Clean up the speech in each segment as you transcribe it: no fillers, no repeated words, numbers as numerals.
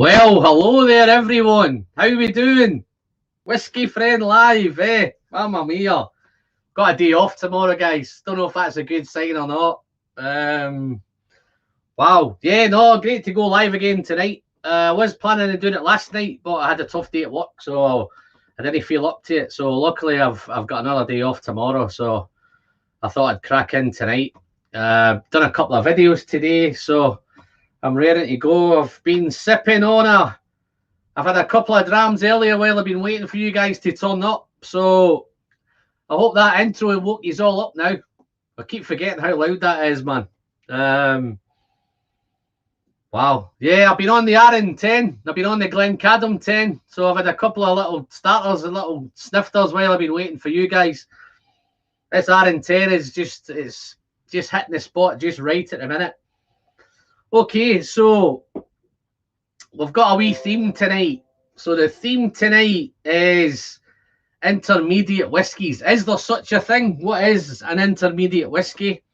Well, hello there, everyone. How we doing? Whiskey Friend Live, eh? Mamma mia. Got a day off tomorrow, guys. Don't know if that's a good sign or not. Wow. Yeah, no, great to go live again tonight. I was planning on doing it last night, but I had a tough day at work, so I didn't feel up to it. So luckily, I've got another day off tomorrow, so I thought I'd crack in tonight. Done a couple of videos today, so I'm ready to go. I've been sipping on I've had a couple of drams earlier while I've been waiting for you guys to turn up. So I hope that intro woke you all up now. I keep forgetting how loud that is, man. Wow. Yeah, I've been on the RN10. I've been on the Glencadam 10. So I've had a couple of little starters and little snifters while I've been waiting for you guys. This RN10 is just hitting the spot just right at the minute. Okay, so we've got a wee theme tonight. So the theme tonight is intermediate whiskies. Is there such a thing? What is an intermediate whiskey?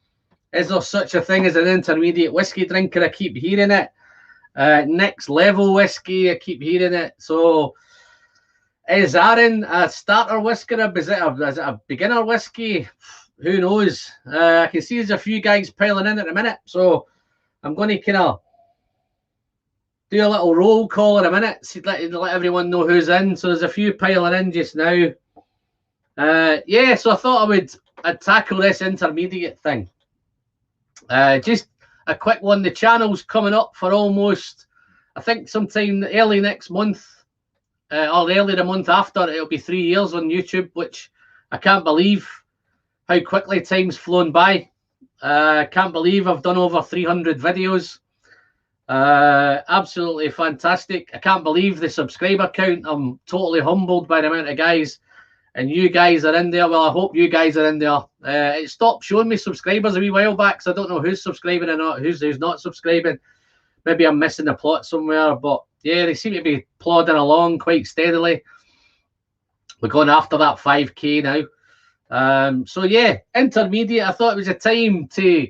Is there such a thing as an intermediate whiskey drinker? I keep hearing it. Next level whiskey, I keep hearing it. So is Aaron a starter whiskey? Is it a beginner whiskey? Who knows? I can see there's a few guys piling in at the minute. So I'm going to kind of do a little roll call in a minute, so let everyone know who's in. So there's a few piling in just now. Yeah, so I thought I'd tackle this intermediate thing. Just a quick one. The channel's coming up for almost, I think sometime early next month, or early the month after, it'll be 3 years on YouTube, which I can't believe how quickly time's flown by. Can't believe I've done over 300 videos. Absolutely fantastic. I can't believe the subscriber count. I'm totally humbled by the amount of guys, and you guys are in there. Well, I hope you guys are in there. It stopped showing me subscribers a wee while back, so I don't know who's subscribing or not, who's not subscribing. Maybe I'm missing the plot somewhere, but yeah, they seem to be plodding along quite steadily. We're going after that 5K now. So yeah, intermediate. I thought it was a time to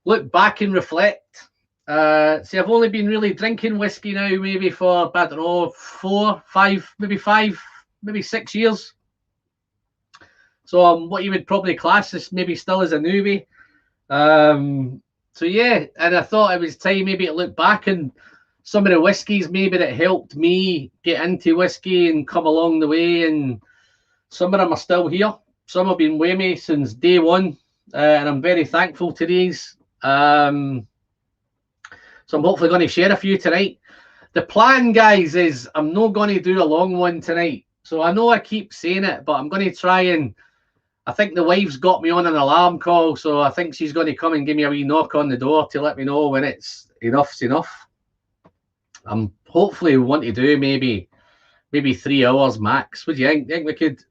look back and reflect. See, I've only been really drinking whiskey now maybe for, I don't know, 4, 5, maybe 6 years. So what you would probably class as maybe still as a newbie. So yeah, and I thought it was time maybe to look back and some of the whiskies maybe that helped me get into whiskey and come along the way, and some of them are still here. Some have been with me since day one, and I'm very thankful to these. So I'm hopefully going to share a few tonight. The plan, guys, is I'm not going to do a long one tonight. So I know I keep saying it, but I'm going to try and, I think the wife's got me on an alarm call, so I think she's going to come and give me a wee knock on the door to let me know when it's enough's enough. I'm hopefully want to do maybe 3 hours max. What do you think? Think we could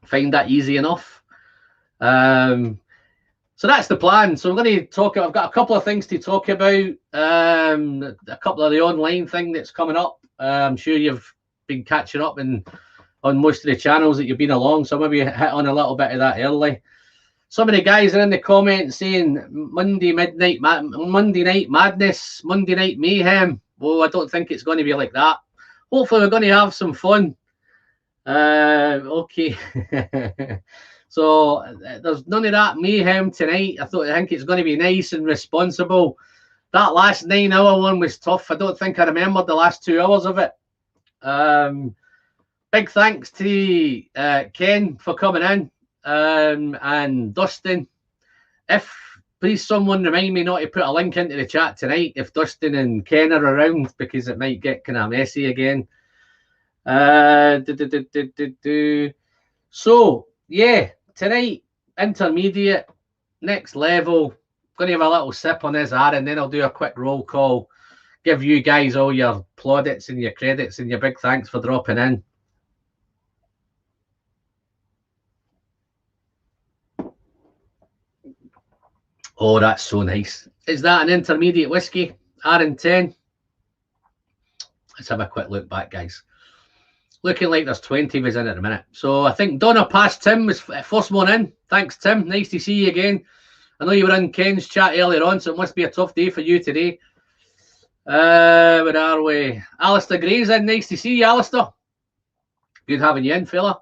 find that easy enough? So that's the plan. So we're going to talk. I've got a couple of things to talk about. A couple of the online thing that's coming up. I'm sure you've been catching up on most of the channels that you've been along. So maybe hit on a little bit of that early. Some of the guys are in the comments saying Monday Night Madness, Monday Night Mayhem. Well, I don't think it's going to be like that. Hopefully we're going to have some fun. Okay. So there's none of that mayhem tonight. I think it's going to be nice and responsible. That last 9-hour one was tough. I don't think I remembered the last 2 hours of it. Big thanks to Ken for coming in, and Dustin. Please someone remind me not to put a link into the chat tonight if Dustin and Ken are around, because it might get kind of messy again. So yeah, tonight, intermediate, next level. Going to have a little sip on this, and then I'll do a quick roll call. Give you guys all your plaudits and your credits and your big thanks for dropping in. Oh, that's so nice. Is that an intermediate whiskey? RN10. Let's have a quick look back, guys. Looking like there's 20 of us in at the minute. So I think Donna past Tim was first one in. Thanks, Tim. Nice to see you again. I know you were in Ken's chat earlier on, so it must be a tough day for you today. Where are we? Alistair Gray's in. Nice to see you, Alistair. Good having you in, fella.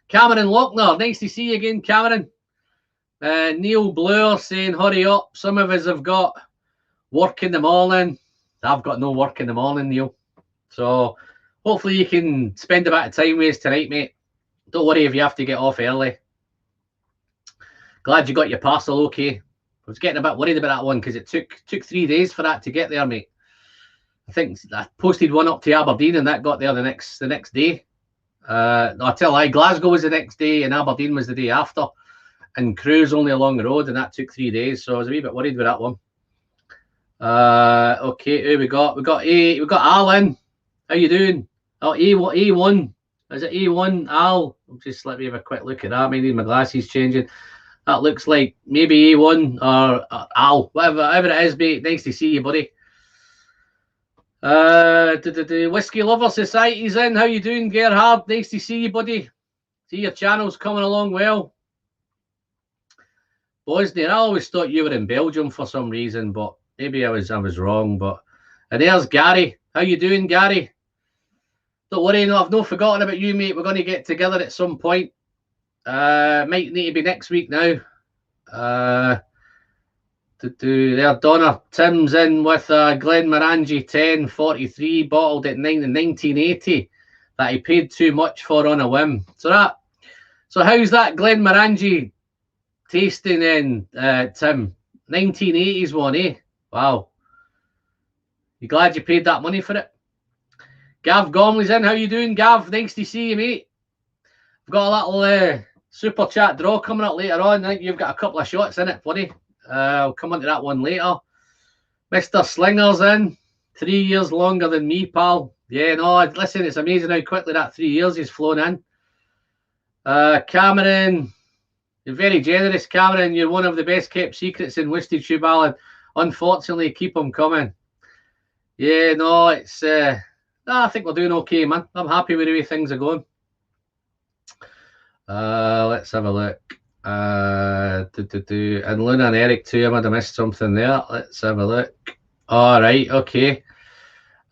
Cameron Lochner, nice to see you again, Cameron. Neil Blur saying, hurry up. Some of us have got work in the morning. I've got no work in the morning, Neil. So hopefully you can spend a bit of time with us tonight, mate. Don't worry if you have to get off early. Glad you got your parcel okay. I was getting a bit worried about that one because it took 3 days for that to get there, mate. I think I posted one up to Aberdeen and that got there the next day. I tell you, Glasgow was the next day and Aberdeen was the day after. And Crewe's only along the road and that took 3 days. So I was a wee bit worried with that one. Okay, who we got? We got Alan. How you doing? Oh, A1. Is it A1 Al? Just let me have a quick look at that. Maybe my glasses changing. That looks like maybe A1 or Al, whatever it is, mate. Nice to see you, buddy. Whiskey Lover Society's in. How you doing, Gerhard? Nice to see you, buddy. See your channel's coming along well. Bosnia, I always thought you were in Belgium for some reason, but maybe I was wrong. But and there's Gary. How you doing, Gary? Don't worry, no, I've not forgotten about you, mate. We're going to get together at some point. Might need to be next week now. There, Donna Tim's in with Glenmorangie 1043 bottled at 1980 that he paid too much for on a whim. So how's that Glenmorangie tasting in, Tim? 1980s one, eh? Wow. You glad you paid that money for it? Gav Gormley's in. How you doing, Gav? Nice to see you, mate. I've got a little super chat draw coming up later on. I think you've got a couple of shots in it, buddy. I'll come on to that one later. Mr. Slinger's in. 3 years longer than me, pal. Yeah, no, listen, it's amazing how quickly that 3 years has flown in. Cameron, you're very generous, Cameron. You're one of the best kept secrets in Whiskey Tube, Alan. Unfortunately, keep them coming. Yeah, no, it's... I think we're doing okay, man. I'm happy with the way things are going. Let's have a look. And Luna and Eric too. I might have missed something there. Let's have a look. All right, okay.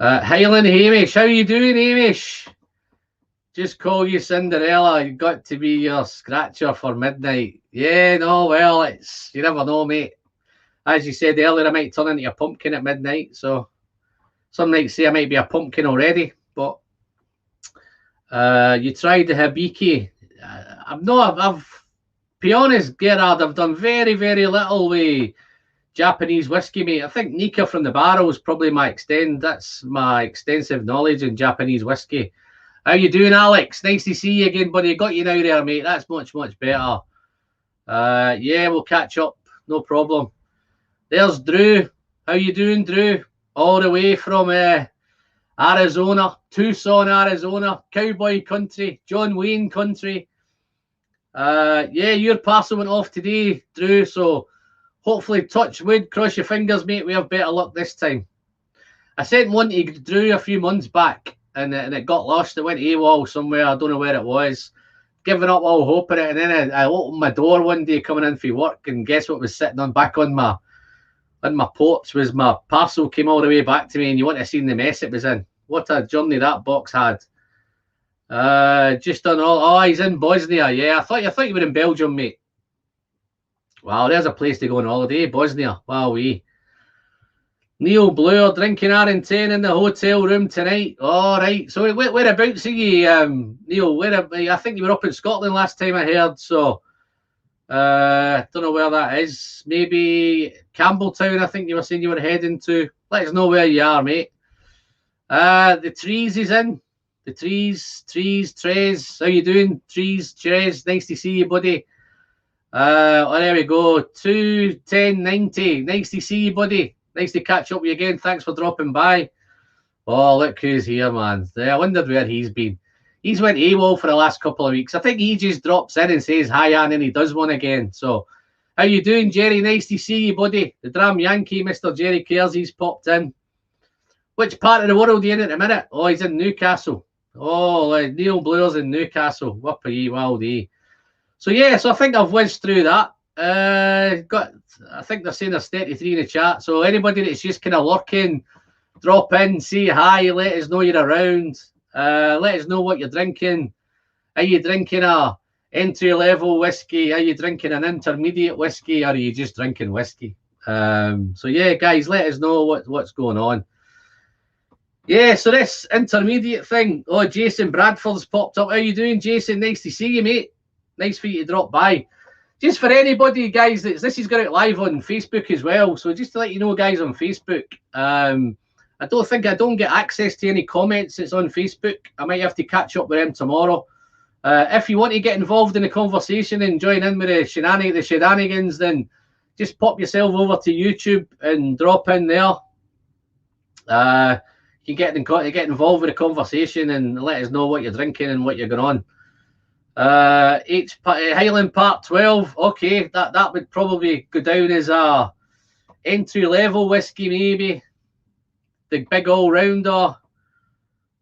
Highland Hamish, how you doing, Hamish? Just call you Cinderella. You got to be your scratcher for midnight. Yeah, no, well, it's you never know, mate. As you said earlier, I might turn into a pumpkin at midnight. So some nights say I might be a pumpkin already, but you tried the Hibiki. I've be honest, Gerard, I've done very, very little with Japanese whiskey, mate. I think Nika from the Barrel is probably that's my extensive knowledge in Japanese whiskey. How you doing, Alex? Nice to see you again, buddy. Got you now there, mate. That's much, much better. Yeah, we'll catch up. No problem. There's Drew. How you doing, Drew? All the way from Arizona, Tucson, Arizona, cowboy country, John Wayne country. Yeah, your parcel went off today, Drew, so hopefully, touch wood, cross your fingers, mate, we have better luck this time. I sent one to Drew a few months back, and it got lost. It went AWOL somewhere. I don't know where it was. Giving up all hope in it, and then I opened my door one day coming in for work, and guess what was sitting on back on my porch was my parcel came all the way back to me, and you wouldn't have seen the mess it was in. What a journey that box had. Just done all. Oh, he's in Bosnia. Yeah, I thought you were in Belgium, mate. Wow, there's a place to go on holiday, Bosnia. Wowee. Neil Blue drinking R10 in the hotel room tonight. All right. So whereabouts are you, Neil? I think you were up in Scotland last time I heard. So don't know where that is. Maybe Campbelltown. I think you were saying you were heading to. Let us know where you are, mate. The Trees is in. The Trees, Trez. How you doing, Trees, Trez? Nice to see you, buddy. Oh, there we go. 21090. Nice to see you, buddy. Nice to catch up with you again. Thanks for dropping by. Oh, look who's here, man. I wondered where he's been. He's went AWOL for the last couple of weeks. I think he just drops in and says hi, Ann, and he does one again. So, how you doing, Jerry? Nice to see you, buddy. The Dram Yankee, Mr. Jerry Kersey's popped in. Which part of the world are you in at the minute? Oh, he's in Newcastle. Oh, Neil Blair's in Newcastle. Whoop ye, wild ye. So yeah, so I think I've whizzed through that. I think they're saying there's 33 in the chat. So anybody that's just kind of lurking, drop in, say hi, let us know you're around. Let us know what you're drinking. Are you drinking a entry-level whiskey? Are you drinking an intermediate whiskey? Or are you just drinking whiskey? So yeah, guys, let us know what's going on. Yeah, so this intermediate thing. Oh, Jason Bradford's popped up. How you doing, Jason? Nice to see you, mate. Nice for you to drop by. Just for anybody, guys, this is going out live on Facebook as well. So just to let you know, guys, on Facebook, I don't get access to any comments that's on Facebook. I might have to catch up with them tomorrow. If you want to get involved in the conversation and join in with the shenanigans, then just pop yourself over to YouTube and drop in there. You can get involved with the conversation and let us know what you're drinking and what you're going on. Highland Part 12. Okay, that would probably go down as a entry-level whiskey, maybe. The big all-rounder.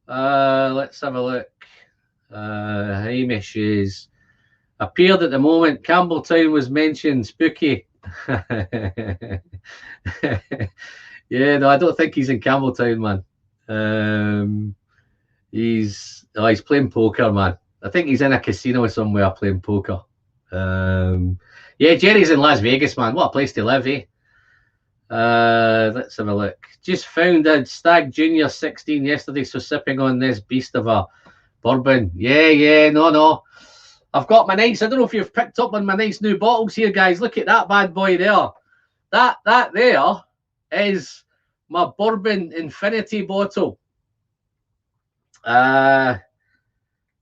Let's have a look. Hamish is appeared at the moment. Campbelltown was mentioned. Spooky. Yeah, no, I don't think he's in Campbelltown, man. He's playing poker, man. I think he's in a casino somewhere playing poker. Yeah, Jerry's in Las Vegas, man. What a place to live, eh? Let's have a look. Just found a Stag Junior 16 yesterday, so sipping on this beast of a bourbon. Yeah, no. I've got my nice, I don't know if you've picked up on my nice new bottles here, guys. Look at that bad boy there. That there is my bourbon infinity bottle.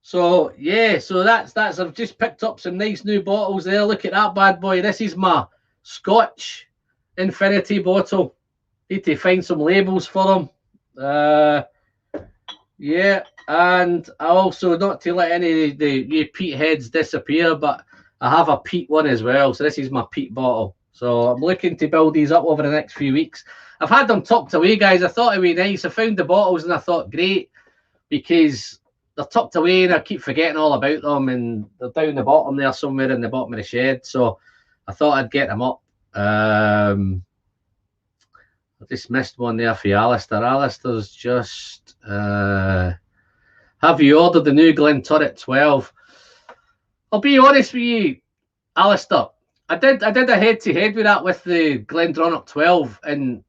So yeah, so that's I've just picked up some nice new bottles there. Look at that bad boy. This is my Scotch infinity bottle. Need to find some labels for them. Yeah, and I also, not to let any of the peat heads disappear, but I have a peat one as well. So this is my peat bottle. So I'm looking to build these up over the next few weeks. I've had them tucked away, guys. I thought it'd be nice. I found the bottles and I thought, great, because they're tucked away and I keep forgetting all about them, and they're down the bottom there somewhere in the bottom of the shed. So I thought I'd get them up. I just missed one there for Alistair. Alistair's just have you ordered the new Glenturret 12? I'll be honest with you, Alistair. I did a head-to-head with that with the Glendronach 12, and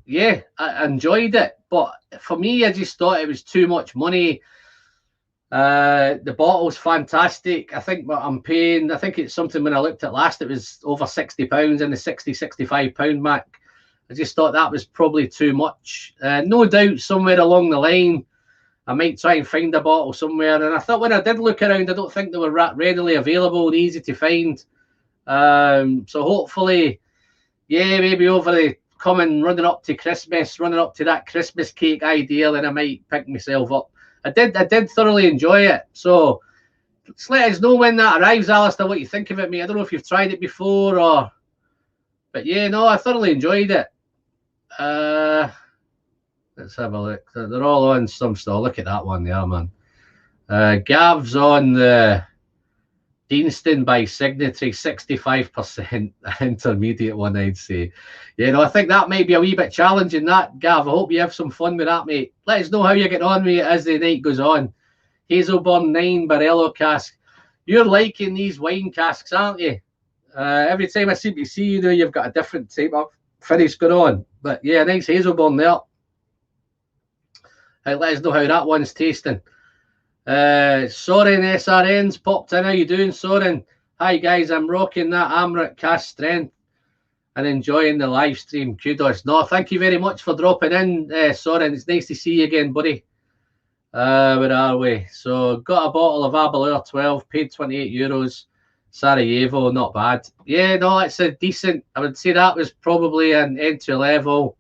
yeah, I enjoyed it. But for me, I just thought it was too much money. The bottle's fantastic. I think what I'm paying, I think it's something when I looked at last, it was over £60 in the £60-65 mark. I just thought that was probably too much. No doubt somewhere along the line, I might try and find a bottle somewhere. And I thought when I did look around, I don't think they were readily available and easy to find. So hopefully, yeah, maybe over the running up to Christmas, running up to that Christmas cake idea, then I might pick myself up. I did thoroughly enjoy it. So just let us know when that arrives, Alistair, what you think of it, mate. I don't know if you've tried it before or, but yeah, no, I thoroughly enjoyed it. Let's have a look. They're all on some store. Look at that one there, man. Gav's on the Deanston by Signatory, 65% intermediate one, I'd say. Yeah, no, I think that might be a wee bit challenging, that, Gav. I hope you have some fun with that, mate. Let us know how you're getting on with it as the night goes on. Hazelburn 9 Barello cask. You're liking these wine casks, aren't you? Every time I seem to see you, know, you've got a different type of finish going on. But yeah, nice Hazelburn there. Let us know how that one's tasting. Soren SRN's popped in. How you doing, Soren? Hi guys, I'm rocking that Amrit cask strength and enjoying the live stream. Kudos. No, thank you very much for dropping in, Soren. It's nice to see you again, buddy. Where are we? So got a bottle of FLAVOUR 12, paid €28. Sarajevo, not bad. Yeah, no, it's a decent. I would say that was probably an entry level.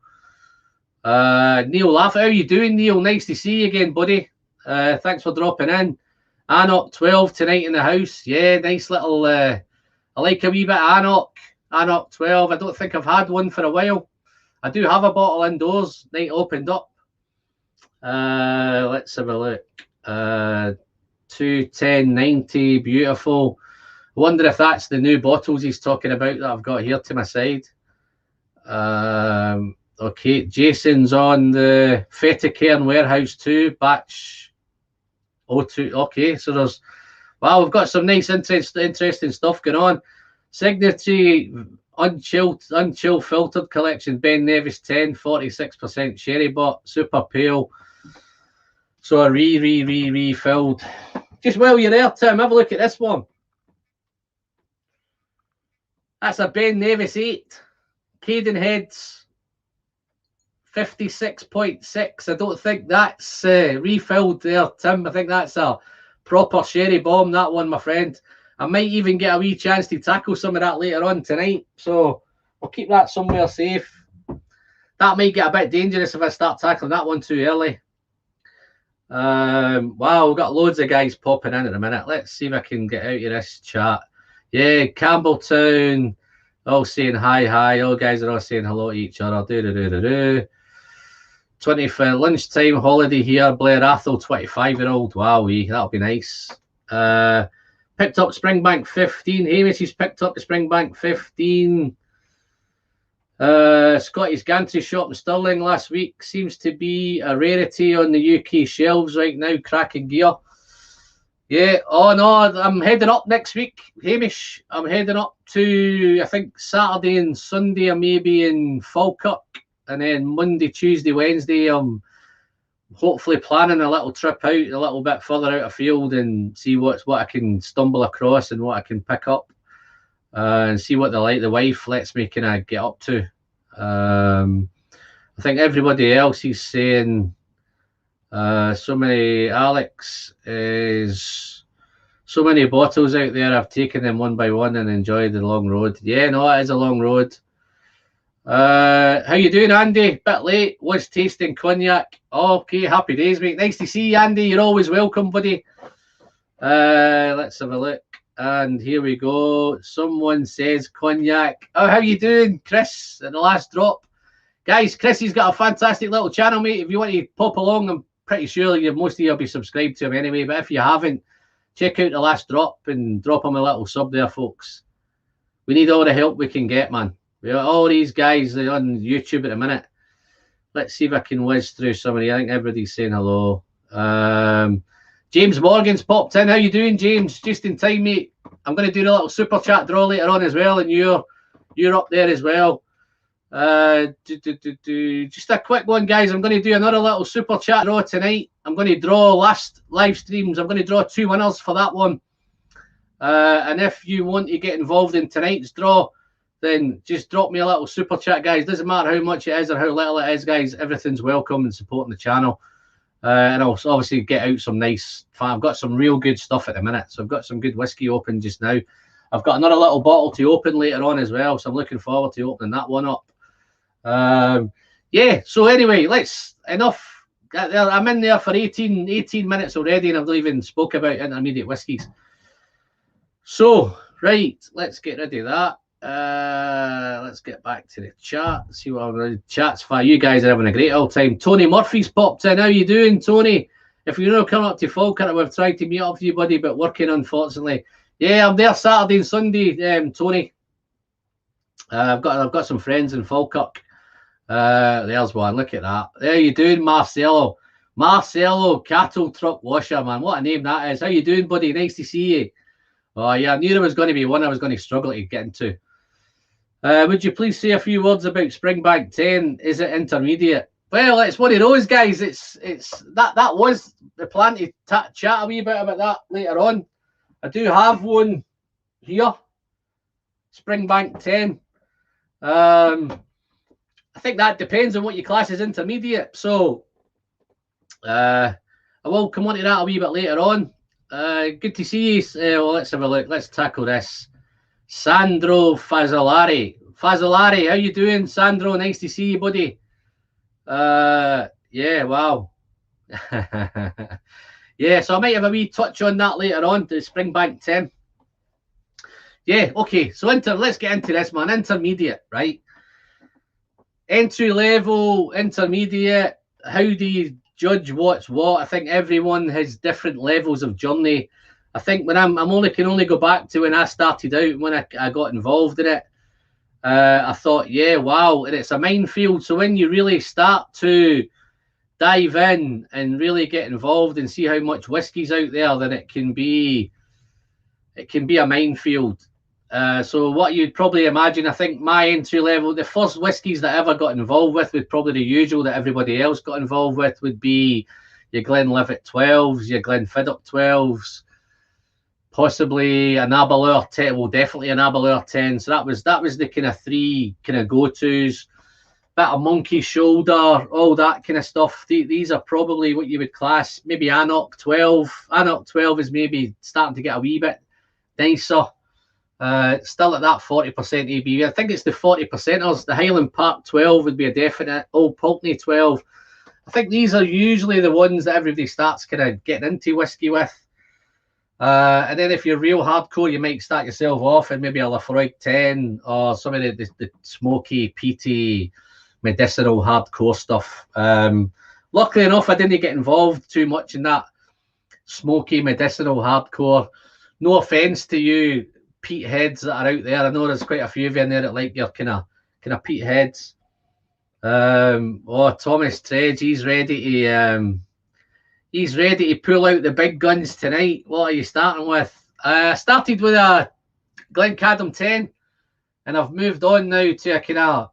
Neil Laff, how you doing, Neil? Nice to see you again, buddy. Thanks for dropping in. Anok 12 tonight in the house. Yeah, nice little. I like a wee bit of Anok. Anok 12. I don't think I've had one for a while. I do have a bottle indoors. Night opened up. Let's have a look. 210.90. Beautiful. I wonder if that's the new bottles he's talking about that I've got here to my side. Okay, Jason's on the Fetacairn Warehouse 2, batch 02. Okay, so there's, wow, we've got some nice, interesting stuff going on. Signatory unchill filtered collection, Ben Nevis 10, 46% sherry bot, super pale. So a refilled. Just while you're there, Tim, have a look at this one. That's a Ben Nevis 8. Caden Heads 56.6. I don't think that's refilled there, Tim. I think that's a proper sherry bomb, that one, my friend. I might even get a wee chance to tackle some of that later on tonight. So we'll keep that somewhere safe. That might get a bit dangerous if I start tackling that one too early. Wow, we've got loads of guys popping in at the minute. Let's see if I can get out of this chat. Yeah, Campbelltown, all saying hi. All guys are all saying hello to each other. 25 lunchtime holiday here. Blair Athel, 25-year-old. Wow, that'll be nice. Picked up Springbank 15. Hamish has picked up the Springbank 15. Scotty's Gantry shop in Stirling last week seems to be a rarity on the UK shelves right now. Cracking gear. Yeah. Oh no, I'm heading up next week, Hamish. I'm heading up to, I think, Saturday and Sunday. I may be in Falkirk, and then Monday, Tuesday, Wednesday, I'm hopefully planning a little trip out a little bit further out of field and see what I can stumble across and what I can pick up, and see what the wife lets me kind of get up to. I think everybody else is saying so many. Alex is so many bottles out there. I've taken them one by one and enjoyed the long road. Yeah, no, it is a long road. How you doing, Andy? Bit late. Was tasting cognac. Okay, happy days, mate. Nice to see you, Andy. You're always welcome, buddy. Let's have a look. And here we go. Someone says cognac. Oh, how you doing, Chris? At the last drop, guys. Chrissy's got a fantastic little channel, mate. If you want to pop along, I'm pretty sure most of you will be subscribed to him anyway. But if you haven't, check out the last drop and drop him a little sub there, folks. We need all the help we can get, man. We got all these guys on YouTube at the minute. Let's see if I can whiz through somebody. I think everybody's saying hello. James Morgan's popped in. How you doing, James? Just in time, mate. I'm going to do a little super chat draw later on as well, and you're up there as well. Just a quick one, guys. I'm going to do another little super chat draw tonight. I'm going to draw last live streams. I'm going to draw 2 winners for that one. And if you want to get involved in tonight's draw, then just drop me a little super chat, guys. Doesn't matter how much it is or how little it is, guys. Everything's welcome and supporting the channel. And I'll obviously get out some nice. I've got some real good stuff at the minute. So I've got some good whiskey open just now. I've got another little bottle to open later on as well. So I'm looking forward to opening that one up. Yeah. So anyway, enough. I'm in there for 18 minutes already, and I've not even spoke about intermediate whiskies. So, right, let's get rid of that. Let's get back to the chat. See what the chat's for. You guys are having a great old time. Tony Murphy's popped in. How you doing, Tony? If you're not coming up to Falkirk, we've tried to meet up with you, buddy, but working, unfortunately. Yeah, I'm there Saturday and Sunday, Tony. I've got some friends in Falkirk. There's one. Look at that. There you doing, Marcelo? Marcelo, cattle truck washer, man. What a name that is. How you doing, buddy? Nice to see you. Oh yeah, I knew there was going to be one I was going to struggle to get into. Would you please say a few words about Springbank 10? Is it intermediate? Well, it's one of those, guys. It's that was the plan to chat a wee bit about that later on. I do have one here, Springbank 10. I think that depends on what your class is intermediate. So I will come on to that a wee bit later on. Good to see you. Well, let's have a look. Let's tackle this. Sandro Fazzolari. Fazzolari, how you doing, Sandro? Nice to see you, buddy. Yeah, wow. Yeah, so I might have a wee touch on that later on, the Springbank 10. Yeah, okay. So let's get into this, man. Intermediate, right? Entry level, intermediate. How do you judge what's what? I think everyone has different levels of journey. I think when can only go back to when I started out, when I got involved in it. I thought, yeah, wow, and it's a minefield. So when you really start to dive in and really get involved and see how much whiskey's out there, then it can be a minefield. So what you'd probably imagine, I think my entry level, the first whiskies that I ever got involved with, would probably the usual that everybody else got involved with, would be your Glenlivet 12s, your Glenfiddich 12s, possibly an Aberlour 10, well, definitely an Aberlour 10. So that was the kind of three kind of go-tos. Bit of Monkey Shoulder, all that kind of stuff. These are probably what you would class maybe Anok 12. Anok 12 is maybe starting to get a wee bit nicer. Still at that 40% ABV. I think it's the 40%ers. The Highland Park 12 would be a definite. Old Pulteney 12. I think these are usually the ones that everybody starts kind of getting into whiskey with. And then if you're real hardcore, you might start yourself off in maybe a Lafroig 10 or some of the smoky, peaty, medicinal hardcore stuff. Luckily enough, I didn't get involved too much in that smoky, medicinal hardcore. No offense to you peat heads that are out there. I know there's quite a few of you in there that like your kind of peat heads. Thomas Tredge, he's ready to pull out the big guns tonight. What are you starting with? I started with a Glencadam 10, and I've moved on now to a kind of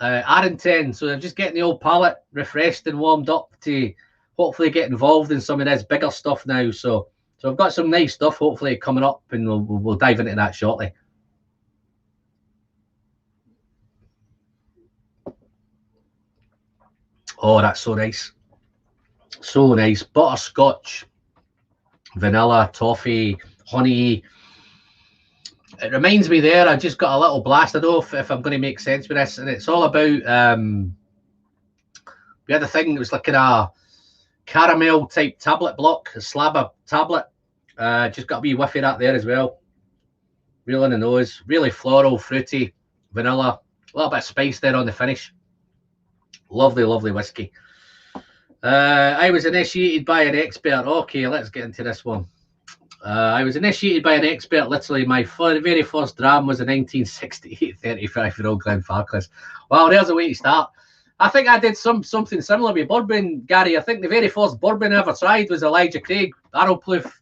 Arran 10. So I'm just getting the old palate refreshed and warmed up to hopefully get involved in some of this bigger stuff now. So I've got some nice stuff hopefully coming up, and we'll dive into that shortly. Oh, that's so nice. So nice. Butterscotch, vanilla, toffee, honey. It reminds me there, I just got a little blast. I don't know if I'm going to make sense with this. And it's all about, we had a thing that was like a caramel type tablet block, a slab of tablet. Just got a wee whiff of that there as well. Real in the nose. Really floral, fruity, vanilla. A little bit of spice there on the finish. Lovely, lovely whiskey. I was initiated by an expert. Okay, let's get into this one. I was initiated by an expert. Literally, my very first dram was a 1968 35-year-old Glenfarclas. Wow, there's a way to start. I think I did something similar with bourbon, Gary. I think the very first bourbon I ever tried was Elijah Craig barrel proof.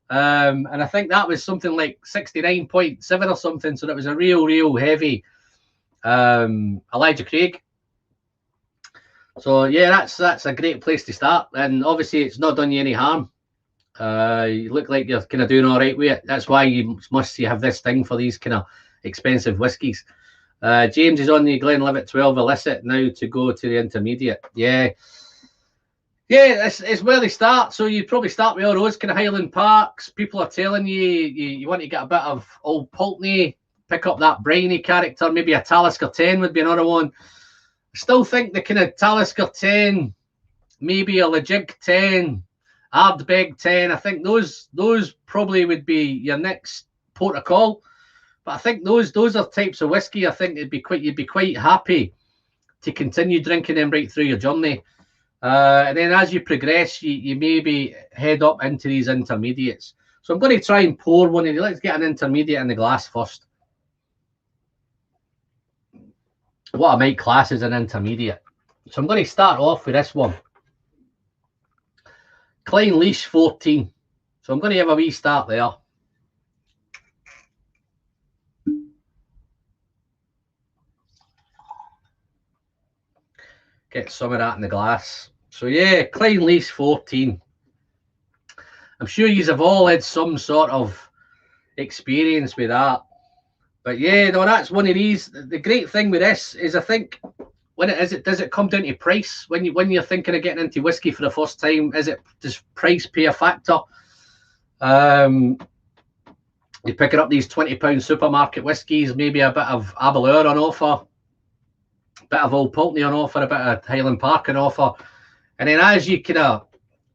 And I think that was something like 69.7 or something. So that was a real heavy Elijah Craig. So yeah, that's a great place to start. And obviously it's not done you any harm. You look like you're kind of doing all right with it. That's why you have this thing for these kind of expensive whiskies. James is on the Glenlivet 12 illicit now to go to the intermediate. Yeah, it's where they start. So you probably start with all those kind of Highland Parks. People are telling you want to get a bit of Old Pulteney, pick up that briny character. Maybe a Talisker 10 would be another one. I still think the kind of Talisker 10, maybe a Lejig 10, Ardbeg 10. I think those probably would be your next port of call. But I think those are types of whiskey. I think you'd be quite happy to continue drinking them right through your journey. And then as you progress, you maybe head up into these intermediates. So I'm going to try and pour one of these. Let's get an intermediate in the glass first. What I might class as an intermediate. So I'm going to start off with this one. Klein Leash 14. So I'm going to have a wee start there. Get some of that in the glass. So yeah, Klein Leash 14. I'm sure you have all had some sort of experience with that. But yeah, no, that's one of these. The great thing with this is I think does it come down to price when you're thinking of getting into whiskey for the first time? Does price play a factor? You're picking up these £20 supermarket whiskies, maybe a bit of Aberlour on offer, a bit of Old Pulteney on offer, a bit of Highland Park on offer, and then as you kind of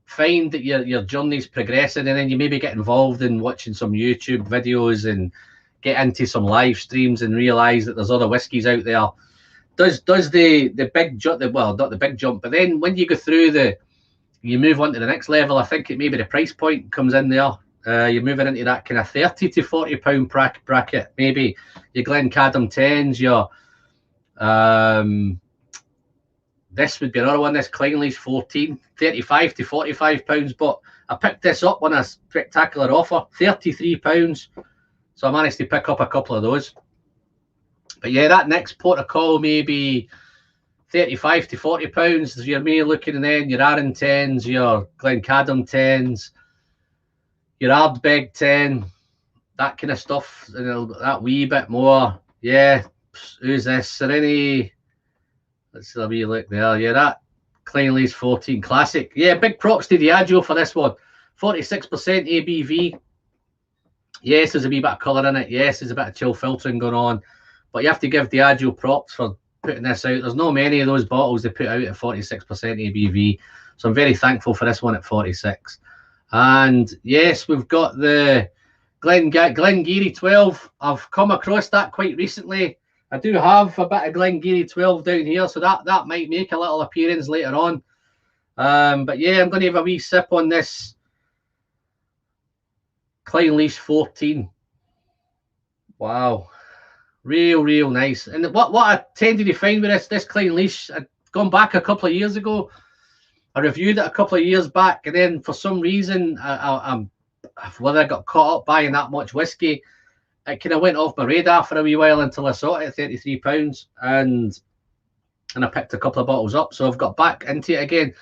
find that your journey's progressing, and then you maybe get involved in watching some YouTube videos and get into some live streams and realize that there's other whiskies out there. Does the big jump, well, not the big jump, but then when you go through you move on to the next level, I think it maybe the price point comes in there. you're moving into that kind of 30 to 40 pound bracket. Maybe your Glencadam 10s, your this would be another one, this Clynelish 14, 35 to 45 pounds. But I picked this up on a spectacular offer, 33 pounds. So I managed to pick up a couple of those. But yeah, that next port of call maybe 35 to 40 pounds. You're me looking, and then your Arran 10s, your Glencadam 10s, your Ardbeg 10, that kind of stuff, and that wee bit more. Yeah, who's this? Serenity. Let's see a wee look there. Yeah, that Clynelish 14 Classic. Yeah, big props to Diageo for this one. 46% ABV. Yes, there's a wee bit of colour in it. Yes, there's a bit of chill filtering going on. But you have to give Diageo props for putting this out. There's not many of those bottles they put out at 46% ABV. So I'm very thankful for this one at 46. And yes, we've got the Glengarry 12. I've come across that quite recently. I do have a bit of Glengarry 12 down here, so that might make a little appearance later on. But yeah, I'm going to have a wee sip on this Clynelish 14. Wow. Real nice. And what I tended to find with this Clynelish, I'd gone back a couple of years ago. I reviewed it a couple of years back, and then for some reason, whether I got caught up buying that much whiskey, it kind of went off my radar for a wee while until I saw it at 33 pounds, and I picked a couple of bottles up. So I've got back into it again.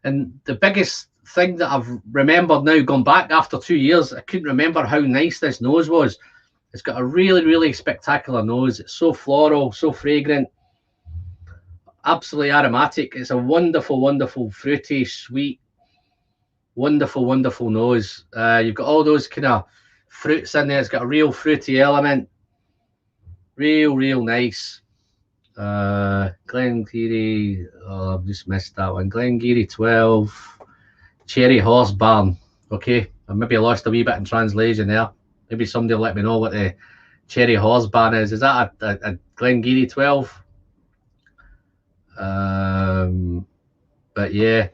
And the biggest thing that I've remembered now, gone back after 2 years, I couldn't remember how nice this nose was. It's got a really spectacular nose. It's so floral, so fragrant, absolutely aromatic. It's a wonderful, fruity, sweet, wonderful nose. You've got all those kind of fruits in there. It's got a real fruity element. Real nice. Glengarry, oh, I've just missed that one. Glengarry 12, Cherry Horse Barn. Okay, I maybe lost a wee bit in translation there. Maybe somebody will let me know what the Cherry Horse Barn is. Is that a Glengarry 12? But yeah,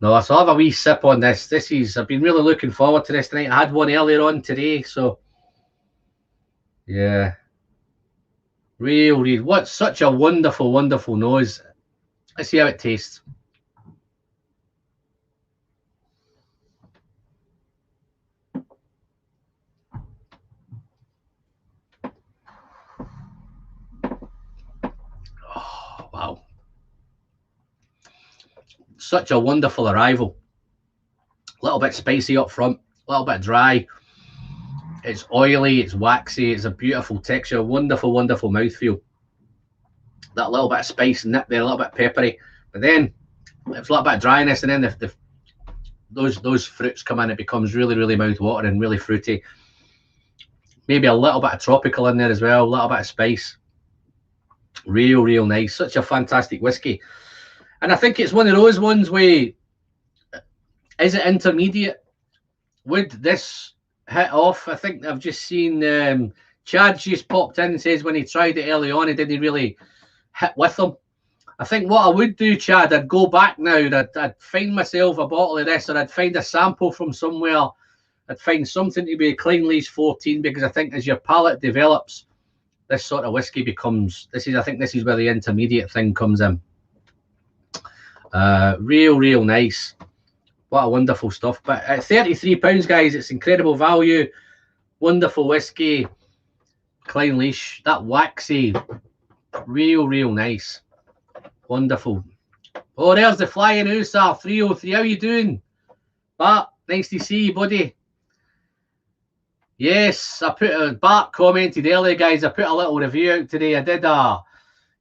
no, so I'll have a wee sip on this. I've been really looking forward to this tonight. I had one earlier on today, so yeah. Real. What such a wonderful nose. Let's see how it tastes. Oh, wow. Such a wonderful arrival. A little bit spicy up front, a little bit dry. It's oily, it's waxy, it's a beautiful texture, wonderful mouthfeel. That little bit of spice and nip there, a little bit peppery. But then it's a little bit of dryness, and then those fruits come in, it becomes really mouth-watering, really fruity. Maybe a little bit of tropical in there as well, a little bit of spice. Real nice. Such a fantastic whiskey. And I think it's one of those ones where, is it intermediate? Would this hit off? I think I've just seen Chad just popped in and says when he tried it early on, it didn't really hit with him. I think what I would do, Chad, I'd go back now, I'd find myself a bottle of this, or I'd find a sample from somewhere. I'd find something to be a Clynelish 14, because I think as your palate develops, this sort of whiskey becomes, I think this is where the intermediate thing comes in. Real nice. What a wonderful stuff. But at £33, guys, it's incredible value. Wonderful whiskey. Clynelish, that waxy, real nice. Wonderful. Oh, there's the flying Hussar 303. How you doing? Bart, nice to see you, buddy. Yes, Bart commented earlier, guys. I put a little review out today. I did a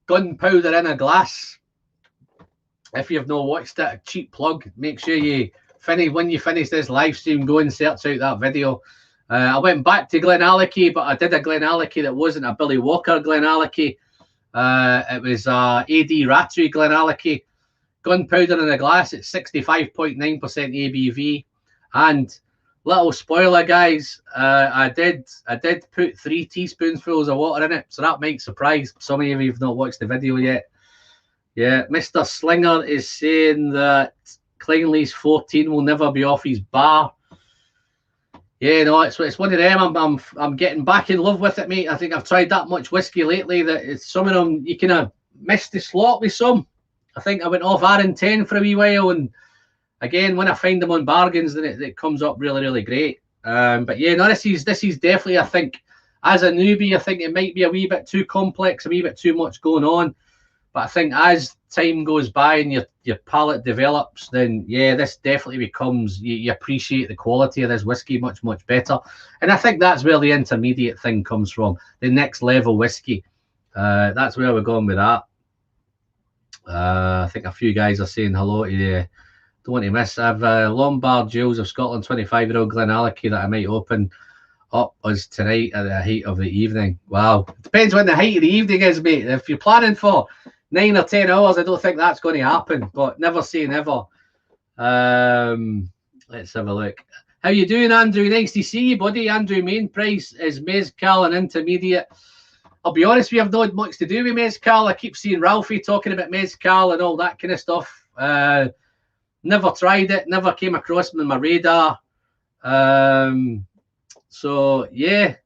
gunpowder in a glass. If you've not watched it, a cheap plug. Make sure you when you finish this live stream, go and search out that video. I went back to Glenallachie, but I did a Glenallachie that wasn't a Billy Walker Glenallachie. It was A.D. Rattray Glenallachie. Gunpowder in a glass. It's 65.9% ABV. And little spoiler, guys, I did put 3 teaspoonfuls of water in it, so that might surprise some of you if you've not watched the video yet. Yeah, Mr. Slinger is saying that Clynelish 14 will never be off his bar. Yeah, no, it's one of them. I'm getting back in love with it, mate. I think I've tried that much whiskey lately that it's some of them you kind of missed the slot with some. I think I went off R10 for a wee while, and again when I find them on bargains, then it comes up really, really great. But yeah, no, this is definitely, I think, as a newbie, I think it might be a wee bit too complex, a wee bit too much going on. But I think as time goes by and your palate develops, then yeah, this definitely becomes, you appreciate the quality of this whiskey much, much better. And I think that's where the intermediate thing comes from, the next level whiskey. That's where we're going with that. I think a few guys are saying hello to you. Don't want to miss. I've Lombard Jewels of Scotland 25-year-old Glenallachie that I might open up us tonight at the height of the evening. Wow. It depends when the height of the evening is, mate. If you're planning for 9 or 10 hours, I don't think that's going to happen, but never say never. Let's have a look. How you doing, Andrew? Nice to see you, buddy. Andrew, main price is mezcal and intermediate. I'll be honest, we have not much to do with mezcal. I keep seeing Ralphie talking about mezcal and all that kind of stuff. Never tried it, never came across them on my radar. So yeah,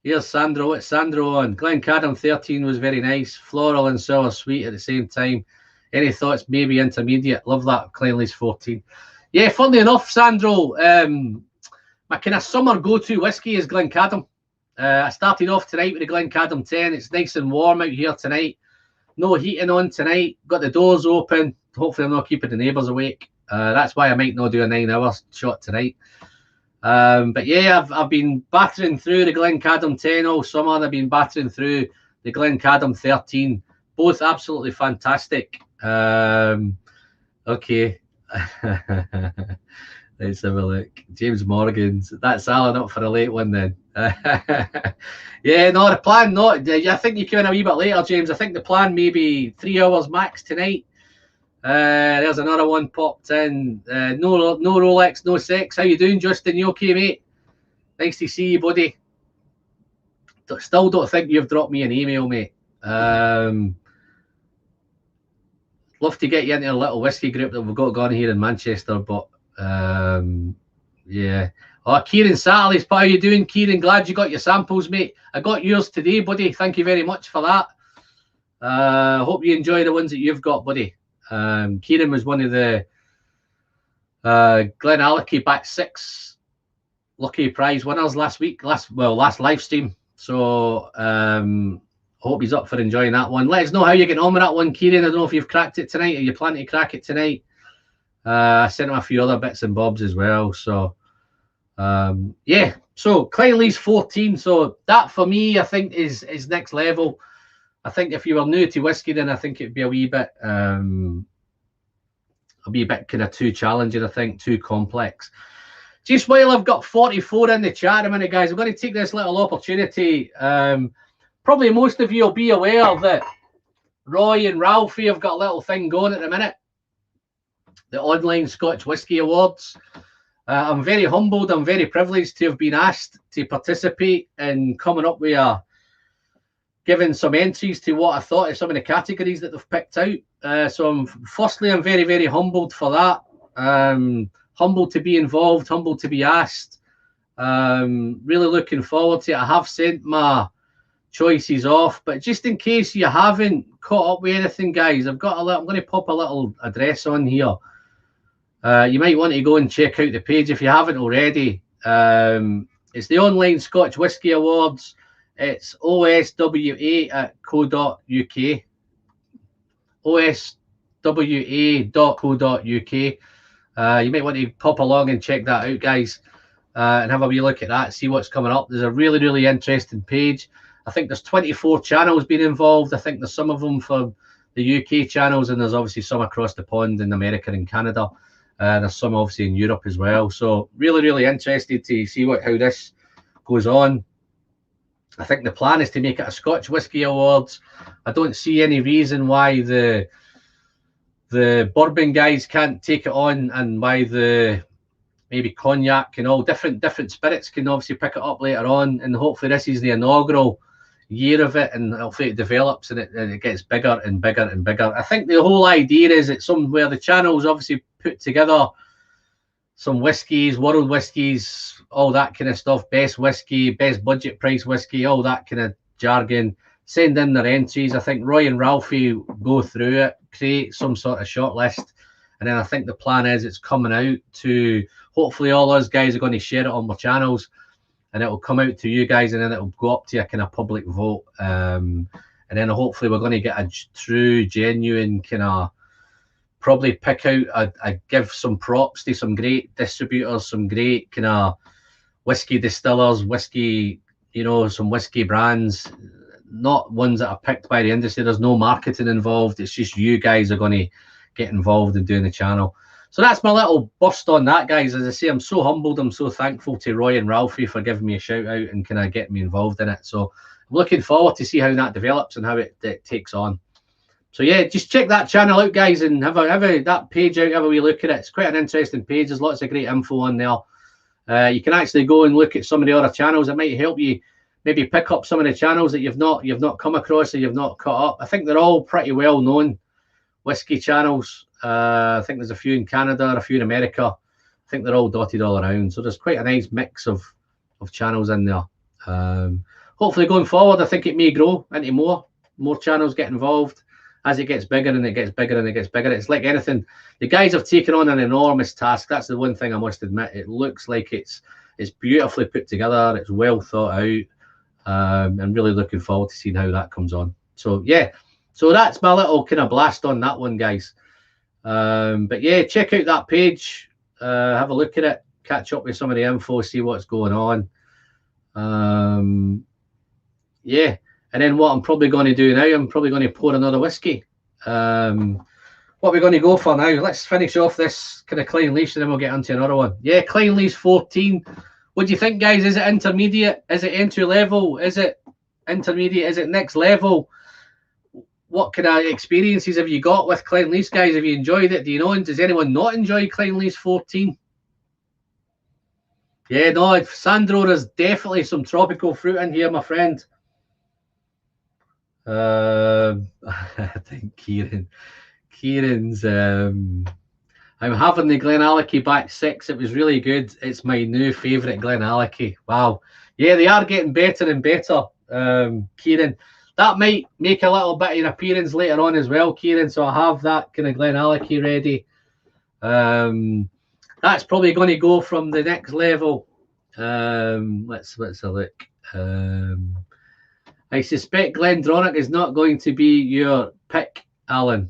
here's Sandro. What's Sandro on? Glencadam 13 was very nice. Floral and sour sweet at the same time. Any thoughts? Maybe intermediate. Love that. Cleanly's 14. Yeah, funnily enough, Sandro, my kind of summer go-to whiskey is Glencadam. I started off tonight with the Glencadam 10. It's nice and warm out here tonight. No heating on tonight. Got the doors open. Hopefully I'm not keeping the neighbours awake. That's why I might not do a 9-hour shot tonight. But yeah, I've been battering through the Glencadam 10 all summer. I've been battering through the Glencadam 13. Both absolutely fantastic. Okay. Let's have a look. James Morgan's. That's Alan up for a late one then. Yeah, no, the plan, not. I think you came in a wee bit later, James. I think the plan maybe 3 hours max tonight. There's another one popped in. No Rolex, no sex. How you doing, Justin? You okay, mate? Nice to see you, buddy. Still don't think you've dropped me an email, mate. Love to get you into a little whiskey group that we've got going here in Manchester, but yeah. Oh, Kieran Satterley's, how you doing, Kieran? Glad you got your samples, mate. I got yours today, buddy. Thank you very much for that. Hope you enjoy the ones that you've got, buddy. Kieran was one of the Glenallachie back 6 lucky prize winners last live stream. So hope he's up for enjoying that one. Let us know how you're getting on with that one, Kieran. I don't know if you've cracked it tonight or you plan to crack it tonight. I sent him a few other bits and bobs as well. So yeah, so Cleanly's 14. So that for me, I think is next level. I think if you were new to whiskey, then I think it'd be a wee bit kind of too challenging, I think, too complex. Just while I've got 44 in the chat a minute, guys, I'm going to take this little opportunity. Probably most of you will be aware that Roy and Ralphie have got a little thing going at the minute. The online Scotch Whisky Awards. I'm very humbled. I'm very privileged to have been asked to participate in coming up with giving some entries to what I thought of some of the categories that they've picked out. So firstly, I'm very, very humbled for that. Humbled to be involved, humbled to be asked. Really looking forward to it. I have sent my choices off, but just in case you haven't caught up with anything, guys, I'm going to pop a little address on here. You might want to go and check out the page if you haven't already. It's the online Scotch Whisky Awards. It's oswa.co.uk. oswa.co.uk. You might want to pop along and check that out, guys, and have a wee look at that, see what's coming up. There's a really, really interesting page. I think there's 24 channels being involved. I think there's some of them for the UK channels, and there's obviously some across the pond in America and Canada. There's some obviously in Europe as well. So really, really interested to see how this goes on. I think the plan is to make it a Scotch Whisky Awards. I don't see any reason why the bourbon guys can't take it on, and why the maybe cognac and all different spirits can obviously pick it up later on. And hopefully this is the inaugural year of it, and hopefully it develops and it gets bigger and bigger and bigger. I think the whole idea is it's somewhere the channel's obviously put together some whiskies, world whiskies, all that kind of stuff, best whiskey, best budget price whiskey, all that kind of jargon. Send in their entries. I think Roy and Ralphie go through it, create some sort of short list, and then I think the plan is it's coming out to, hopefully all us guys are going to share it on my channels, and it will come out to you guys, and then it will go up to a kind of public vote, and then hopefully we're going to get a true, genuine kind of, probably pick out, I give some props to some great distributors, some great kind of whiskey distillers, whiskey, you know, some whiskey brands, not ones that are picked by the industry. There's no marketing involved. It's just you guys are going to get involved in doing the channel. So that's my little burst on that, guys. As I say, I'm so humbled. I'm so thankful to Roy and Ralphie for giving me a shout out and kind of getting me involved in it. So I'm looking forward to see how that develops and how it takes on. So yeah, just check that channel out, guys, and have that page out, have a wee look at it. It's quite an interesting page. There's lots of great info on there. You can actually go and look at some of the other channels. It might help you maybe pick up some of the channels that you've not come across or you've not caught up. I think they're all pretty well known whiskey channels. I think there's a few in Canada, a few in America. I think they're all dotted all around. So there's quite a nice mix of channels in there. Hopefully going forward, I think it may grow into more channels get involved. As it gets bigger and it gets bigger and it gets bigger, it's like anything. The guys have taken on an enormous task. That's the one thing I must admit. It looks like it's beautifully put together. It's well thought out. I'm really looking forward to seeing how that comes on. So yeah, so that's my little kind of blast on that one, guys. But yeah, check out that page. Have a look at it. Catch up with some of the info. See what's going on. Yeah. And then what I'm probably going to do now, I'm probably going to pour another whiskey. What are we going to go for now? Let's finish off this kind of Klein Leash and then we'll get into another one. Yeah, Klein Leash 14. What do you think, guys? Is it intermediate? Is it entry level? Is it intermediate? Is it next level? What kind of experiences have you got with Klein Leash, guys? Have you enjoyed it? Do you know? And does anyone not enjoy Klein Leash 14? Yeah, no, Sandro, there's definitely some tropical fruit in here, my friend. I think Kieran's I'm having the Glenallachie back 6. It was really good. It's my new favourite Glenallachie. Wow. Yeah, they are getting better and better. Kieran, that might make a little bit of an appearance later on as well, Kieran. So I have that kind of Glenallachie ready. That's probably going to go from the next level. Let's a look. I suspect Glendronach is not going to be your pick, Alan.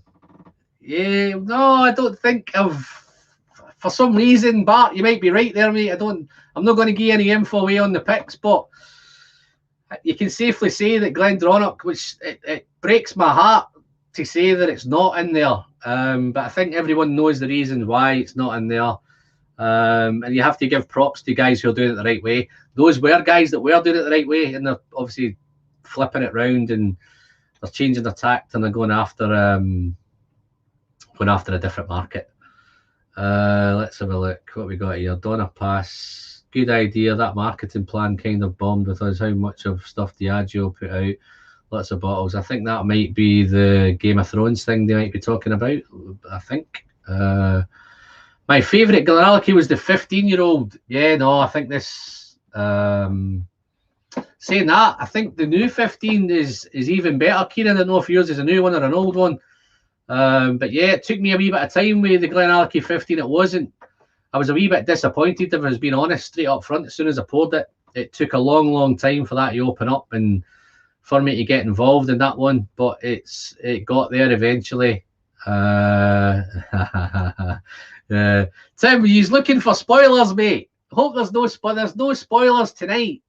Yeah, no, I don't think for some reason, Bart, you might be right there, mate. I'm not going to give any info away on the picks, but you can safely say that Glendronach, which it breaks my heart to say that it's not in there. But I think everyone knows the reasons why it's not in there. And you have to give props to guys who are doing it the right way. Those were guys that were doing it the right way, and they're obviously flipping it round and they're changing their tact and they're going after a different market. Let's have a look what we got here. Donna Pass, good idea. That marketing plan kind of bombed with us. How much of stuff Diageo put out? Lots of bottles. I think that might be the Game of Thrones thing they might be talking about. I think my favourite Glenallachie was the 15-year-old. Yeah, no, I think this saying that, I think the new 15 is even better. Kieran, I don't know if yours is a new one or an old one. But yeah, it took me a wee bit of time with the Glenallachie 15. It wasn't. I was a wee bit disappointed, if I was being honest, straight up front. As soon as I poured it, it took a long time for that to open up and for me to get involved in that one. But it got there eventually. Tim, he's looking for spoilers, mate. Hope there's no spoilers tonight.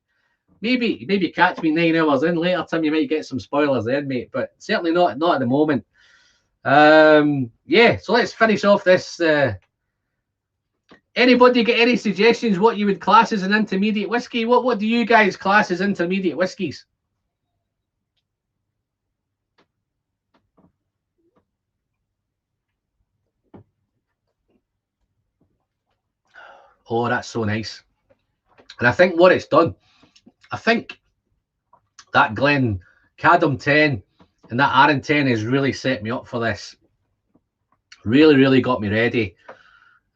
Maybe catch me 9 hours in later, Tim. You might get some spoilers then, mate. But certainly not at the moment. Yeah, so let's finish off this. Anybody get any suggestions what you would class as an intermediate whiskey? What do you guys class as intermediate whiskies? Oh, that's so nice. And I think what it's done, I think that Glen Cadam 10 and that Arran 10 has really set me up for this. Really got me ready.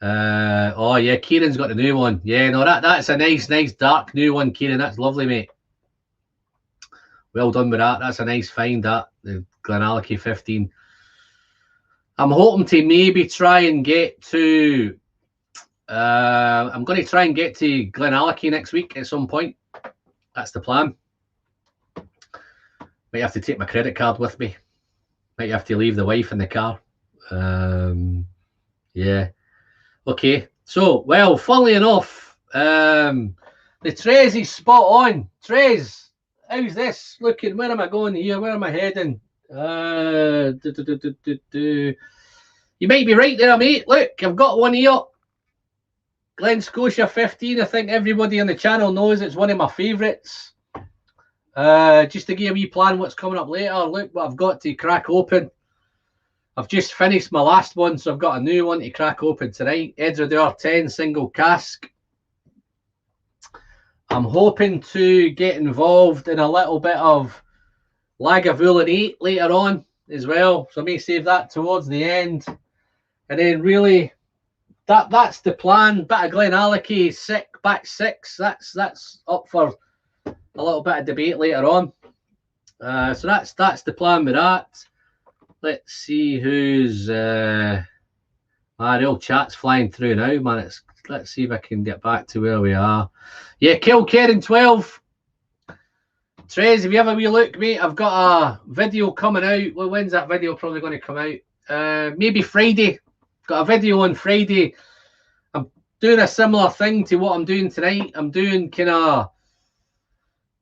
Oh yeah, Kieran's got the new one. Yeah, no, that's a nice dark new one, Kieran. That's lovely, mate. Well done with that. That's a nice find, that the Glenallachie 15. I'm hoping to maybe try and get to. I'm going to try and get to Glenallachie next week at some point. That's the plan. Might have to take my credit card with me. Might have to leave the wife in the car. Yeah. Okay. So, well, funnily enough, the Trez is spot on. Trez, how's this looking? Where am I going here? Where am I heading? You might be right there, mate. Look, I've got one here. Glen Scotia 15. I think everybody on the channel knows it's one of my favourites. Just to give a wee plan what's coming up later. Look what I've got to crack open. I've just finished my last one, so I've got a new one to crack open tonight. Edredeur 10 single cask. I'm hoping to get involved in a little bit of Lagavulin 8 later on as well. So I may save that towards the end. And then really, that's the plan. Bit of Glenallachie back 6. That's up for a little bit of debate later on. So that's the plan with that. Let's see who's the old chat's flying through now, man. Let's see if I can get back to where we are. Yeah, Kilkerran 12. Trez, if you have a wee look, mate, I've got a video coming out. Well, when's that video probably going to come out? Maybe Friday. Got a video on Friday. I'm doing a similar thing to what I'm doing tonight. I'm doing kind of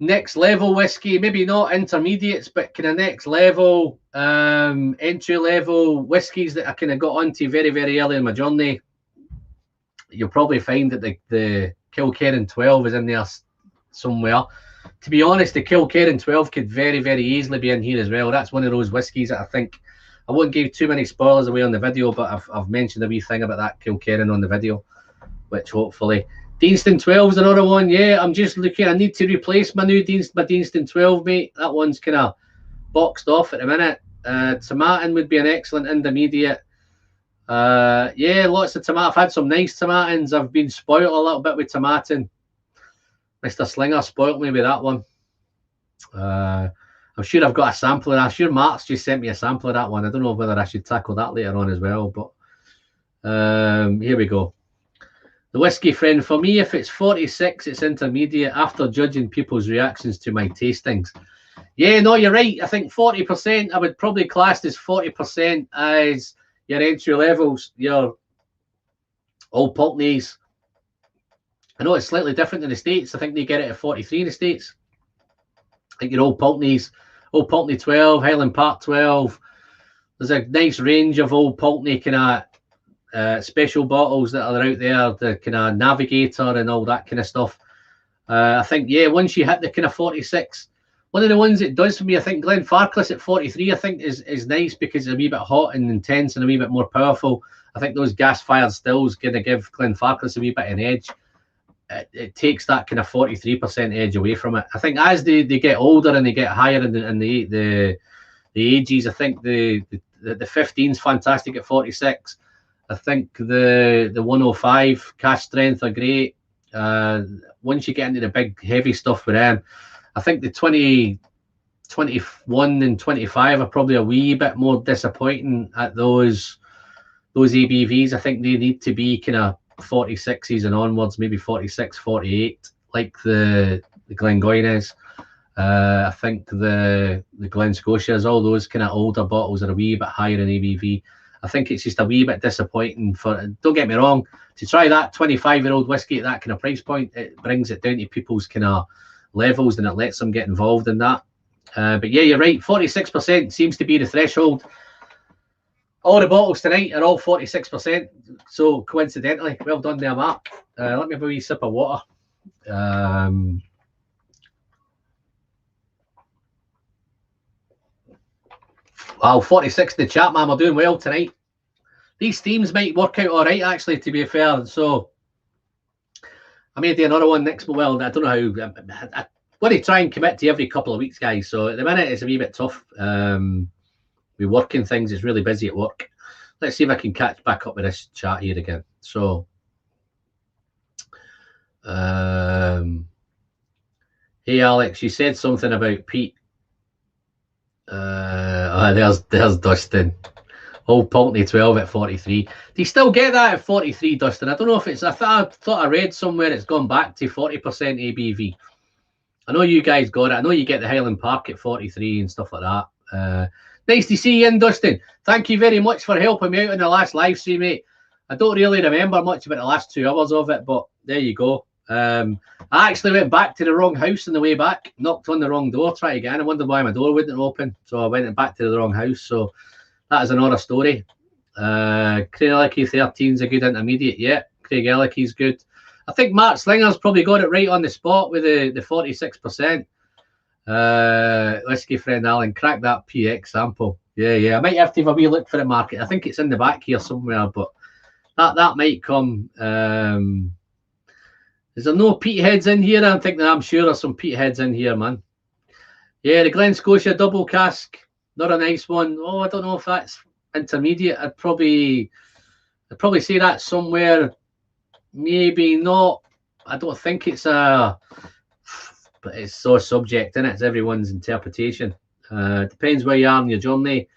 next level whiskey, maybe not intermediates, but kind of next level, entry level whiskies that I kind of got onto very, very early in my journey. You'll probably find that the Kilkerran 12 is in there somewhere. To be honest, the Kilkerran 12 could very, very easily be in here as well. That's one of those whiskies that I think, I won't give too many spoilers away on the video, but I've mentioned a wee thing about that Kilkerran on the video, which hopefully... Deanston 12 is another one. Yeah, I'm just looking. I need to replace my Deanston 12, mate. That one's kind of boxed off at the minute. Tomatin would be an excellent intermediate. Yeah, lots of tomatin. I've had some nice tomatins. I've been spoiled a little bit with tomatin. Mr. Slinger spoiled me with that one. I'm sure I've got a sample of that. I'm sure Mark's just sent me a sample of that one. I don't know whether I should tackle that later on as well, but here we go. The whiskey friend, for me, if it's 46, it's intermediate after judging people's reactions to my tastings. Yeah, no, you're right. I think 40%, I would probably class this 40% as your entry levels, your Old Pulteney's. I know it's slightly different in the States. I think they get it at 43 in the States. I think your Old Pulteney's, Old Pulteney 12, Highland Park 12. There's a nice range of Old Pulteney kind of special bottles that are out there, the kind of Navigator and all that kind of stuff. I think, yeah, once you hit the kind of 46, one of the ones it does for me, I think Glenfarclas at 43, I think is nice because it's a wee bit hot and intense and a wee bit more powerful. I think those gas-fired stills going to give Glenfarclas a wee bit of an edge. It takes that kind of 43% edge away from it. I think as they get older and they get higher in the ages, I think the 15's fantastic at 46. I think the 105 cask strength are great. Once you get into the big heavy stuff with them, I think the 21 and 25 are probably a wee bit more disappointing at those ABVs. I think they need to be kind of 46s and onwards, maybe 46, 48, like the Glengoyne is. I think the Glen Scotias, all those kind of older bottles are a wee bit higher in ABV. I think it's just a wee bit disappointing for, don't get me wrong, to try that 25-year-old whiskey at that kind of price point, it brings it down to people's kind of levels and it lets them get involved in that. But yeah, you're right, 46% seems to be the threshold. All the bottles tonight are all 46%. So coincidentally, well done there, Mark. Let me have a wee sip of water. Wow, 46 in the chat, man. We're doing well tonight. These themes might work out all right, actually, to be fair. So I may do another one next, but well, I don't know how. I want to try and commit to every couple of weeks, guys. So at the minute, it's a wee bit tough. We're working things. It's really busy at work. Let's see if I can catch back up with this chat here again. So, hey Alex, you said something about Pete. There's Dustin. Old Pulteney 12 at 43. Do you still get that at 43, Dustin? I don't know if it's. I thought I read somewhere it's gone back to 40% ABV. I know you guys got it. I know you get the Highland Park at 43 and stuff like that. Nice to see you in, Dustin. Thank you very much for helping me out in the last live stream, mate. I don't really remember much about the last 2 hours of it, but there you go. I actually went back to the wrong house on the way back, knocked on the wrong door, tried to get in. I wondered why my door wouldn't open, so I went back to the wrong house. So that is another story. Craig Ellicky 13 is a good intermediate. Yeah, Craig Ellicky's good. I think Mark Slinger's probably got it right on the spot with the 46%. Whiskey friend Alan, crack that PX sample. Yeah. I might have to have a wee look for it, Mark. I think it's in the back here somewhere, but that might come. Is there no Pete heads in here? I'm sure there's some Pete heads in here, man. Yeah, the Glen Scotia double cask, not a nice one. Oh, I don't know if that's intermediate. I'd probably say that somewhere. Maybe not. I don't think it's but it's so subject, innit? It's everyone's interpretation. Depends where you are in your journey.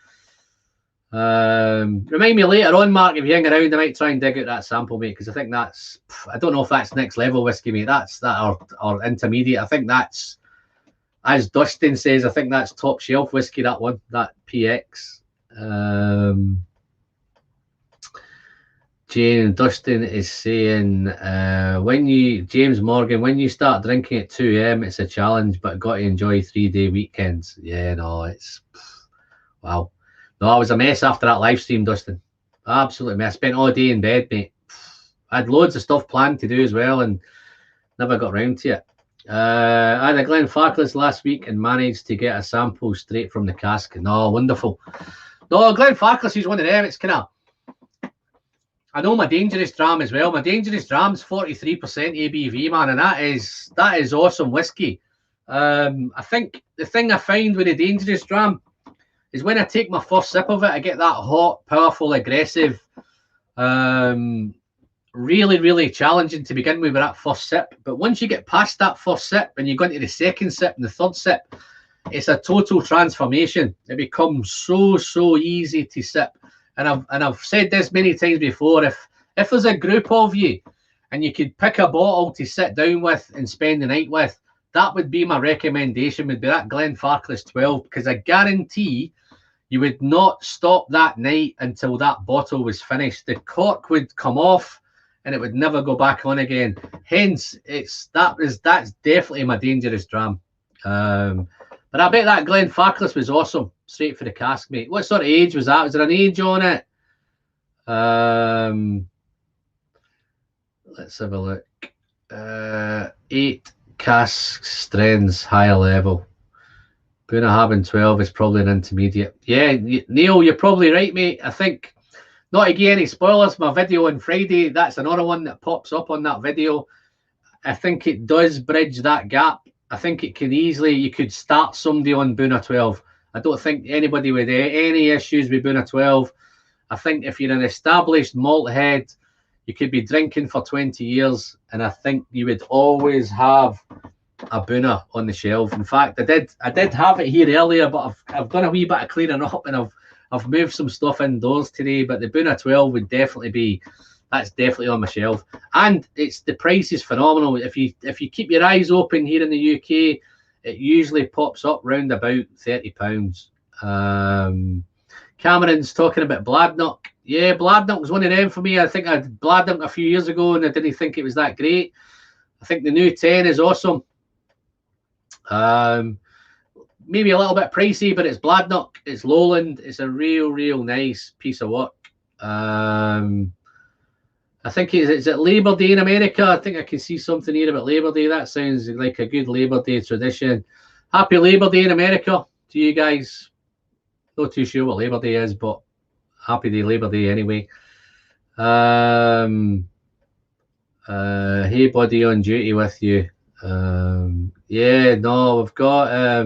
Remind me later on, Mark, if you hang around, I might try and dig out that sample, mate, because I think that's, I don't know if that's next level whiskey, mate. That's that or intermediate. I think that's, as Dustin says, I think that's top shelf whiskey, that one, that PX. Jane Dustin is saying, James Morgan, when you start drinking at 2 AM, it's a challenge, but got to enjoy 3-day weekends. Yeah, no, it's, wow. No, I was a mess after that live stream, Dustin. Absolutely mess. I spent all day in bed, mate. I had loads of stuff planned to do as well and never got round to it. I had a Glenfarclas last week and managed to get a sample straight from the cask. No, wonderful. No, Glenfarclas is one of them. It's kind of, I know my Dangerous Dram as well. My Dangerous Dram's 43% ABV, man, and that is awesome whiskey. I think the thing I find with the Dangerous Dram is when I take my first sip of it, I get that hot, powerful, aggressive, really, really challenging to begin with that first sip. But once you get past that first sip and you go into the second sip and the third sip, it's a total transformation. It becomes so easy to sip. And I've said this many times before, if there's a group of you and you could pick a bottle to sit down with and spend the night with, that would be my recommendation, would be that Glenfarclas 12, because I guarantee you would not stop that night until that bottle was finished. The cork would come off and it would never go back on again. Hence, that's definitely my Dangerous Dram. But I bet that Glenfarclas was awesome. Straight for the cask, mate. What sort of age was that? Was there an age on it? Let's have a look. 8 cask strengths, higher level. Bunnahabhain 12 is probably an intermediate. Yeah, Neil, you're probably right, mate. I think, not to give any spoilers, my video on Friday, that's another one that pops up on that video. I think it does bridge that gap. I think it can easily, you could start somebody on Bunna 12. I don't think anybody with any issues with Bunna 12. I think if you're an established malt head, you could be drinking for 20 years, and I think you would always have a Bunna on the shelf. In fact, I did have it here earlier, but I've done a wee bit of cleaning up and I've moved some stuff indoors today. But the Bunna 12 would definitely be, that's definitely on my shelf. And the price is phenomenal. If you keep your eyes open here in the UK, it usually pops up round about £30. Cameron's talking about Bladnoch. Yeah, Bladnoch was one of them for me. I think I had Bladnoch a few years ago and I didn't think it was that great. I think the new 10 is awesome. Maybe a little bit pricey, but it's Bladnoch, it's Lowland, it's a real nice piece of work. I think it's at Labor Day in America. I think I can see something here about Labor Day. That sounds like a good Labor Day tradition. Happy Labor Day in America to you guys. Not too sure what Labor Day is, but happy day, Labor Day anyway. Hey buddy, on duty with you. Yeah, no, we've got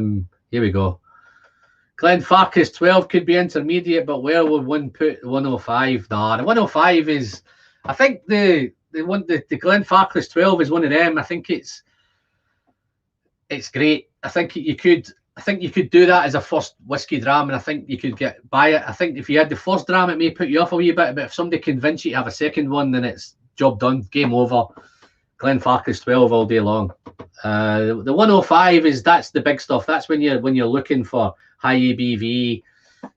here we go. Glenfarclas 12 could be intermediate, but where would one put 105? Nah, the 105 is, I think the Glenfarclas 12 is one of them. I think it's great. I think you could do that as a first whiskey dram, and I think you could buy it. I think if you had the first dram, it may put you off a wee bit, but if somebody convinced you to have a second one, then it's job done, game over. Glenfarclas 12 all day long. The 105 that's the big stuff. That's when you're looking for high ABV.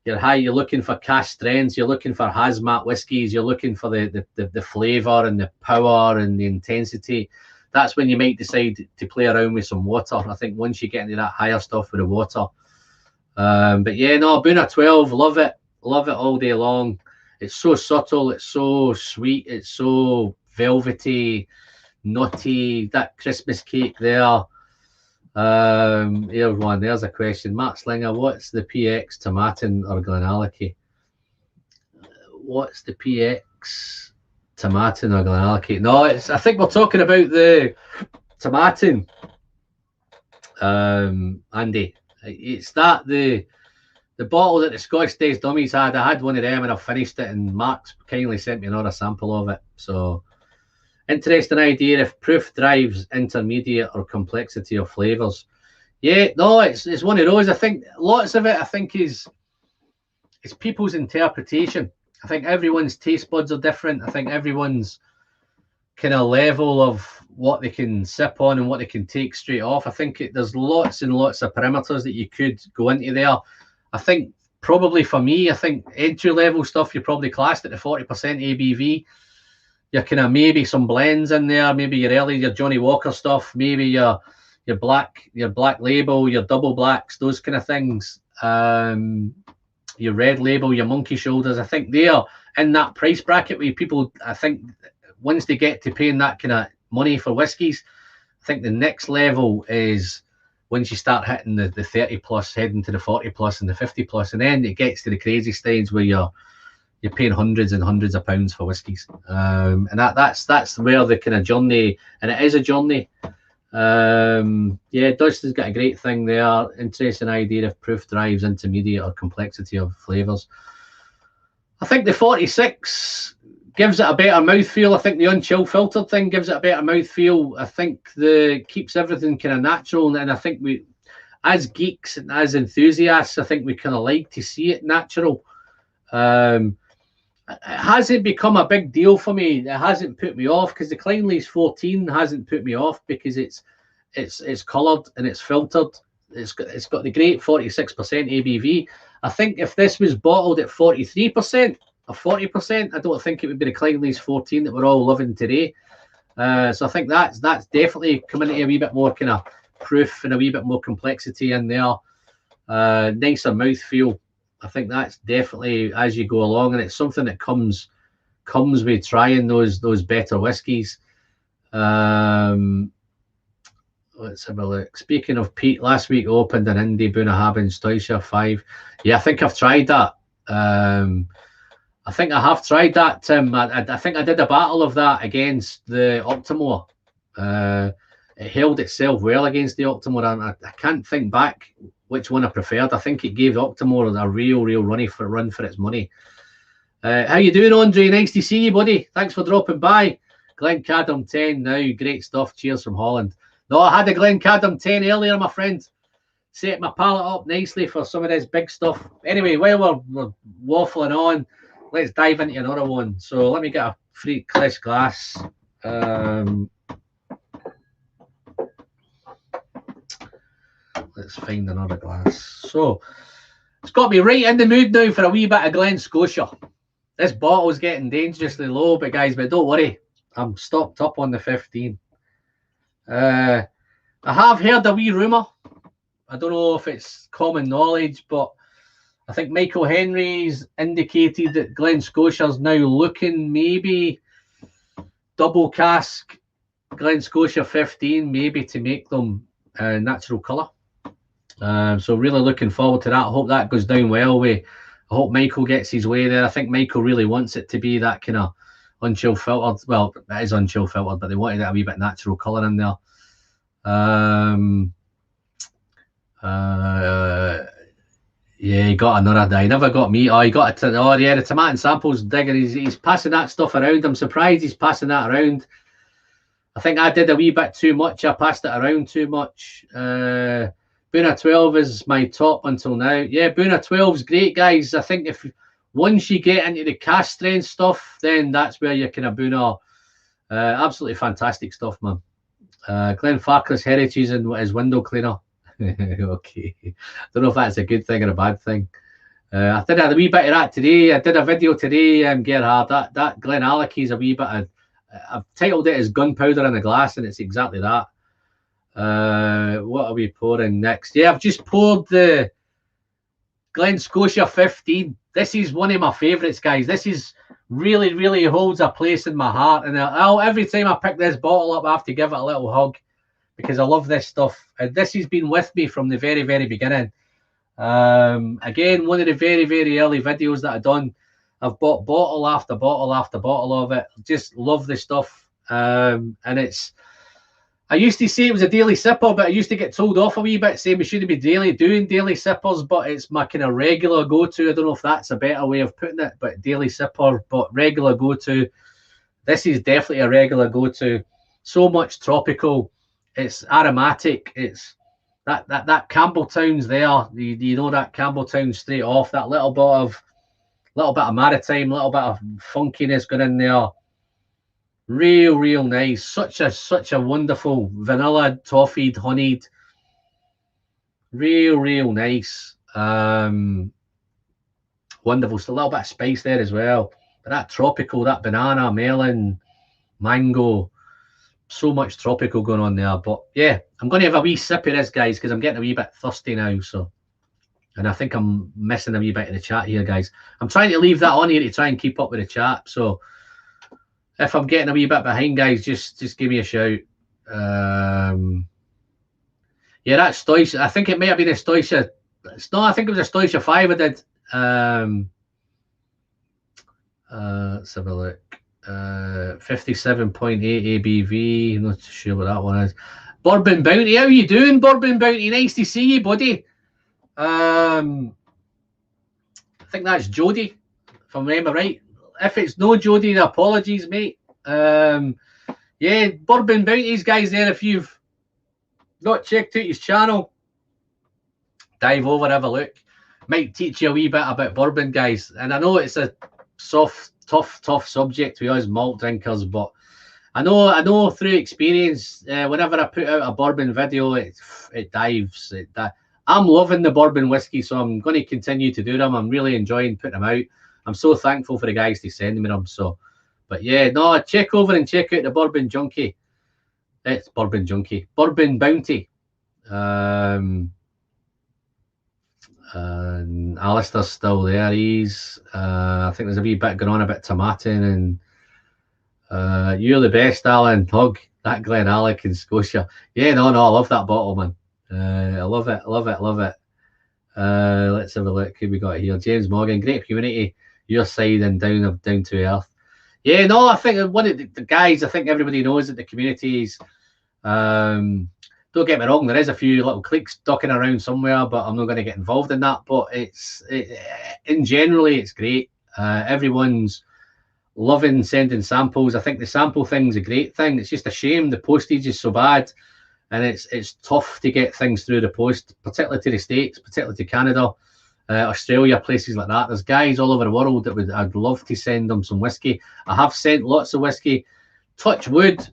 You're looking for cask strengths. You're looking for hazmat whiskies. You're looking for the flavour and the power and the intensity. That's when you might decide to play around with some water. I think once you get into that higher stuff with the water. But yeah, no, Boona 12, love it all day long. It's so subtle. It's so sweet. It's so velvety, nutty. That Christmas cake there. Here's one. There's a question. Matt Slinger, what's the PX Tomatin or Glenallachie? What's the PX Tomatin or Glenallachie? No, I think we're talking about the Tomatin. Andy, it's that the bottle that the Scottish Days Dummies had. I had one of them and I finished it, and Mark's kindly sent me another sample of it. So interesting idea if proof drives intermediate or complexity of flavours. Yeah, no, it's one of those. I think lots of it, it's people's interpretation. I think everyone's taste buds are different. I think everyone's kind of level of what they can sip on and what they can take straight off. I think there's lots and lots of parameters that you could go into there. I think probably for me, I think entry level stuff, you're probably classed at the 40% ABV. You're kind of maybe some blends in there, maybe your Johnny Walker stuff, maybe your black label, your double blacks, those kind of things. Your red label, your monkey shoulders. I think they are in that price bracket where people, I think, once they get to paying that kind of money for whiskies, I think the next level is once you start hitting the 30 plus, heading to the 40 plus and the 50 plus, and then it gets to the crazy stage where you're paying hundreds and hundreds of pounds for whiskies. And that's where the kind of journey, and it is a journey. Yeah, Dustin's got a great thing there. Interesting idea if proof drives intermediate or complexity of flavours. I think the 46 gives it a better mouthfeel. I think the unchill filtered thing gives it a better mouthfeel. I think keeps everything kind of natural, and I think we, as geeks and as enthusiasts, I think we kind of like to see it natural. It hasn't become a big deal for me. It hasn't put me off because the Kleinleys 14 hasn't put me off because it's coloured and it's filtered. It's got the great 46% ABV. I think if this was bottled at 43% or 40%, I don't think it would be the Kleinleys 14 that we're all loving today. So I think that's definitely coming into a wee bit more kind of proof and a wee bit more complexity in there. Nicer mouthfeel. I think that's definitely as you go along, and it's something that comes with trying those better whiskies. Let's have a look. Speaking of Pete, last week opened an Indie Bunnahabhain Stoischer 5. Yeah, I think I've tried that. I think I have tried that, Tim. I think I did a battle of that against the Octomore. It held itself well against the Octomore, and I can't think back which one I preferred. I think it gave Octomore a real run for its money. How you doing, Andre? Nice to see you, buddy. Thanks for dropping by. Glencadam 10 now. Great stuff. Cheers from Holland. No, I had a Glencadam 10 earlier, my friend. Set my palate up nicely for some of this big stuff. Anyway, while we're waffling on, let's dive into another one. So let me get a free fresh glass. Let's find another glass. So it's got me right in the mood now for a wee bit of Glen Scotia. This bottle's getting dangerously low, but don't worry, I'm stocked up on the 15. I have heard a wee rumour. I don't know if it's common knowledge, but I think Michael Henry's indicated that Glen Scotia's now looking maybe double cask Glen Scotia 15, maybe to make them natural colour. So really looking forward to that. I hope that goes down well. I hope Michael gets his way there. I think Michael really wants it to be that kind of unchill filtered. Well, it is unchill filtered, but they wanted a wee bit natural colour in there. Yeah, he got another day. He never got me. Oh, he got a oh yeah, the tomato samples digger. He's passing that stuff around. I'm surprised he's passing that around. I think I did a wee bit too much. I passed it around too much. Buna 12 is my top until now. Yeah, Buna 12 is great, guys. I think if once you get into the cask strength stuff, then that's where you're kind of Buna. Absolutely fantastic stuff, man. Glenn Farkless Heritage and his window cleaner. Okay. Don't know if that's a good thing or a bad thing. I did a wee bit of that today. I did a video today, Gerhard. That Glen Alecky is a wee bit of, I've titled it as Gunpowder in a Glass, and it's exactly that. What are we pouring next? Yeah, I've just poured the Glen Scotia 15. This is one of my favourites, guys. This is really, really holds a place in my heart. And every time I pick this bottle up, I have to give it a little hug because I love this stuff. And this has been with me from the very, very beginning. Again, one of the very, very early videos that I've done. I've bought bottle after bottle after bottle of it. Just love the stuff. And it's, I used to say it was a daily sipper, but I used to get told off a wee bit saying we shouldn't be doing daily sippers, but it's my kind of regular go-to. I don't know if that's a better way of putting it, but daily sipper, but regular go-to. This is definitely a regular go-to. So much tropical. It's aromatic. It's that Campbelltown's there. You know that Campbelltown straight off. That little bit of maritime, little bit of funkiness going in there. Real nice. Such a wonderful vanilla, toffeed, honeyed. Real nice. Wonderful. Still a little bit of spice there as well. But that tropical, that banana, melon, mango. So much tropical going on there. But yeah, I'm going to have a wee sip of this, guys, because I'm getting a wee bit thirsty now. So, and I think I'm missing a wee bit of the chat here, guys. I'm trying to leave that on here to try and keep up with the chat. So if I'm getting a wee bit behind, guys, just give me a shout. Yeah, that's Stoisha. I think it may have been a Stoisha. No, I think it was a Stoisha 5 I did. Let's have a look. 57.8 ABV. I'm not sure what that one is. Bourbon Bounty. How are you doing, Bourbon Bounty? Nice to see you, buddy. I think that's Jody, if I remember right. If it's no Jody, apologies, mate. Yeah, Bourbon Bounties, guys, there. If you've not checked out his channel, dive over, have a look. Might teach you a wee bit about bourbon, guys. And I know it's a soft, tough subject with us malt drinkers, but I know through experience, whenever I put out a bourbon video, it dives. I'm loving the bourbon whiskey, so I'm going to continue to do them. I'm really enjoying putting them out. I'm so thankful for the guys to send me them. So, but yeah, no, check over and check out the Bourbon Junkie. It's Bourbon Junkie, Bourbon Bounty. And Alistair's still there. He's, I think there's a wee bit going on about tomatin and you're the best, Alan. Hug that Glen Alec in Scotia. Yeah, no, I love that bottle, man. I love it. Let's have a look who we got here. James Morgan, great community. Your side and down to earth. Yeah, no, I think one of the guys, I think everybody knows that the communities, don't get me wrong, there is a few little cliques ducking around somewhere, but I'm not going to get involved in that. But in generally, it's great. Everyone's loving sending samples. I think the sample thing's a great thing. It's just a shame the postage is so bad, and it's tough to get things through the post, particularly to the States, particularly to Canada. Australia, places like that. There's guys all over the world that I'd love to send them some whiskey. I have sent lots of whiskey. Touch wood.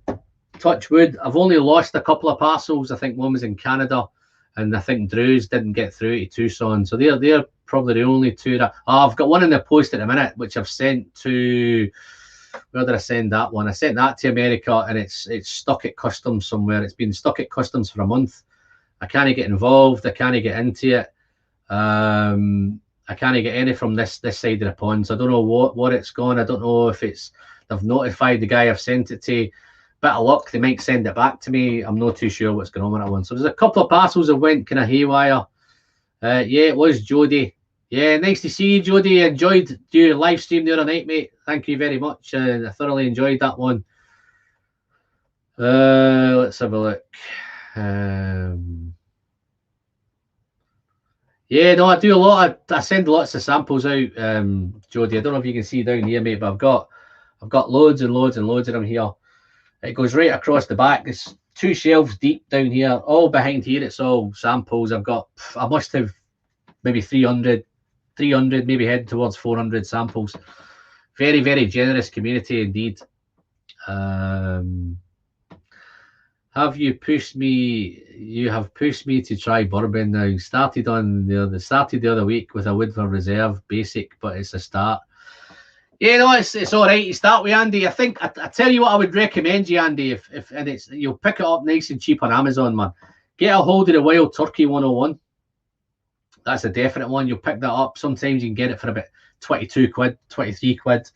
I've only lost a couple of parcels. I think one was in Canada, and I think Drew's didn't get through to Tucson. So they're probably the only two that I've got one in the post at the minute, which I've sent to. Where did I send that one? I sent that to America, and it's stuck at customs somewhere. It's been stuck at customs for a month. I can't get involved. I can't get into it. I can't get any from this side of the pond, so I don't know what it's gone. I don't know if they've notified the guy I've sent it to. Bit of luck, they might send it back to me. I'm not too sure what's going on with that one. So there's a couple of parcels that went kind of haywire. Yeah, it was Jody. Yeah, nice to see you, Jody. Enjoyed your live stream the other night, mate. Thank you very much. I thoroughly enjoyed that one. Let's have a look. Yeah, no, I do a lot. I send lots of samples out, Jody. I don't know if you can see down here, mate, but I've got loads and loads and loads of them here. It goes right across the back. It's 2 shelves deep down here. All behind here, it's all samples. I must have maybe 300, maybe heading towards 400 samples. Very, very generous community indeed. Have you pushed me? You have pushed me to try bourbon now. Started the other week with a Woodford Reserve basic, but it's a start. Yeah, no, it's all right. You start with Andy. I think I tell you what I would recommend you, Andy, if and it's you'll pick it up nice and cheap on Amazon, man. Get a hold of the Wild Turkey 101. That's a definite one. You'll pick that up. Sometimes you can get it for about 22 quid, 23 quid.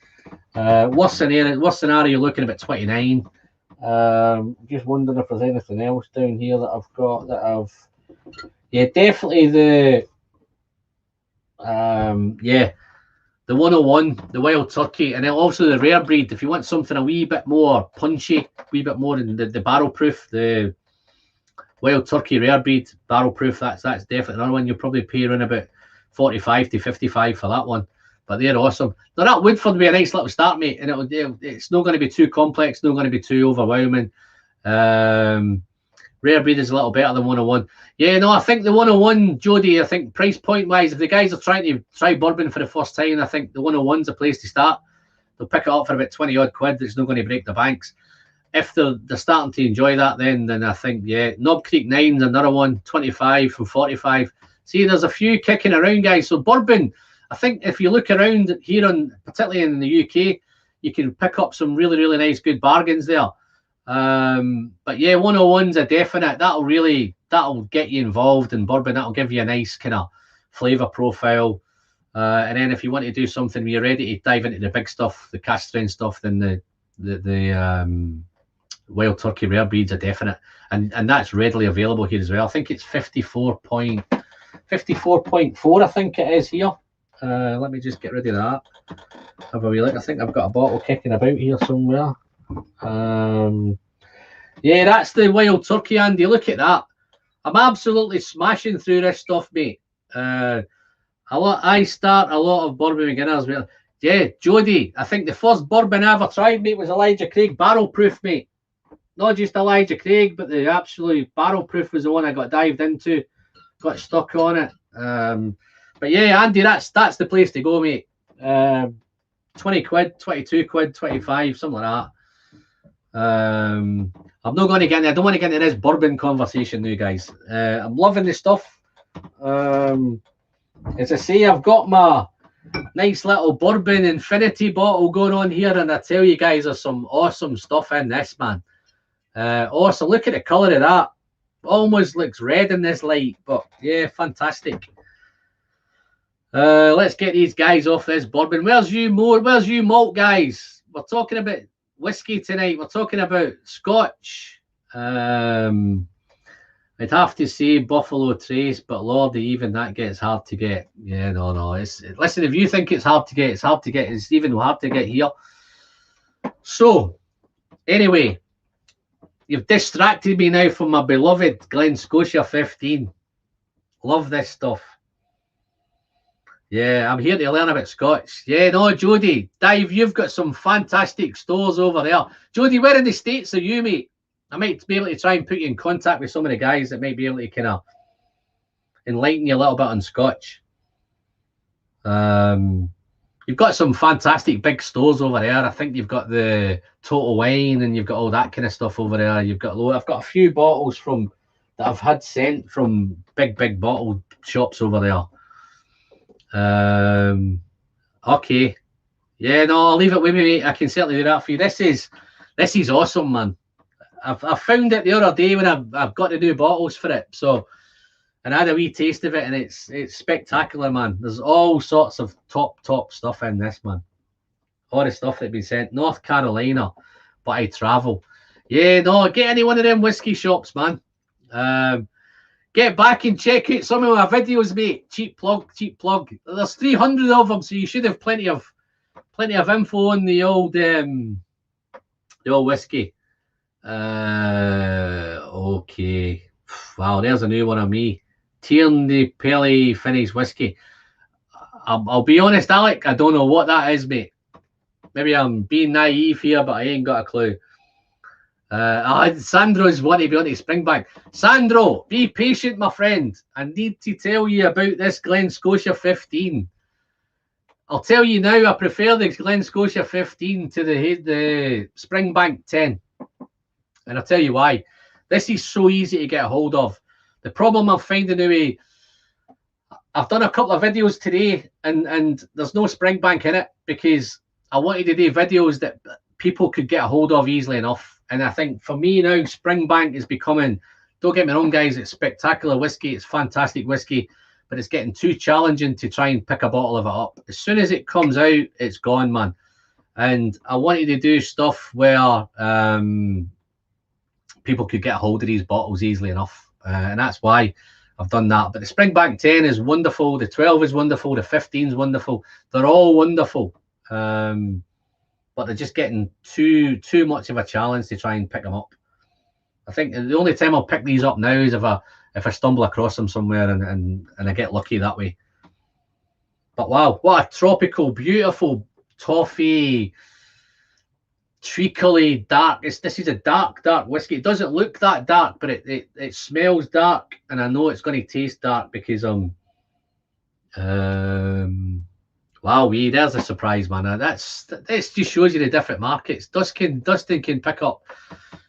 Worst scenario, you're looking about 29. Just wondering if there's anything else down here that I've got yeah, definitely the the 101, the Wild Turkey, and then also the rare breed. If you want something a wee bit more punchy, a wee bit more in the barrel proof, the Wild Turkey rare breed barrel proof, that's definitely another one. You'll probably pay around about 45 to 55 for that one. But they're awesome. Now that Woodford will be a nice little start, mate, and it's not going to be too complex, not going to be too overwhelming. Rare breed is a little better than 101. Yeah, no, I think the 101, Jody, I think price point wise, if the guys are trying to try bourbon for the first time, I think the 101's a place to start. They'll pick it up for about 20 odd quid. It's not going to break the banks. If they're starting to enjoy that, then I think, yeah, Knob Creek 9's another one, 25 from 45. See, there's a few kicking around, guys. So bourbon, I think if you look around here, particularly in the UK, you can pick up some really, really nice, good bargains there. But yeah, 101's a definite. That'll get you involved in bourbon. That'll give you a nice kind of flavour profile. And then if you want to do something where you're ready to dive into the big stuff, the cask strength stuff, then the Wild Turkey rare breed's a definite. And that's readily available here as well. I think it's 54.4, I think it is here. Let me just get rid of that. Have a wee look. I think I've got a bottle kicking about here somewhere. Yeah, that's the Wild Turkey, Andy. Look at that. I'm absolutely smashing through this stuff, mate. I start a lot of bourbon beginners. Yeah, Jody, I think the first bourbon I ever tried, mate, was Elijah Craig barrel proof, mate. Not just Elijah Craig, but the absolute barrel proof was the one I got dived into. Got stuck on it. But yeah, Andy, that's the place to go, mate. 20 quid, 22 quid, 25, something like that. I'm not going to get into, I don't want to get into this bourbon conversation now, guys. I'm loving the stuff. As I say, I've got my nice little bourbon infinity bottle going on here, and I tell you guys, there's some awesome stuff in this, man. Awesome. Look at the colour of that. Almost looks red in this light, but yeah, fantastic. Let's get these guys off this bourbon. Where's you malt guys? We're talking about whiskey tonight. We're talking about Scotch. I'd have to say Buffalo Trace, but Lord, even that gets hard to get. Yeah, no. Listen, if you think it's hard to get, it's hard to get. It's even hard to get here. So, anyway, you've distracted me now from my beloved Glen Scotia 15. Love this stuff. Yeah, I'm here to learn about Scotch. Yeah, no, Jody, Dave, you've got some fantastic stores over there. Jody, where in the States are you, mate? I might be able to try and put you in contact with some of the guys that might be able to kind of enlighten you a little bit on Scotch. You've got some fantastic big stores over there. I think you've got the Total Wine and you've got all that kind of stuff over there. I've got a few bottles that I've had sent from big bottle shops over there. Okay. Yeah, no, I'll leave it with me, mate. I can certainly do that for you. This is awesome, man. I found it the other day when I've got the new bottles for it. So, and I had a wee taste of it, and it's spectacular, man. There's all sorts of top stuff in this, man. All the stuff that's been sent North Carolina, but I travel. Yeah, no, get any one of them whiskey shops, man. Get back and check out some of my videos, mate. Cheap plug. There's 300 of them, so you should have plenty of info on the old whiskey. Okay. Wow, there's a new one of me. Tierney Pale Finish whiskey. I'll be honest, Alec, I don't know what that is, mate. Maybe I'm being naive here, but I ain't got a clue. Sandro's wanting to be on to Springbank. Sandro, be patient, my friend. I need to tell you about this Glen Scotia 15. I'll tell you now, I prefer the Glen Scotia 15 to the Springbank 10. And I'll tell you why. This is so easy to get a hold of. The problem I'm finding now, I've done a couple of videos today and there's no Springbank in it because I wanted to do videos that people could get a hold of easily enough. And I think for me now, Springbank is becoming, don't get me wrong, guys, it's spectacular whiskey. It's fantastic whiskey, but it's getting too challenging to try and pick a bottle of it up. As soon as it comes out, it's gone, man. And I wanted to do stuff where people could get a hold of these bottles easily enough. And that's why I've done that. But the Springbank 10 is wonderful. The 12 is wonderful. The 15 is wonderful. They're all wonderful. But they're just getting too much of a challenge to try and pick them up. I think the only time I'll pick these up now is if I stumble across them somewhere and I get lucky that way. But wow, what a tropical, beautiful toffee, treacly, dark. This is a dark whiskey. It doesn't look that dark, but it smells dark, and I know it's going to taste dark because wow, there's a surprise, man. This just shows you the different markets. Dustin can pick up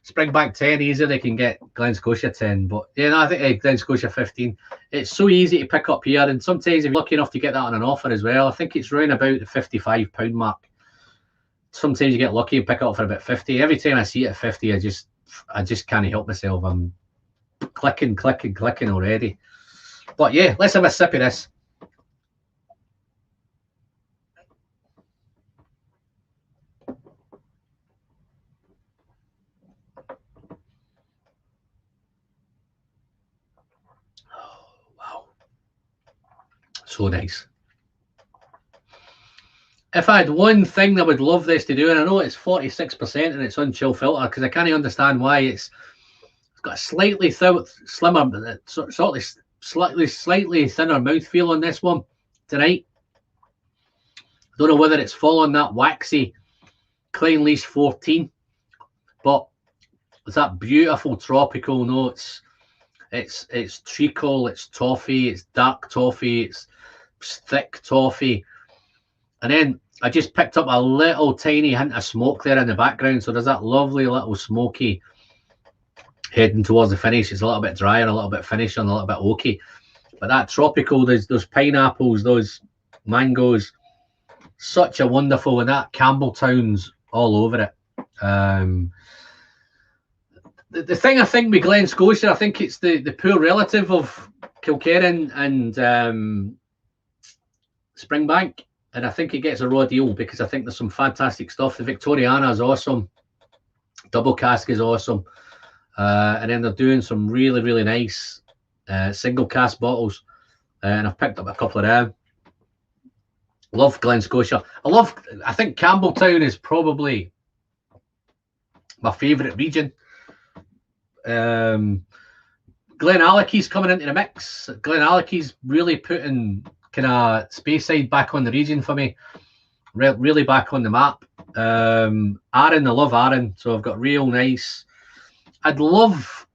Springbank 10 easier. They can get Glen Scotia 10, but yeah, no, I think Glen Scotia 15. It's so easy to pick up here, and sometimes if you're lucky enough to get that on an offer as well, I think it's around about the £55 mark. Sometimes you get lucky and pick it up for about 50. Every time I see it at 50, I just can't help myself. I'm clicking already. But yeah, let's have a sip of this. So nice. If I had one thing I would love this to do, and I know it's 46% and it's on chill filter, because I can't understand why it's got a slightly slimmer, slightly thinner mouthfeel on this one tonight. I don't know whether it's following that waxy Clynelish 14, but it's that beautiful tropical notes. It's treacle, it's toffee, it's dark toffee, it's thick toffee. And then I just picked up a little tiny hint of smoke there in the background. So there's that lovely little smoky heading towards the finish. It's a little bit drier, a little bit finished, and a little bit oaky. But that tropical, those pineapples, those mangoes, such a wonderful, and that Campbelltown's all over it. The thing I think with Glen Scotia, I think it's the poor relative of Kilkerran and Springbank. And I think it gets a raw deal because I think there's some fantastic stuff. The Victoriana is awesome. Double cask is awesome. And then they're doing some really, really nice single cask bottles. And I've picked up a couple of them. Love Glen Scotia. I think Campbelltown is probably my favourite region. Glen Aleckie's coming into the mix. Glen Aleckie's really putting kind of Speyside back on the region for me, really back on the map. Arran, I love Arran, so I've got real nice. I'd love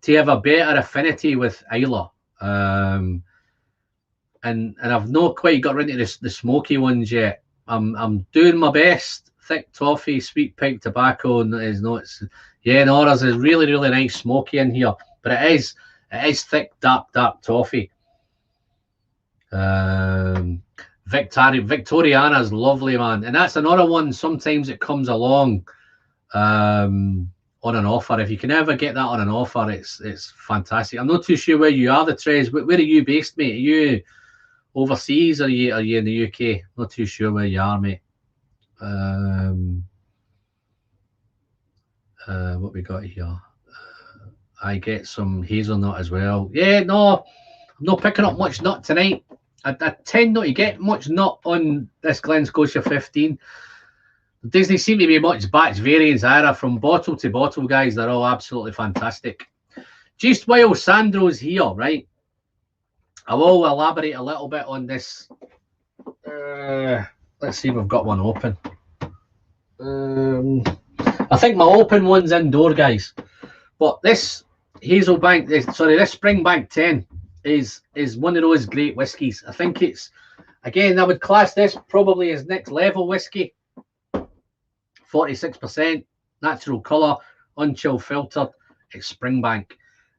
to have a better affinity with Islay, and I've not quite got into the smoky ones yet. I'm doing my best. Thick toffee, sweet pink tobacco, and there's a really, really nice smoky in here, but it is thick, dark toffee. Victoriana is lovely, man, and that's another one. Sometimes it comes along on an offer. If you can ever get that on an offer, it's fantastic. I'm not too sure where you are, the Trez. Where are you based, mate? Are you overseas or are you in the UK? Not too sure where you are, mate. What we got here? I get some hazelnut as well. Yeah, no, I'm not picking up much nut tonight. I tend not to get much nut on this Glen Scotia 15. There doesn't seem to be much batch variance either. From bottle to bottle, guys, they're all absolutely fantastic. Just while Sandro's here, right? I will elaborate a little bit on this. Let's see if we've got one open. I think my open one's indoor, guys. But this Hazelbank, sorry, this Springbank 10 is one of those great whiskies. I think it's, again, I would class this probably as next level whiskey. 46%, natural colour, unchill filtered. It's Springbank.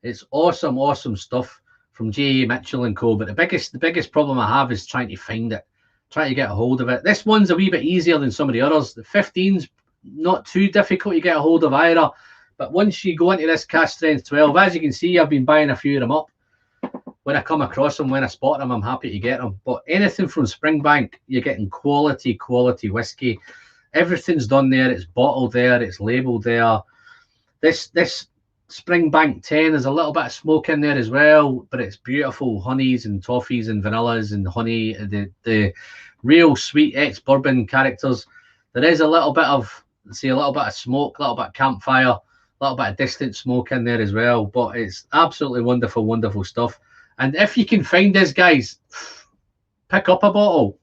It's awesome, awesome stuff from J.A. Mitchell & Co. But the biggest problem I have is trying to find it, trying to get a hold of it. This one's a wee bit easier than some of the others. The 15's not too difficult to get a hold of either. But once you go into this cask strength 12, as you can see, I've been buying a few of them up. When I come across them, when I spot them, I'm happy to get them. But anything from Springbank, you're getting quality whiskey. Everything's done there. It's bottled there. It's labelled there. This Springbank 10, there's a little bit of smoke in there as well, but it's beautiful honeys and toffees and vanillas and honey, the real sweet ex-bourbon characters. There is a little bit of, see, a little bit of smoke, a little bit of campfire, a little bit of distant smoke in there as well, but it's absolutely wonderful, wonderful stuff. And if you can find this, guys, pick up a bottle.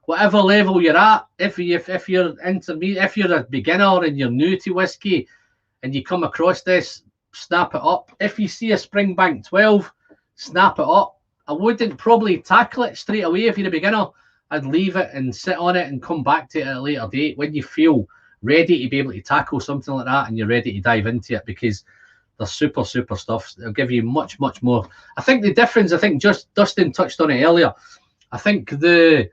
Whatever level you're at, if you're intermediate, if you're a beginner and you're new to whiskey, and you come across this, snap it up. If you see a Springbank 12, snap it up. I wouldn't probably tackle it straight away if you're a beginner. I'd leave it and sit on it and come back to it at a later date when you feel ready to be able to tackle something like that and you're ready to dive into it, because they're super, super stuff. They'll give you much, much more. I think the difference, I think just Dustin touched on it earlier. I think the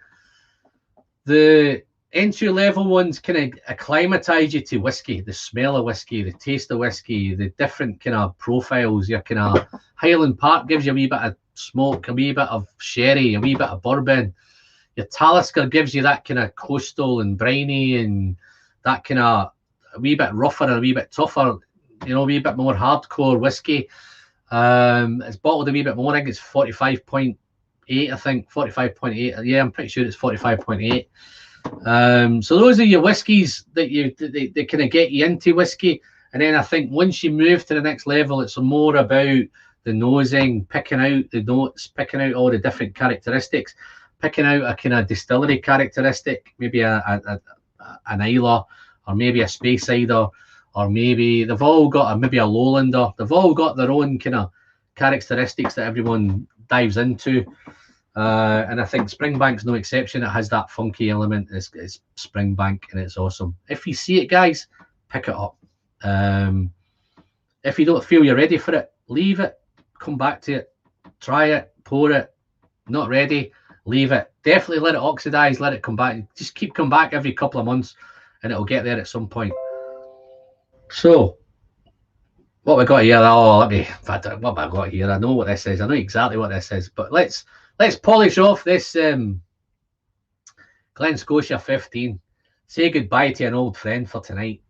entry-level ones kind of acclimatise you to whiskey, the smell of whiskey, the taste of whiskey, the different kind of profiles. Your kind of Highland Park gives you a wee bit of smoke, a wee bit of sherry, a wee bit of bourbon. Your Talisker gives you that kind of coastal and briny and that kind of a wee bit rougher and a wee bit tougher, you know, a wee bit more hardcore whiskey. It's bottled a wee bit more. I think it's 45.8, I think. 45.8. Yeah, I'm pretty sure it's 45.8. So those are your whiskies that they kind of get you into whiskey. And then I think once you move to the next level, it's more about the nosing, picking out the notes, picking out all the different characteristics, picking out a kind of distillery characteristic, maybe an Islay, or maybe a Speyside, or maybe they've all got maybe a Lowlander. They've all got their own kind of characteristics that everyone dives into. And I think Springbank's no exception. It has that funky element. It's Springbank, and it's awesome. If you see it, guys, pick it up. If you don't feel you're ready for it, leave it. Come back to it. Try it. Pour it. Not ready, leave it. Definitely let it oxidize. Let it come back. Just keep coming back every couple of months, and it'll get there at some point. So, what we got here? Oh, what have I got here? I know what this is. I know exactly what this is. But let's polish off this Glen Scotia 15. Say goodbye to an old friend for tonight.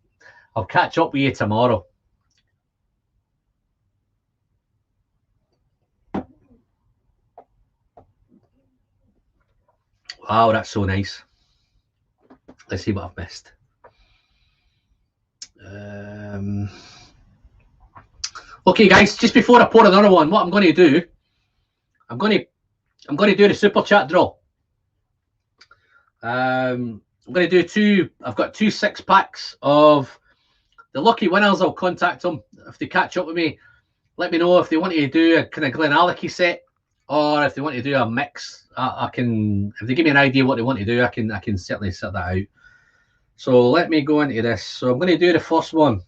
I'll catch up with you tomorrow. Wow, that's so nice. Let's see what I've missed. Okay, guys, just before I pour another one, what I'm going to do, I'm going to do the super chat draw. I'm going to do two. I've got 2 6-packs of the lucky winners. I'll contact them if they catch up with me. Let me know if they want to do a kind of Glenallachie set, or if they want to do a mix. I can, if they give me an idea what they want to do, I can certainly set that out. So let me go into this. So I'm going to do the first one.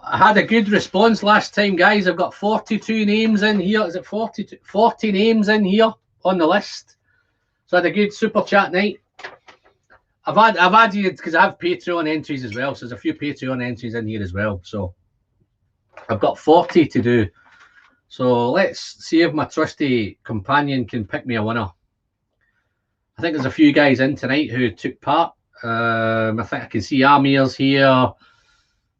I had a good response last time, guys. I've got 42 names in here. Is it 42? 40 names in here on the list. So I had a good super chat night. I've added, because I have Patreon entries as well. So there's a few Patreon entries in here as well. So I've got 40 to do. So let's see if my trusty companion can pick me a winner. I think there's a few guys in tonight who took part. I think I can see Amir's here.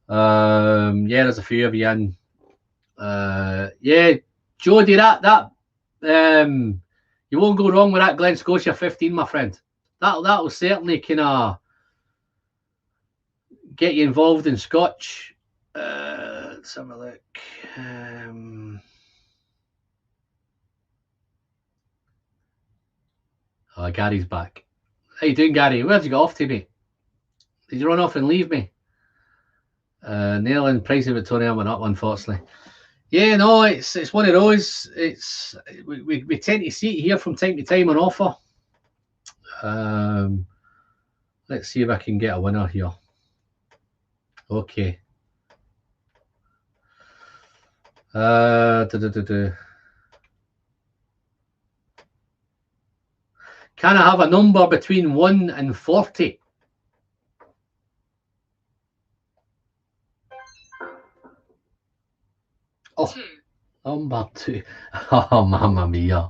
Yeah, there's a few of you in. Yeah, Jody, you won't go wrong with that Glen Scotia 15, my friend. That'll certainly kind of get you involved in Scotch. Let's have a look. Oh, Gary's back. How you doing, Gary? Where'd you go off to, mate? Did you run off and leave me? Neil and Price of Victoria went up, unfortunately. Yeah, no, it's one of those. It's we tend to see it here from time to time on offer. Let's see if I can get a winner here. Okay. Can I have a number between 1 and 40? Oh, number 2. Oh, mamma mia.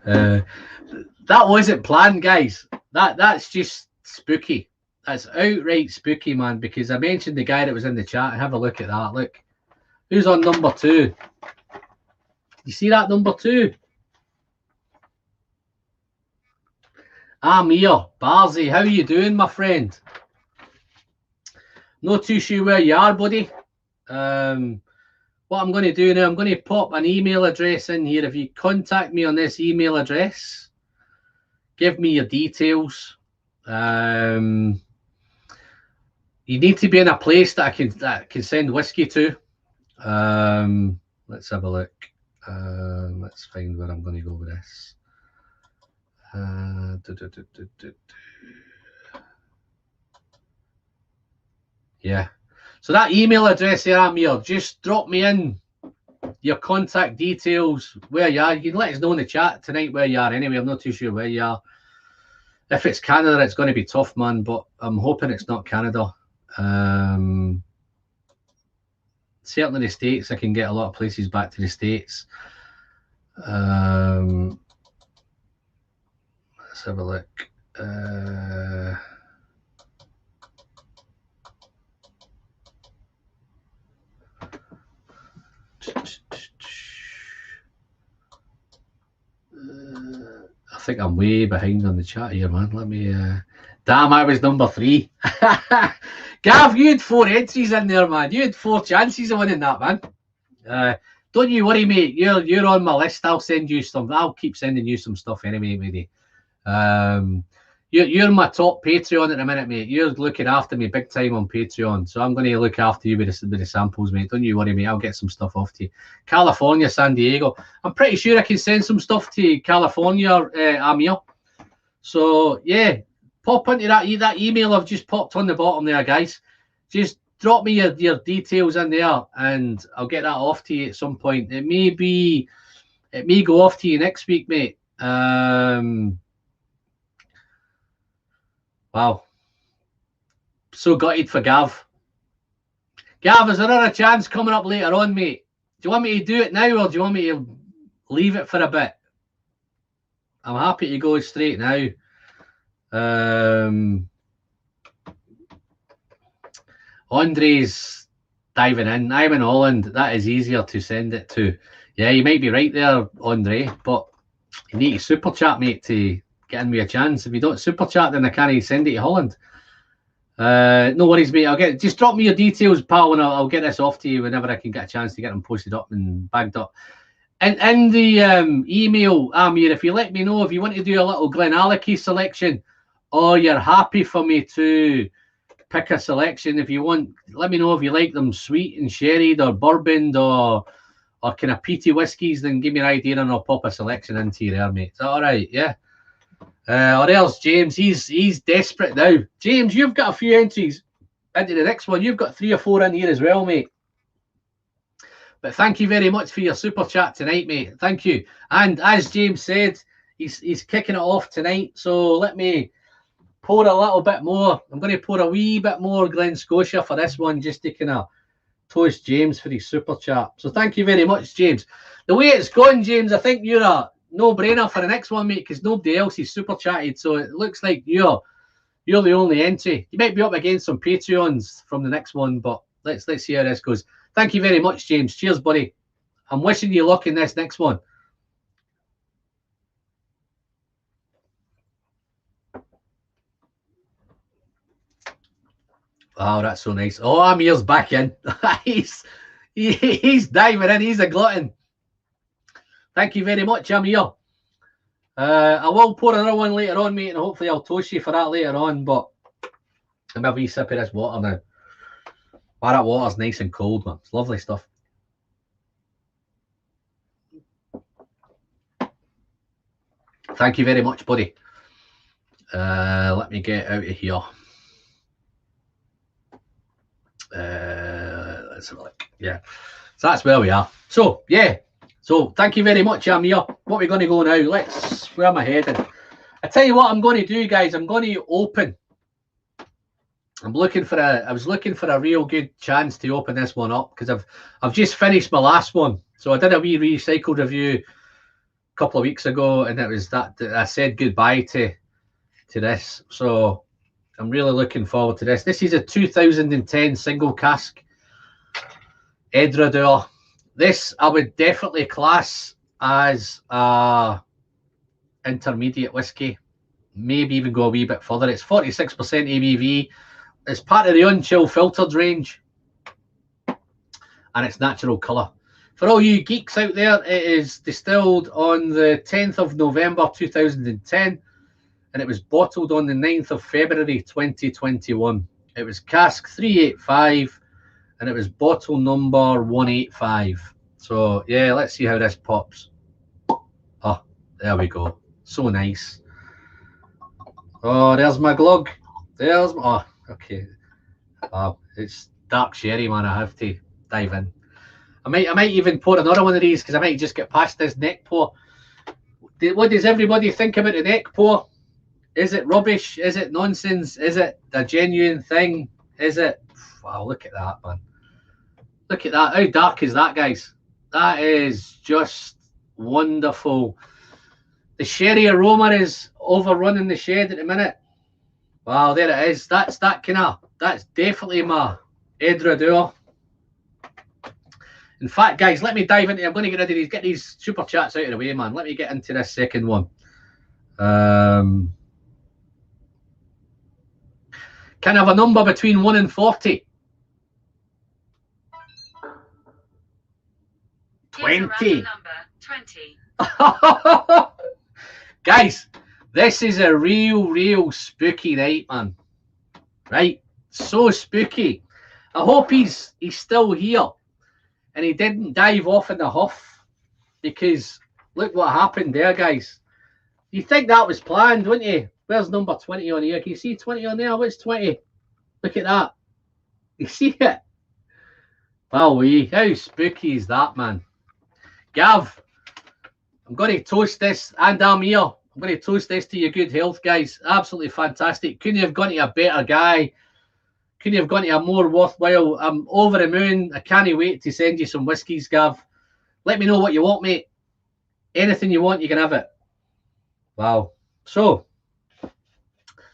That wasn't planned, guys. That's just spooky. That's outright spooky, man, because I mentioned the guy that was in the chat. Have a look at that. Look. Who's on number 2? You see that number 2? I'm here. Barzy, how you doing, my friend? Not too sure where you are, buddy. What I'm going to do now, I'm going to pop an email address in here. If you contact me on this email address, give me your details. You need to be in a place that I can send whiskey to. Let's have a look. Let's find where I'm going to go with this. Yeah. So that email address there, Amir, just drop me in your contact details, where you are. You can let us know in the chat tonight where you are anyway. I'm not too sure where you are. If it's Canada, it's going to be tough, man, but I'm hoping it's not Canada. Certainly the States, I can get a lot of places back to the States. Let's have a look. I think I'm way behind on the chat here, man. Let me... Damn, I was number 3. Gav, you had 4 entries in there, man. You had 4 chances of winning that, man. Don't you worry, mate. You're on my list. I'll send you some. I'll keep sending you some stuff anyway, matey. You're my top Patreon at the minute, mate. You're looking after me big time on Patreon, so I'm going to look after you with the samples, mate. Don't you worry, mate. I'll get some stuff off to you. California, San Diego. I'm pretty sure I can send some stuff to California, Amir. So yeah, pop into that email I've just popped on the bottom there, guys. Just drop me your details in there, and I'll get that off to you at some point. It may go off to you next week, mate. Wow. So gutted for Gav. Gav, is there a chance coming up later on, mate? Do you want me to do it now, or do you want me to leave it for a bit? I'm happy to go straight now. Andre's diving in. I'm in Holland. That is easier to send it to. Yeah, you might be right there, Andre, but you need to super chat, mate, to get me a chance. If you don't super chat, then I can't send it to Holland. No worries, mate. Just drop me your details, pal, and I'll get this off to you whenever I can get a chance to get them posted up and bagged up. And in the email, Amir, if you let me know if you want to do a little Glenallachie selection, or you're happy for me to pick a selection. If you want, let me know if you like them sweet and sherried or bourbon or kind of peaty whiskies, then give me an idea and I'll pop a selection into you there, mate. Is that all right? Yeah. Or else James, he's desperate now. James, you've got a few entries into the next one. You've got 3 or 4 in here as well, mate. But thank you very much for your super chat tonight, mate. Thank you. And as James said, he's kicking it off tonight. So let me pour a little bit more. I'm going to pour a wee bit more Glen Scotia for this one, just to kind of toast James for his super chat. So thank you very much, James. The way it's going, James, I think you're a no-brainer for the next one, mate, because nobody else is super chatted. So it looks like you're the only entry. You might be up against some Patreons from the next one, but let's see how this goes. Thank you very much, James. Cheers, buddy. I'm wishing you luck in this next one. Oh, that's so nice. Oh, Amir's back in. he's diving in. He's a glutton. Thank you very much, Amir. I will pour another one later on, mate, and hopefully I'll toast you for that later on, but I'm a wee sip of this water now. Oh, that water's nice and cold, man. It's lovely stuff. Thank you very much, buddy. Let me get out of here. Let's have a look. Yeah, so that's where we are. So yeah, so thank you very much, Amir. What we're going to go now? Where am I heading? I tell you what I'm going to do, guys. I'm going to open. I was looking for a real good chance to open this one up because I've just finished my last one. So I did a wee recycled review a couple of weeks ago, and it was that I said goodbye to this. So I'm really looking forward to this. This is a 2010 single cask Edradour. This I would definitely class as a intermediate whiskey. Maybe even go a wee bit further. It's 46% ABV. It's part of the unchill filtered range, and it's natural colour. For all you geeks out there, it is distilled on the 10th of November 2010, and it was bottled on the 9th of February 2021. It was cask 385, and it was bottle number 185. So yeah, let's see how this pops. Oh, there we go. So nice. Oh, there's my glug. Oh, okay. Wow, it's dark sherry, man. I have to dive in. I might even pour another one of these because I might just get past this neck pour. What does everybody think about the neck pour? Is it rubbish? Is it nonsense? Is it a genuine thing? Is it? Wow, look at that, man. Look at that. How dark is that, guys? That is just wonderful. The sherry aroma is overrunning the shed at the minute. Wow, there it is. That's definitely my Edradour. In fact, guys, let me dive into. I'm going to get these super chats out of the way, man. Let me get into this second one. Can I have a number between 1 and 40? 20. Number 20. Guys, this is a real spooky night, man. Right? So spooky. I hope he's still here and he didn't dive off in the huff, because look what happened there, guys. You think that was planned, wouldn't you? Where's number 20 on here? Can you see 20 on there? What's 20? Look at that. You see it? Wow, how spooky is that, man? Gav, I'm going to toast this, and I'm here. I'm going to toast this to your good health, guys. Absolutely fantastic. Couldn't you have gone to a better guy? Couldn't you have gone to a more worthwhile? I'm over the moon. I can't wait to send you some whiskies, Gav. Let me know what you want, mate. Anything you want, you can have it. Wow. So,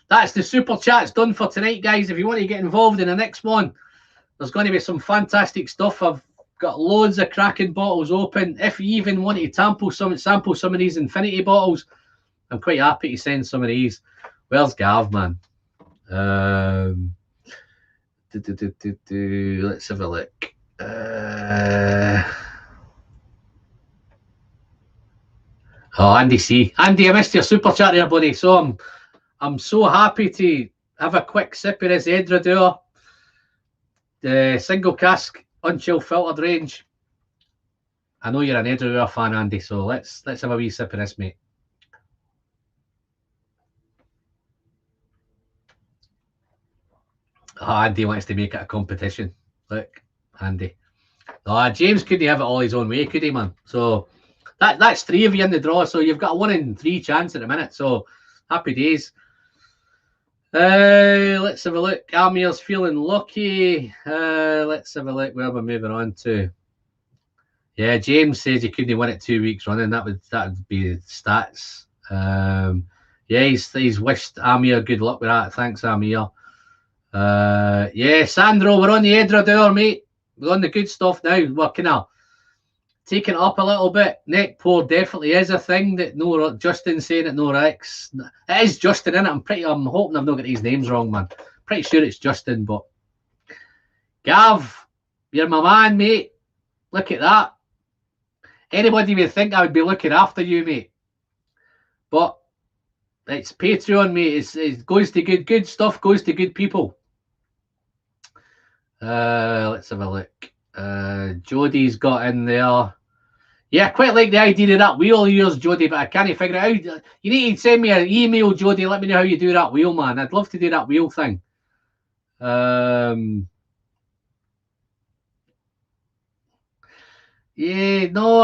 that's the super chats done for tonight, guys. If you want to get involved in the next one, there's going to be some fantastic stuff. I've got loads of cracking bottles open. If you even want to sample some of these infinity bottles, I'm quite happy to send some of these. Where's Gav, man? Let's have a look. Oh, Andy C. Andy, I missed your super chat there, buddy. So I'm so happy to have a quick sip of this Edradour, the single cask unchill filtered range. I know you're an Edradour fan, Andy, so let's have a wee sip of this, mate. Oh, Andy wants to make it a competition. Look, Andy. Oh, James couldn't have it all his own way, could he, man? So that's 3 of you in the draw. So you've got a 1 in 3 chance at the minute. So happy days. Let's have a look. Amir's feeling lucky. Let's have a look. Where we're moving on to. Yeah, James says he couldn't win it 2 weeks running. That would be stats. Yeah, he's wished Amir good luck with that. Thanks, Amir. Yeah, Sandro, we're on the Edradour, mate. We're on the good stuff now. We're kind of taking it up a little bit. Neck pour definitely is a thing that Justin's saying it, no Rex. It is Justin, innit? I'm hoping I've not got these names wrong, man. Pretty sure it's Justin, but Gav, you're my man, mate. Look at that. Anybody would think I would be looking after you, mate. But it's Patreon, mate. It goes to good stuff, goes to good people. Let's have a look. Jodie's got in there. Yeah, I quite like the idea of that wheel of yours, Jodie, but I can't figure it out. You need to send me an email, Jodie. Let me know how you do that wheel, man. I'd love to do that wheel thing. Yeah, no,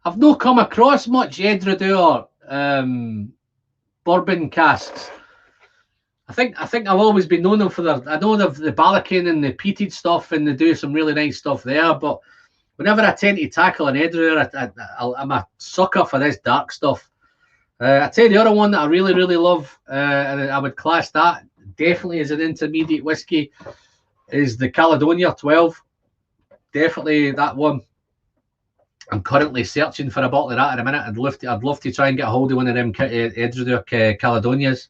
I've not come across much Edradour bourbon casks. I think I've always been known them for their. I know the Balakin and the peated stuff, and they do some really nice stuff there. But whenever I tend to tackle an Edradour, I'm a sucker for this dark stuff. I tell you the other one that I really love, and I would class that definitely as an intermediate whiskey, is the Caledonia 12. Definitely that one. I'm currently searching for a bottle of that in a minute. I'd love to try and get a hold of one of them Edradour Caledonias.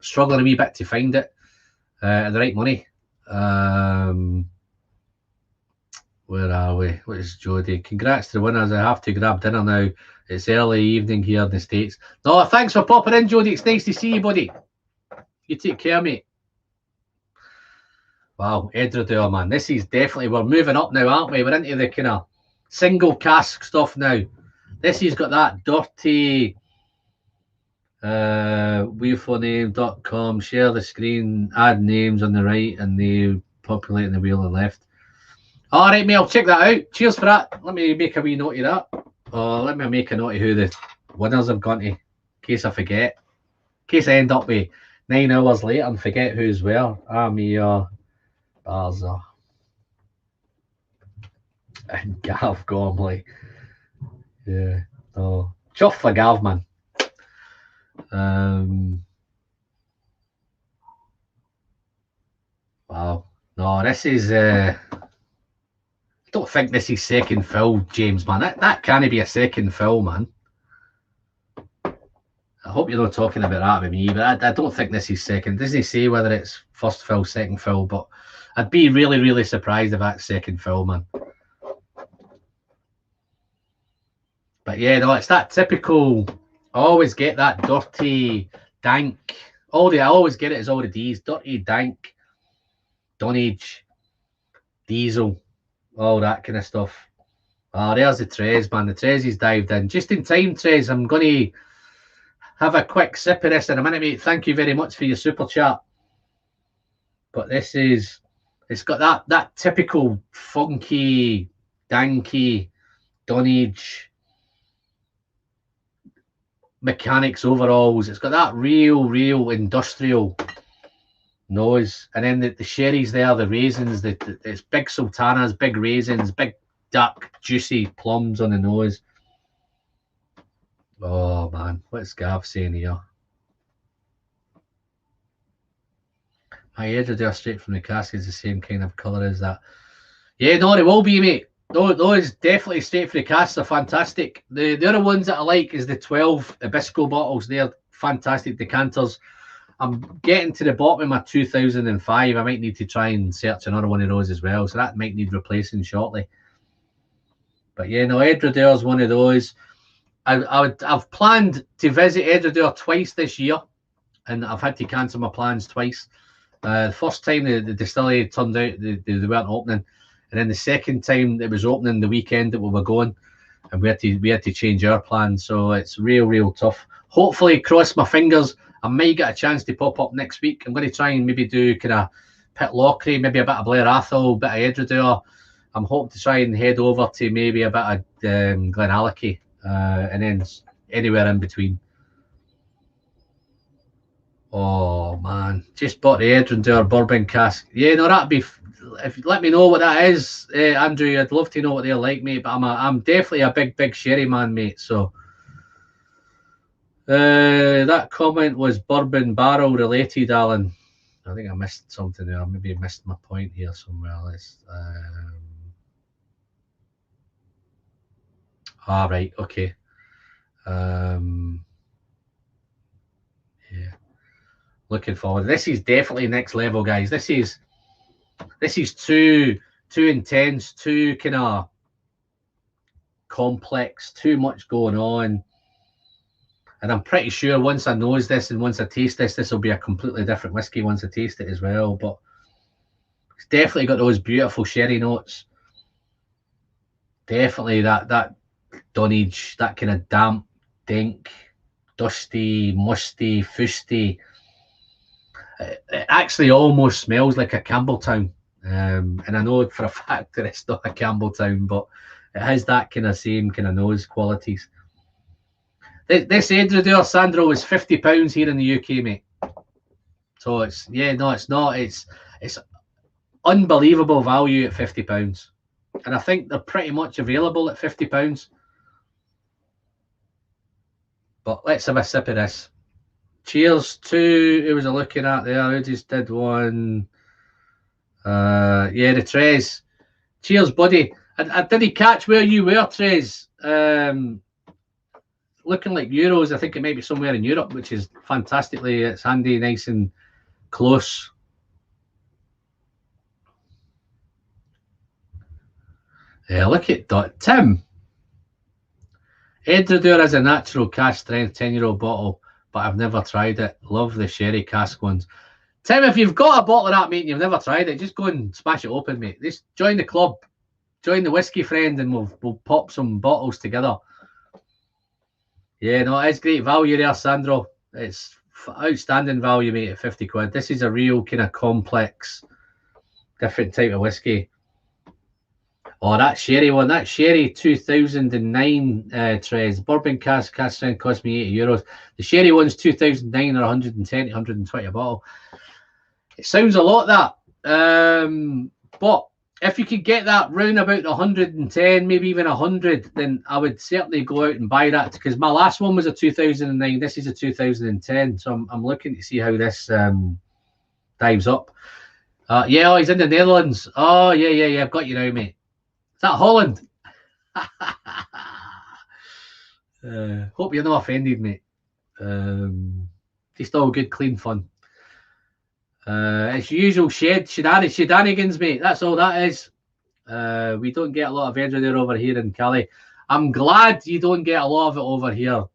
Struggling a wee bit to find it at the right money. Where are we? What is Jodie? Congrats to the winners. I have to grab dinner now. It's early evening here in the States. No, thanks for popping in, Jodie. It's nice to see you, buddy. You take care, mate. Wow, Edradour, man. This is definitely, we're moving up now, aren't we? We're into the kind of single cask stuff now. This has got that dirty wheelforname.com, share the screen, add names on the right, and they populate in the wheel on the left. All right, mate, I'll check that out. Cheers for that. Let me make a wee note of that. Let me make a note of who the winners have gone to, in case I forget. In case I end up with 9 hours later and forget who's where. Barza and Gav Gormley. Yeah. Oh, chuff for Gav, man. Wow. No, this is I don't think this is second fill, James, man. That can't be a second fill, man. I hope you're not talking about that with me, but I don't think this is second. Doesn't say whether it's first fill, second fill, but I'd be really surprised if that's second fill, man. But yeah, no, it's that typical. I always get that dirty, dank. I always get it as all the D's. Dirty, dank, dunnage, diesel, all that kind of stuff. Oh, there's the Trez, man. The Trez is dived in. Just in time, Trez. I'm going to have a quick sip of this in a minute, mate. Thank you very much for your super chat. But this is, it's got that typical funky, danky, dunnage, mechanics overalls. It's got that real industrial nose. And then the sherry's there, the raisins, it's big sultanas, big raisins, big dark juicy plums on the nose. Oh man, what's Gav saying here? My Edradour straight from the cask is the same kind of colour as that. Yeah, no, it will be, mate. Those definitely straight from the cask are fantastic. The other ones that I like is the 12 Hibisco bottles. They're fantastic decanters. I'm getting to the bottom of my 2005. I might need to try and search another one of those as well. So that might need replacing shortly. But yeah, no, Edradour is one of those. I've planned to visit Edradour twice this year, and I've had to cancel my plans twice. The first time the distillery turned out they weren't opening, and then the second time it was opening the weekend that we were going, and we had to change our plans. So it's real tough. Hopefully, cross my fingers, I might get a chance to pop up next week. I'm going to try and maybe do kind of Pitlochry, maybe a bit of Blair Athol, a bit of Edradour. I'm hoping to try and head over to maybe a bit of Glenallachie, and then anywhere in between. Oh man, just bought the Edradour bourbon cask. Yeah, no, that'd be. If you let me know what that is, Andrew, I'd love to know what they're like, mate. But I'm definitely a big sherry man, mate. So that comment was bourbon barrel related, Alan. I think I missed something there. Maybe I missed my point here somewhere. Let's. Right, okay. Yeah. Looking forward. This is definitely next level, guys. This is too intense, too kind of complex, too much going on. And I'm pretty sure once I nose this and once I taste this, this will be a completely different whiskey once I taste it as well. But it's definitely got those beautiful sherry notes. Definitely that dunnage, that kind of damp, dank, dusty, musty, fusty. It actually almost smells like a Campbelltown. And I know for a fact that it's not a Campbelltown, but it has that kind of same kind of nose qualities. This Edredure, Sandro, is £50 here in the UK, mate. So it's, yeah, no, it's not. It's unbelievable value at £50. And I think they're pretty much available at £50. But let's have a sip of this. Cheers to, who was I looking at there? Who just did one? Yeah, the Trez. Cheers, buddy. I didn't catch where you were, Trez. Looking like Euros. I think it might be somewhere in Europe, which is fantastically, it's handy, nice and close. Yeah, look at that. Tim. Edredure is a natural cask strength 10-year-old bottle, but I've never tried it. Love the sherry cask ones. Tim, if you've got a bottle of that, mate, and you've never tried it, just go and smash it open, mate. Just join the club. Join the Whiskey Friend and we'll pop some bottles together. Yeah, no, it's great value there, Sandro. It's outstanding value, mate, at 50 quid. This is a real kind of complex, different type of whiskey. Oh, that sherry one, that sherry 2009 Trez. Bourbon cask strength cost me €80. The sherry one's 2009 or 110, 120 a bottle. It sounds a lot, that. But if you could get that round about 110, maybe even 100, then I would certainly go out and buy that, because my last one was a 2009. This is a 2010. So I'm looking to see how this dives up. Yeah, oh, he's in the Netherlands. Oh, yeah. I've got you now, mate. Is that Holland? Hope you're not offended, mate. Just all good, clean fun. It's usual shenanigans, mate. That's all that is. We don't get a lot of Edredure over here in Cali. I'm glad you don't get a lot of it over here,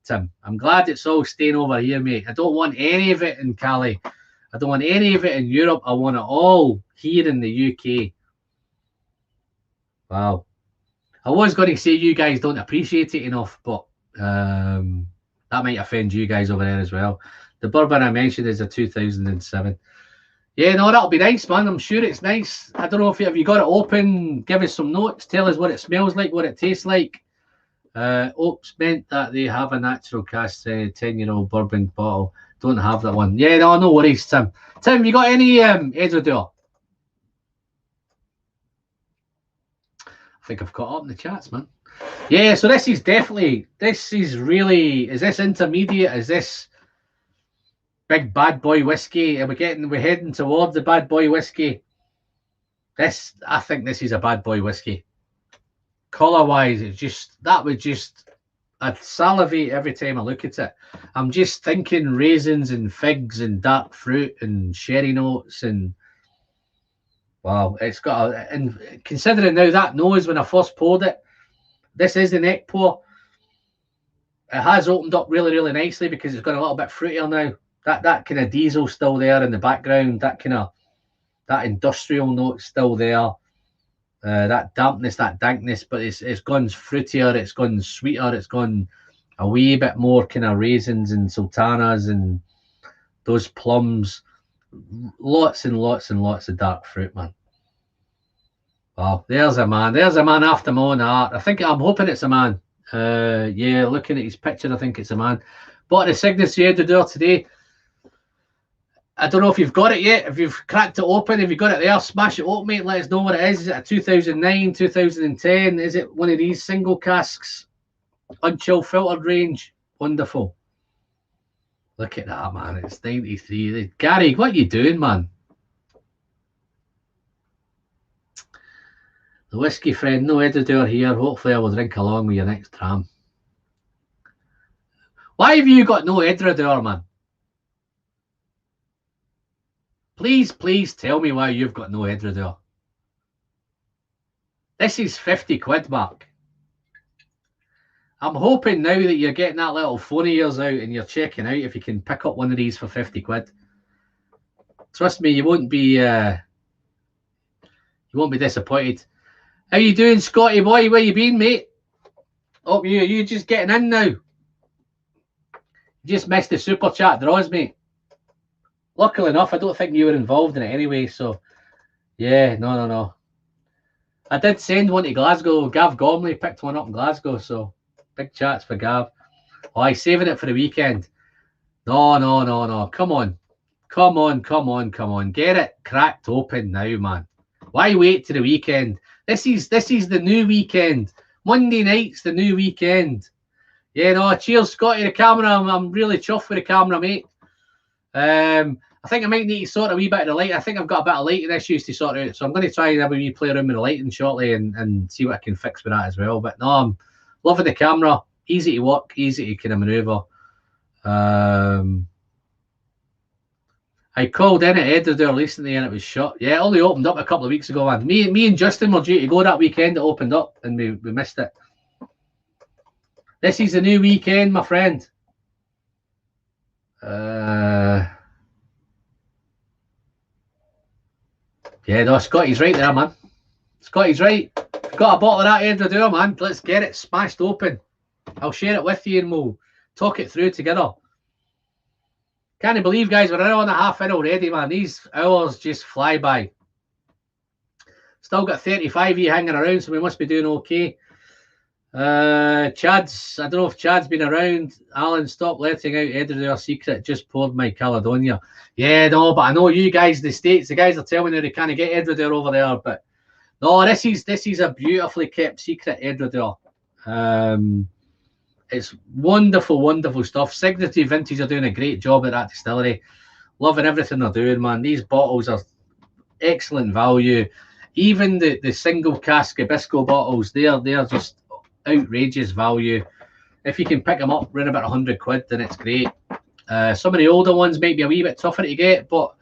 Tim. I'm glad it's all staying over here, mate. I don't want any of it in Cali. I don't want any of it in Europe. I want it all here in the UK. Wow. I was going to say you guys don't appreciate it enough, but that might offend you guys over there as well. The bourbon I mentioned is a 2007. Yeah, no, that'll be nice, man. I'm sure it's nice. I don't know if you got it open. Give us some notes. Tell us what it smells like, what it tastes like. Oaks meant that they have a natural cask 10-year-old bourbon bottle. Don't have that one. Yeah, no worries, Tim. Tim, you got any Edredure? I think I've caught up in the chats, man. Yeah, so this is really, is this intermediate? Is this big bad boy whiskey? Are we're heading towards the bad boy whiskey? I think this is a bad boy whiskey. Colour wise, I'd salivate every time I look at it. I'm just thinking raisins and figs and dark fruit and sherry notes, and wow, it's got and considering now that nose when I first poured it, this is the neck pour. It has opened up really, really nicely because it's got a little bit fruitier now. That kind of diesel still there in the background. That industrial note still there. That dampness, that dankness, but it's gone fruitier. It's gone sweeter. It's gone a wee bit more kind of raisins and sultanas and those plums. Lots and lots and lots of dark fruit, man. Wow, there's a man. There's a man after my own heart. I'm hoping it's a man. Yeah, looking at his picture, I think it's a man. Bought the Signature Edredure today. I don't know if you've got it yet. If you've cracked it open, if you've got it there, smash it open, mate. Let us know what it is. Is it a 2009, 2010? Is it one of these single casks? Unchilled filtered range? Wonderful. Look at that, man. It's 93. Gary, what are you doing, man? The Whiskey Friend, no Edredure here. Hopefully I will drink along with your next tram. Why have you got no Edredure, man? Please tell me why you've got no Edredure. This is 50 quid, Mark. I'm hoping now that you're getting that little phone of yours out and you're checking out if you can pick up one of these for 50 quid. Trust me, you won't be disappointed. How you doing, Scotty boy? Where you been, mate? Hope you just getting in now. You just missed the super chat draws, mate. Luckily enough, I don't think you were involved in it anyway, so yeah, no. I did send one to Glasgow. Gav Gormley picked one up in Glasgow, so big chats for Gav. Oh, he's saving it for the weekend. No. Come on. Get it cracked open now, man. Why wait to the weekend? This is the new weekend. Monday night's the new weekend. Yeah, no, cheers, Scotty, the camera. I'm really chuffed with the camera, mate. I think I might need to sort a wee bit of the light. I think I've got a bit of lighting issues to sort out, so I'm going to try and have a wee play around with the lighting shortly and see what I can fix with that as well. But no, I'm loving the camera. Easy to work, easy to kind of maneuver. I called in at Edinburgh recently and it was shut. Yeah, it only opened up a couple of weeks ago, man. Me and Justin were due to go that weekend. It opened up and we missed it. This is the new weekend, my friend. Yeah, no, Scotty's right there, man. Scotty's right. Got a bottle of that Edinburgh, man. Let's get it smashed open. I'll share it with you and we'll talk it through together. Can't believe, guys, we're an hour and a half in already, man. These hours just fly by. Still got 35 of you hanging around, so we must be doing okay. Chad's, I don't know if Chad's been around. Alan, stop letting out Edinburgh secret. Just poured my Caledonia. Yeah, no, but I know you guys, the States, the guys are telling me they can't get Edinburgh over there. But no, this is a beautifully kept secret, Edinburgh. It's wonderful stuff. Signity Vintage are doing a great job at that distillery. Loving everything they're doing, man. These bottles are excellent value. Even the single cask Hibisco bottles, they are just outrageous value. If you can pick them up around about 100 quid, then it's great. Some of the older ones might be a wee bit tougher to get, but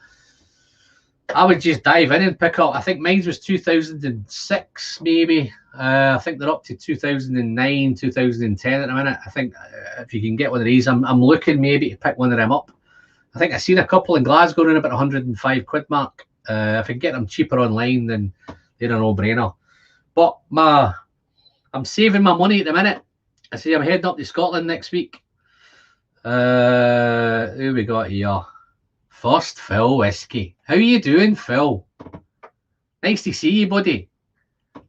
I would just dive in and pick up. I think mine was 2006, maybe. I think they're up to 2009, 2010 at the minute. I think if you can get one of these, I'm looking maybe to pick one of them up. I think I've seen a couple in Glasgow around about 105 quid mark. If I can get them cheaper online, then they're a no-brainer. But I'm saving my money at the minute. I say I'm heading up to Scotland next week. Who we got here? First Phil Whiskey. How you doing, Phil? Nice to see you, buddy.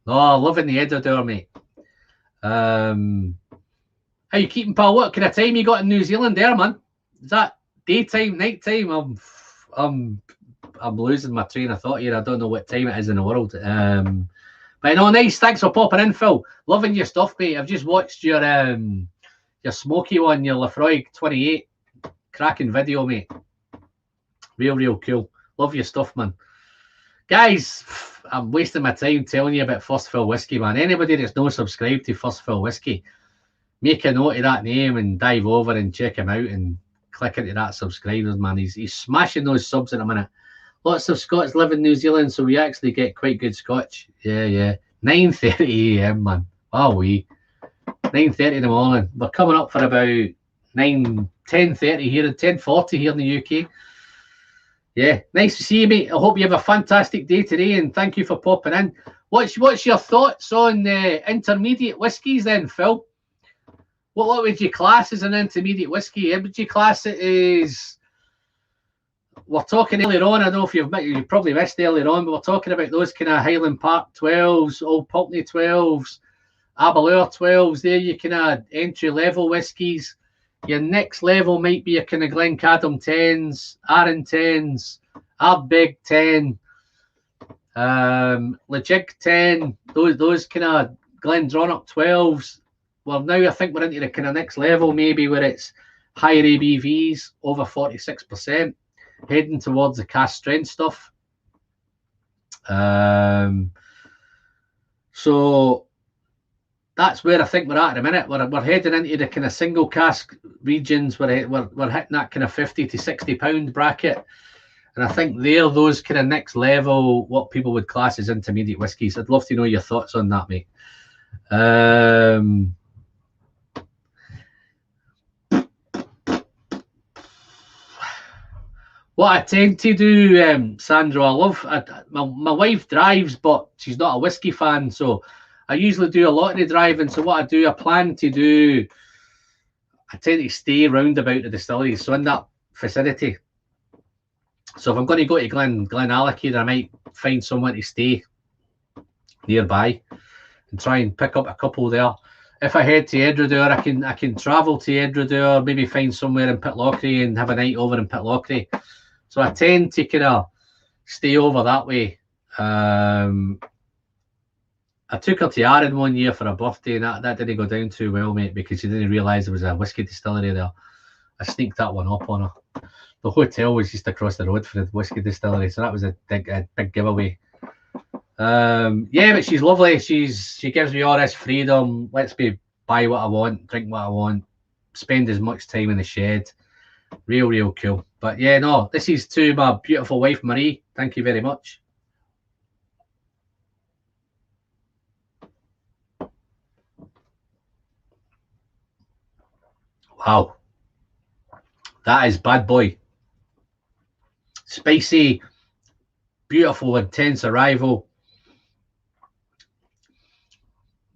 No, loving the Edinburgh, mate. How you keeping, pal? What kind of time you got in New Zealand there, man? Is that daytime, nighttime? I'm losing my train of thought here. I don't know what time it is in the world. But no, nice. Thanks for popping in, Phil. Loving your stuff, mate. I've just watched your smoky one, your Lafroig 28. Cracking video, mate. Real cool. Love your stuff, man. Guys, I'm wasting my time telling you about First Fill Whiskey, man. Anybody that's not subscribed to First Fill Whiskey, make a note of that name and dive over and check him out and click into that subscribers, man. He's smashing those subs in a minute. Lots of Scots live in New Zealand, so we actually get quite good Scotch. Yeah. 9:30 a.m, man. Wow, 9:30 in the morning. We're coming up for about 10:30 here, 10:40 here in the UK. Yeah, nice to see you, mate. I hope you have a fantastic day today, and thank you for popping in. What's your thoughts on intermediate whiskies then, Phil? What would you class as an intermediate whiskey? Would you class it as... We're talking earlier on, I don't know if you probably missed earlier on, but we're talking about those kind of Highland Park 12s, Old Pulteney 12s, Aberlour 12s. There you kind of entry-level whiskies. Your next level might be a kind of Glencadam 10s, Arran 10s, Ardbeg 10, Lejig 10, those kind of Glendronach 12s. Well, now I think we're into the kind of next level, maybe where it's higher ABVs, over 46%, heading towards the cask strength stuff. So that's where I think we're at the minute. We're heading into the kind of single cask regions where we're hitting that kind of 50 to 60 pound bracket. And I think they're those kind of next level, what people would class as intermediate whiskies. I'd love to know your thoughts on that, mate. What I tend to do, Sandro, my wife drives, but she's not a whiskey fan, so I usually do a lot of the driving. So what I do, I plan to do, I tend to stay round about the distilleries, so in that vicinity. So if I'm going to go to Glenallachie, then I might find somewhere to stay nearby and try and pick up a couple there. If I head to Edradour, I can travel to Edradour, maybe find somewhere in Pitlochry and have a night over in Pitlochry. So I tend to kind of stay over that way. I took her to Arran one year for a birthday, and that didn't go down too well, mate, because she didn't realise there was a whiskey distillery there. I sneaked that one up on her. The hotel was just across the road for the whiskey distillery, so that was a big giveaway. Yeah, but she's lovely. She gives me all this freedom. Lets me buy what I want, drink what I want, spend as much time in the shed. Real cool. But yeah, no, this is to my beautiful wife Marie. Thank you very much. Wow, that is bad boy. Spicy, beautiful, intense arrival.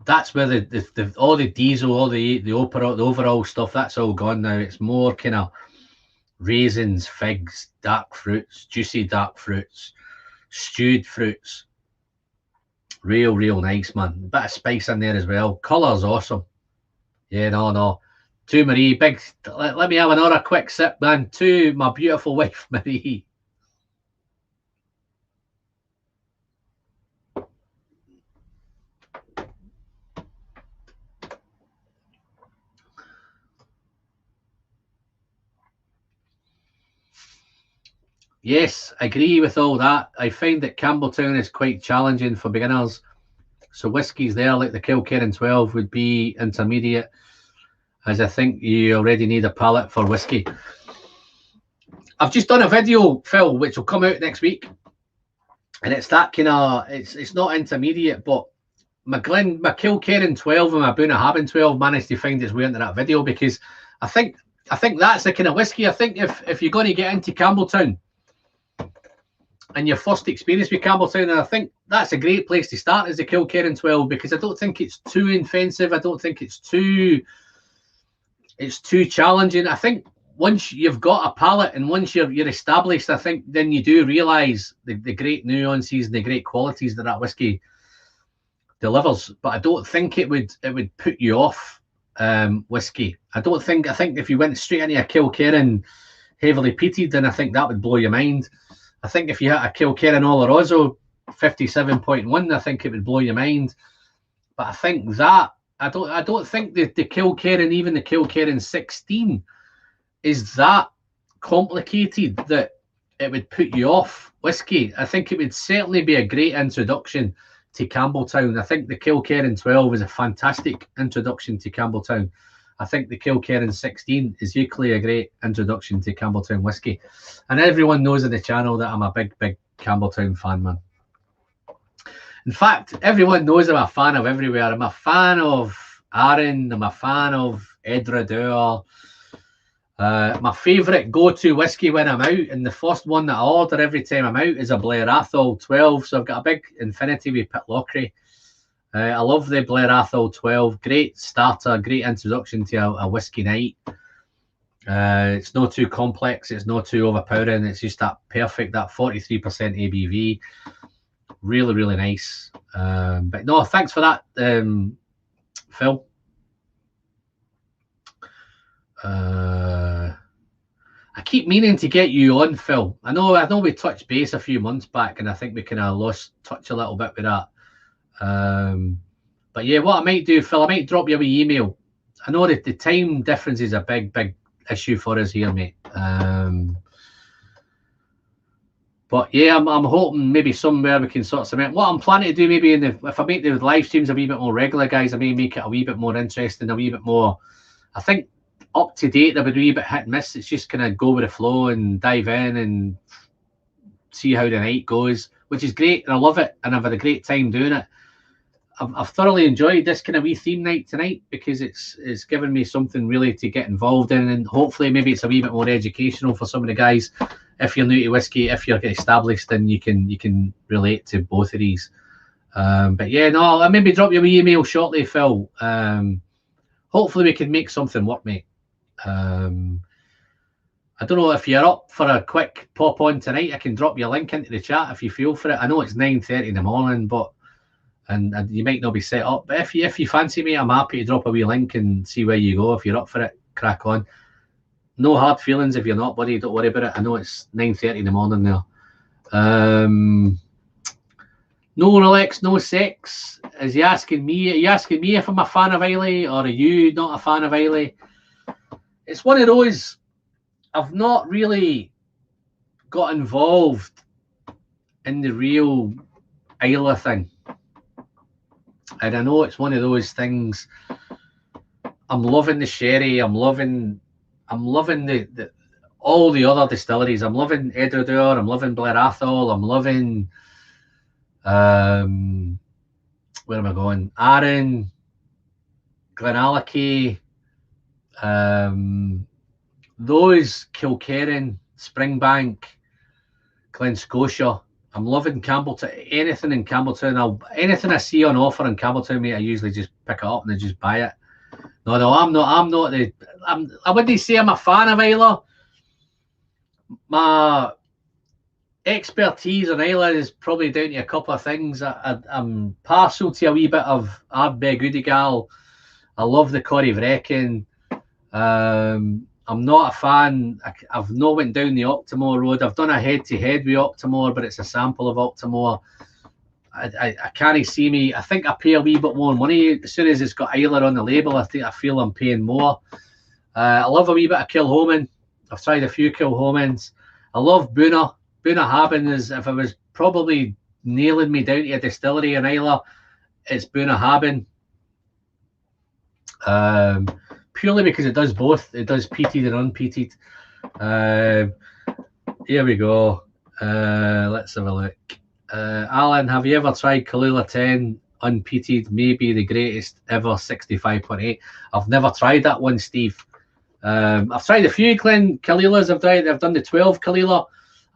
That's where the all the diesel, all the overall stuff, that's all gone now. It's more kind of raisins, figs, dark fruits, juicy dark fruits, stewed fruits. Real nice, man. A bit of spice in there as well. Colour's awesome. Yeah, no. To Marie, big. Let me have another quick sip, man. To my beautiful wife, Marie. Yes, agree with all that. I find that Campbelltown is quite challenging for beginners. So whiskies there, like the Kilkerran 12, would be intermediate, as I think you already need a palate for whiskey. I've just done a video, Phil, which will come out next week, and it's that kind of, it's not intermediate, but my Kilkerran 12 and my Bunnahabhain 12 managed to find its way into that video, because I think that's the kind of whiskey. I think if you're going to get into Campbelltown and your first experience with Campbelltown, and I think that's a great place to start, is the Kilkerran 12, because I don't think it's too offensive. I don't think it's too challenging. I think once you've got a palate and once you're established, I think then you do realise the great nuances and the great qualities that whiskey delivers. But I don't think it would put you off whiskey. I think if you went straight into a Kilkerran heavily peated, then I think that would blow your mind. I think if you had a Kilkerran Oloroso 57.1, I think it would blow your mind. But I think that I don't think the Kilkerran, even the Kilkerran 16, is that complicated that it would put you off whiskey. I think it would certainly be a great introduction to Campbelltown. I think the Kilkerran 12 is a fantastic introduction to Campbelltown. I think the Kilkerran 16 is equally a great introduction to Campbelltown whiskey. And everyone knows in the channel that I'm a big Campbelltown fan, man. In fact, everyone knows I'm a fan of everywhere. I'm a fan of Arran. I'm a fan of Edradour. My favourite go-to whiskey when I'm out, and the first one that I order every time I'm out, is a Blair Athol 12. So I've got a big infinity with Pitlochry. I love the Blair Athol 12. Great starter, great introduction to a whiskey night. It's not too complex. It's not too overpowering. It's just that perfect, that 43% ABV. Really nice. But no, thanks for that, Phil. I keep meaning to get you on, Phil. I know we touched base a few months back, and I think we kind of lost touch a little bit with that. But yeah, what I might do, Phil, I might drop you a wee email. I know that the time difference is a big issue for us here, mate. But yeah, I'm hoping maybe somewhere we can sort something out. What I'm planning to do, maybe if I make the live streams a wee bit more regular, guys, I may make it a wee bit more interesting, a wee bit more, I think, up to date. There would be a wee bit hit and miss. It's just kind of go with the flow and dive in and see how the night goes, which is great, and I love it, and I've had a great time doing it. I've thoroughly enjoyed this kind of wee theme night tonight, because it's given me something really to get involved in, and hopefully maybe it's a wee bit more educational for some of the guys. If you're new to whiskey, if you're established, then you can relate to both of these. But yeah, no, I'll maybe drop you an email shortly, Phil. Hopefully we can make something work, mate. I don't know if you're up for a quick pop on tonight. I can drop your link into the chat if you feel for it. I know it's 9:30 in the morning, but and you might not be set up. But if you fancy me, I'm happy to drop a wee link and see where you go. If you're up for it, crack on. No hard feelings if you're not, buddy. Don't worry about it. I know it's 9:30 in the morning there. No Rolex, no sex. Is he asking me? Are you asking me if I'm a fan of Islay, or are you not a fan of Islay? It's one of those. I've not really got involved in the real Islay thing, and I know it's one of those things. I'm loving the sherry. I'm loving the all the other distilleries. I'm loving Edradour. I'm loving Blair Athol. I'm loving where am I going? Arran, Glenallachie, those Kilkerran, Springbank, Glen Scotia. I'm loving Campbelltown. Anything in Campbelltown, anything I see on offer in Campbelltown, mate, I usually just pick it up and I just buy it. No, I'm not I wouldn't say I'm a fan of Islay. My expertise on Islay is probably down to a couple of things. I'm partial to a wee bit of Ardbeg Udigal. I love the Corrie Vrecken. I'm not a fan. I've not went down the Octomore road. I've done a head-to-head with Octomore, but it's a sample of Octomore. I can't see me. I think I pay a wee bit more money as soon as it's got Islay on the label. I feel I'm paying more. I love a wee bit of Kilhoman. I've tried a few Kilhomans. I love Buna. Bunnahabhain is, if I was probably nailing me down to a distillery in Islay, it's Bunnahabhain. Purely because it does both. It does peated and unpeated. Here we go. Let's have a look. Alan, have you ever tried Kahlua 10 unpeated? Maybe the greatest ever, 65.8. I've never tried that one, Steve. I've tried a few Glen Kahlilas. I've done the 12 Kahlua.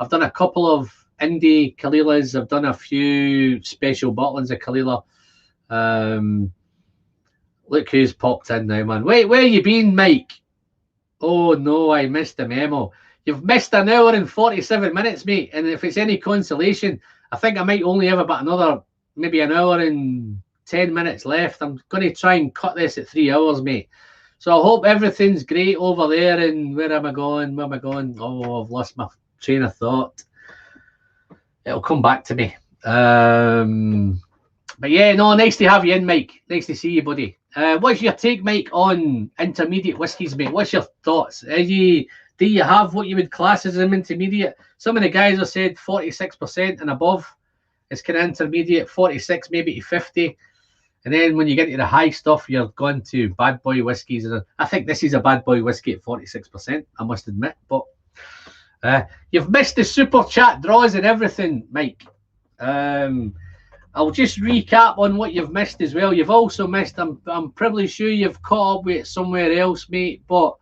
I've done a couple of indie Kahlilas. I've done a few special bottlings of Kahlua. Look who's popped in now, man. Wait, where you been, Mike? Oh, no, I missed the memo. You've missed an hour and 47 minutes, mate. And if it's any consolation, I think I might only have about another, maybe an hour and 10 minutes left. I'm going to try and cut this at 3 hours, mate. So I hope everything's great over there. And where am I going? Where am I going? Oh, I've lost my train of thought. It'll come back to me. But yeah, no, nice to have you in, Mike. Nice to see you, buddy. What's your take, Mike, on intermediate whiskies, mate? What's your thoughts? Do you have what you would class as an intermediate? Some of the guys have said 46% and above is kind of intermediate, 46 maybe to 50. And then when you get to the high stuff, you're going to bad boy whiskies. I think this is a bad boy whiskey at 46%, I must admit. But you've missed the super chat draws and everything, Mike. I'll just recap on what you've missed as well. You've also missed, I'm probably sure you've caught up with it somewhere else, mate, but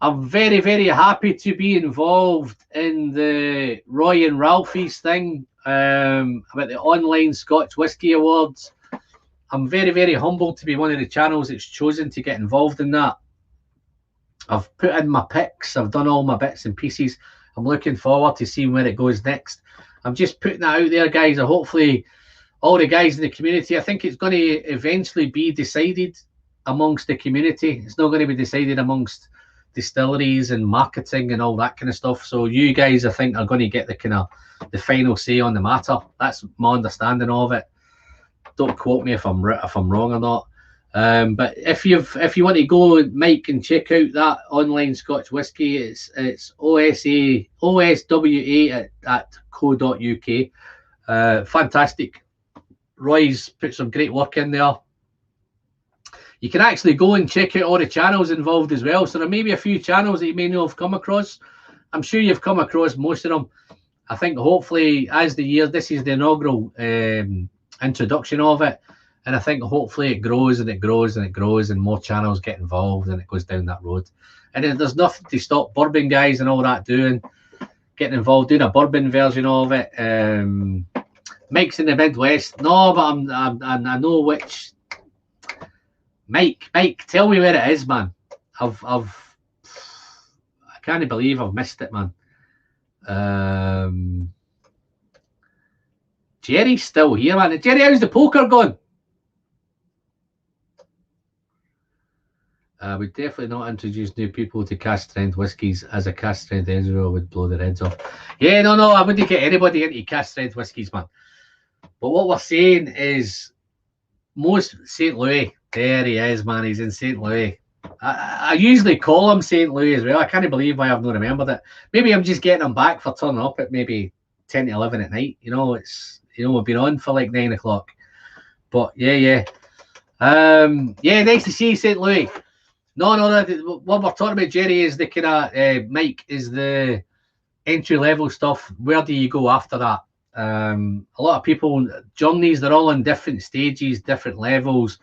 I'm very, very happy to be involved in the Roy and Ralphie's thing about the online Scotch Whisky Awards. I'm very, very humbled to be one of the channels that's chosen to get involved in that. I've put in my picks. I've done all my bits and pieces. I'm looking forward to seeing where it goes next. I'm just putting that out there, guys. Hopefully all the guys in the community, I think it's going to eventually be decided amongst the community. It's not going to be decided amongst distilleries and marketing and all that kind of stuff. So you guys, I think, are going to get the final say on the matter. That's my understanding of it. Don't quote me if I'm wrong or not. But if you want to go, Mike, and check out that online Scotch whisky, it's oswa.co.uk. Fantastic. Roy's put some great work in there. You can actually go and check out all the channels involved as well. So there may be a few channels that you may not have come across. I'm sure you've come across most of them. I think hopefully as the year, this is the inaugural introduction of it. And I think hopefully it grows and it grows and it grows and more channels get involved and it goes down that road. And then there's nothing to stop bourbon guys and all that getting involved, doing a bourbon version of it. Mike's in the Midwest. No, but I know which. Mike, tell me where it is, man. I can't believe I've missed it, man. Jerry's still here, man. Jerry, how's the poker going? We definitely not introduce new people to cask strength whiskies, as a cask strength Ezra would blow their heads off. Yeah, no, I wouldn't get anybody into cask strength whiskies, man. But what we're saying is most St. Louis, there he is, man. He's in St. Louis. I usually call him St. Louis as well. I can't believe why I've not remembered it. Maybe I'm just getting him back for turning up at maybe 10 to 11 at night. You know, we've been on for like 9 o'clock. But yeah. Yeah, nice to see you, St. Louis. No, what we're talking about, Jerry, is the kind of, Mike, is the entry-level stuff. Where do you go after that? A lot of people, journeys, they're all in different stages, different levels,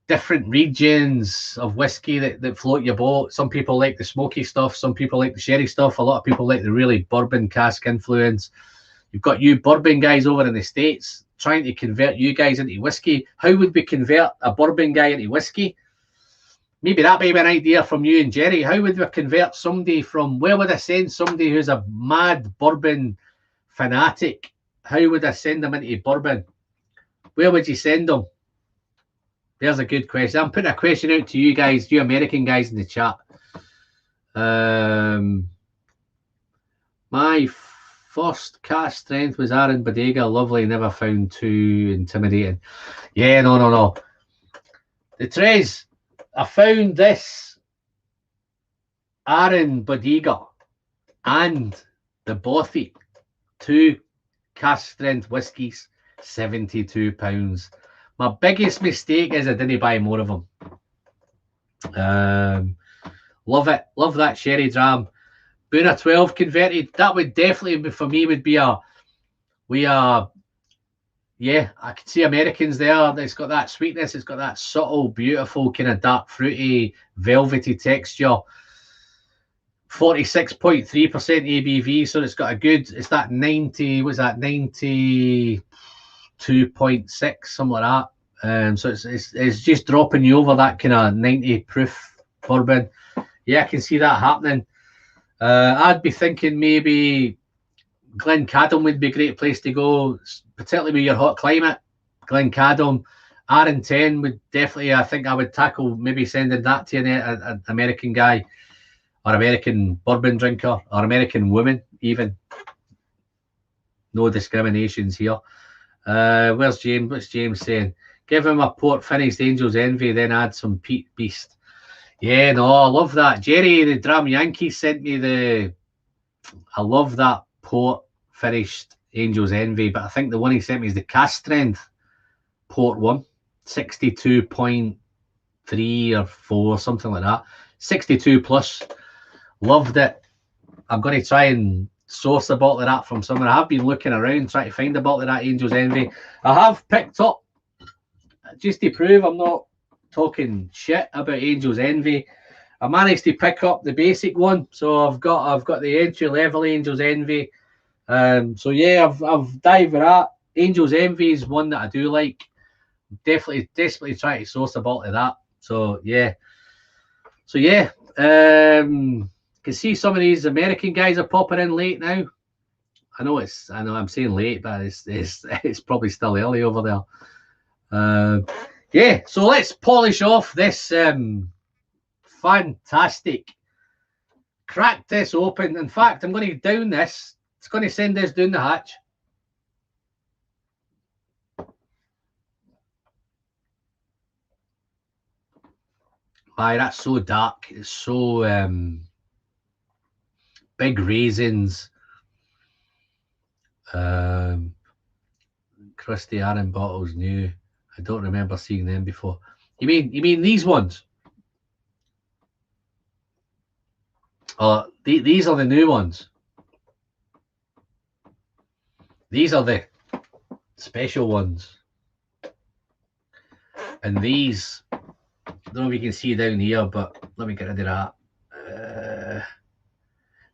different regions of whiskey that float your boat. Some people like the smoky stuff. Some people like the sherry stuff. A lot of people like the really bourbon cask influence. You've got you bourbon guys over in the States trying to convert you guys into whiskey. How would we convert a bourbon guy into whiskey? Maybe that may be an idea from you and Jerry. How would we convert somebody from, where would I send somebody who's a mad bourbon fanatic? How would I send them into bourbon? Where would you send them? There's a good question. I'm putting a question out to you guys, you American guys in the chat. My first cask strength was Aaron Bodega. Lovely, never found too intimidating. Yeah, no. The Trez, I found this Aaron Bodega and the Bothy, 2 cask strength whiskies, £72. My biggest mistake is I didn't buy more of them. Love it. Love that sherry dram. Boona 12 converted. That would definitely be, for me, would be yeah, I can see Americans there. It's got that sweetness. It's got that subtle, beautiful, kind of dark, fruity, velvety texture. 46.3% ABV. So it's got a good, it's that 90, what's that, 92.6, something like that. So it's just dropping you over that kind of 90 proof bourbon. Yeah, I can see that happening. I'd be thinking maybe Glencadam would be a great place to go, particularly with your hot climate. Glencadam, R10 would definitely, I think I would tackle maybe sending that to an American guy or American bourbon drinker or American woman even. No discriminations here. Where's James? What's James saying? Give him a port finished Angel's Envy, then add some Peat Beast. Yeah, no, I love that. Jerry, the Dram Yankees sent me I love that port finished Angel's Envy, but I think the one he sent me is the cask strength port one, 62.3 or 4, something like that. 62 plus. Loved it. I'm going to try and source a bottle of that from somewhere. I have been looking around trying to find a bottle of that Angel's Envy. I have picked up, just to prove I'm not talking shit about Angel's Envy, I managed to pick up the basic one. So I've got the entry level Angel's Envy. So yeah, I've dived with that. Angel's Envy is one that I do like. Desperately try to source a bottle of that. So yeah. Can see some of these American guys are popping in late now. I know I'm saying late, but it's probably still early over there. Yeah, so let's polish off this fantastic. Crack this open. In fact, I'm going to down this. It's going to send this down the hatch. Aye, that's so dark. It's so big raisins. Crusty Aaron bottles new. I don't remember seeing them before. You mean these ones? Oh, these are the new ones. These are the special ones. And these, I don't know if you can see down here, but let me get rid of that.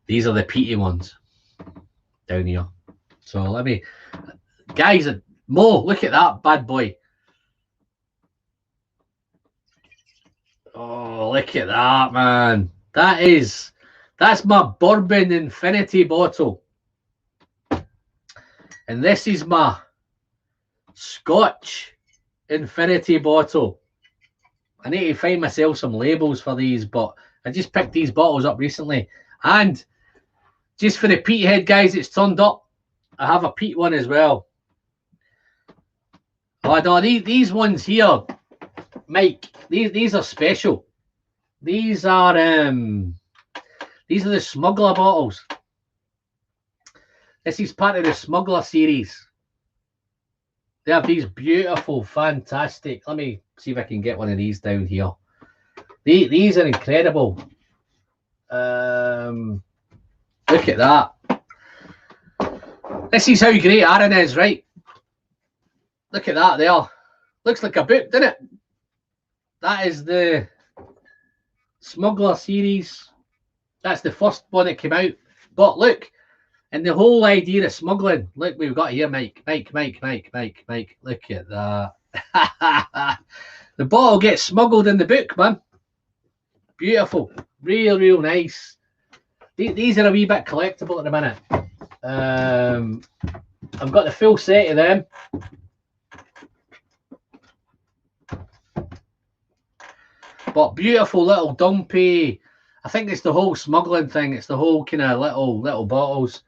These are the peaty ones down here. So let me, guys, Mo, look at that bad boy. Oh, look at that, man. That's my bourbon infinity bottle. And this is my Scotch infinity bottle. I need to find myself some labels for these, but I just picked these bottles up recently. And just for the peat head guys, it's turned up. I have a peat one as well. Oh no, these ones here, Mike, these are special. These are the smuggler bottles. This is part of the smuggler series. They have these beautiful, fantastic. Let me see if I can get one of these down here. These are incredible. Look at that. This is how great Aaron is, right? Look at that there. Looks like a book, doesn't it? That is the Smuggler series. That's the first one that came out. But look, and the whole idea of smuggling. Look, we've got here, Mike. Look at that. The bottle gets smuggled in the book, man. Beautiful. Real nice. These are a wee bit collectible at the minute. I've got the full set of them. But beautiful little dumpy. I think it's the whole smuggling thing. It's the whole kind of little bottles.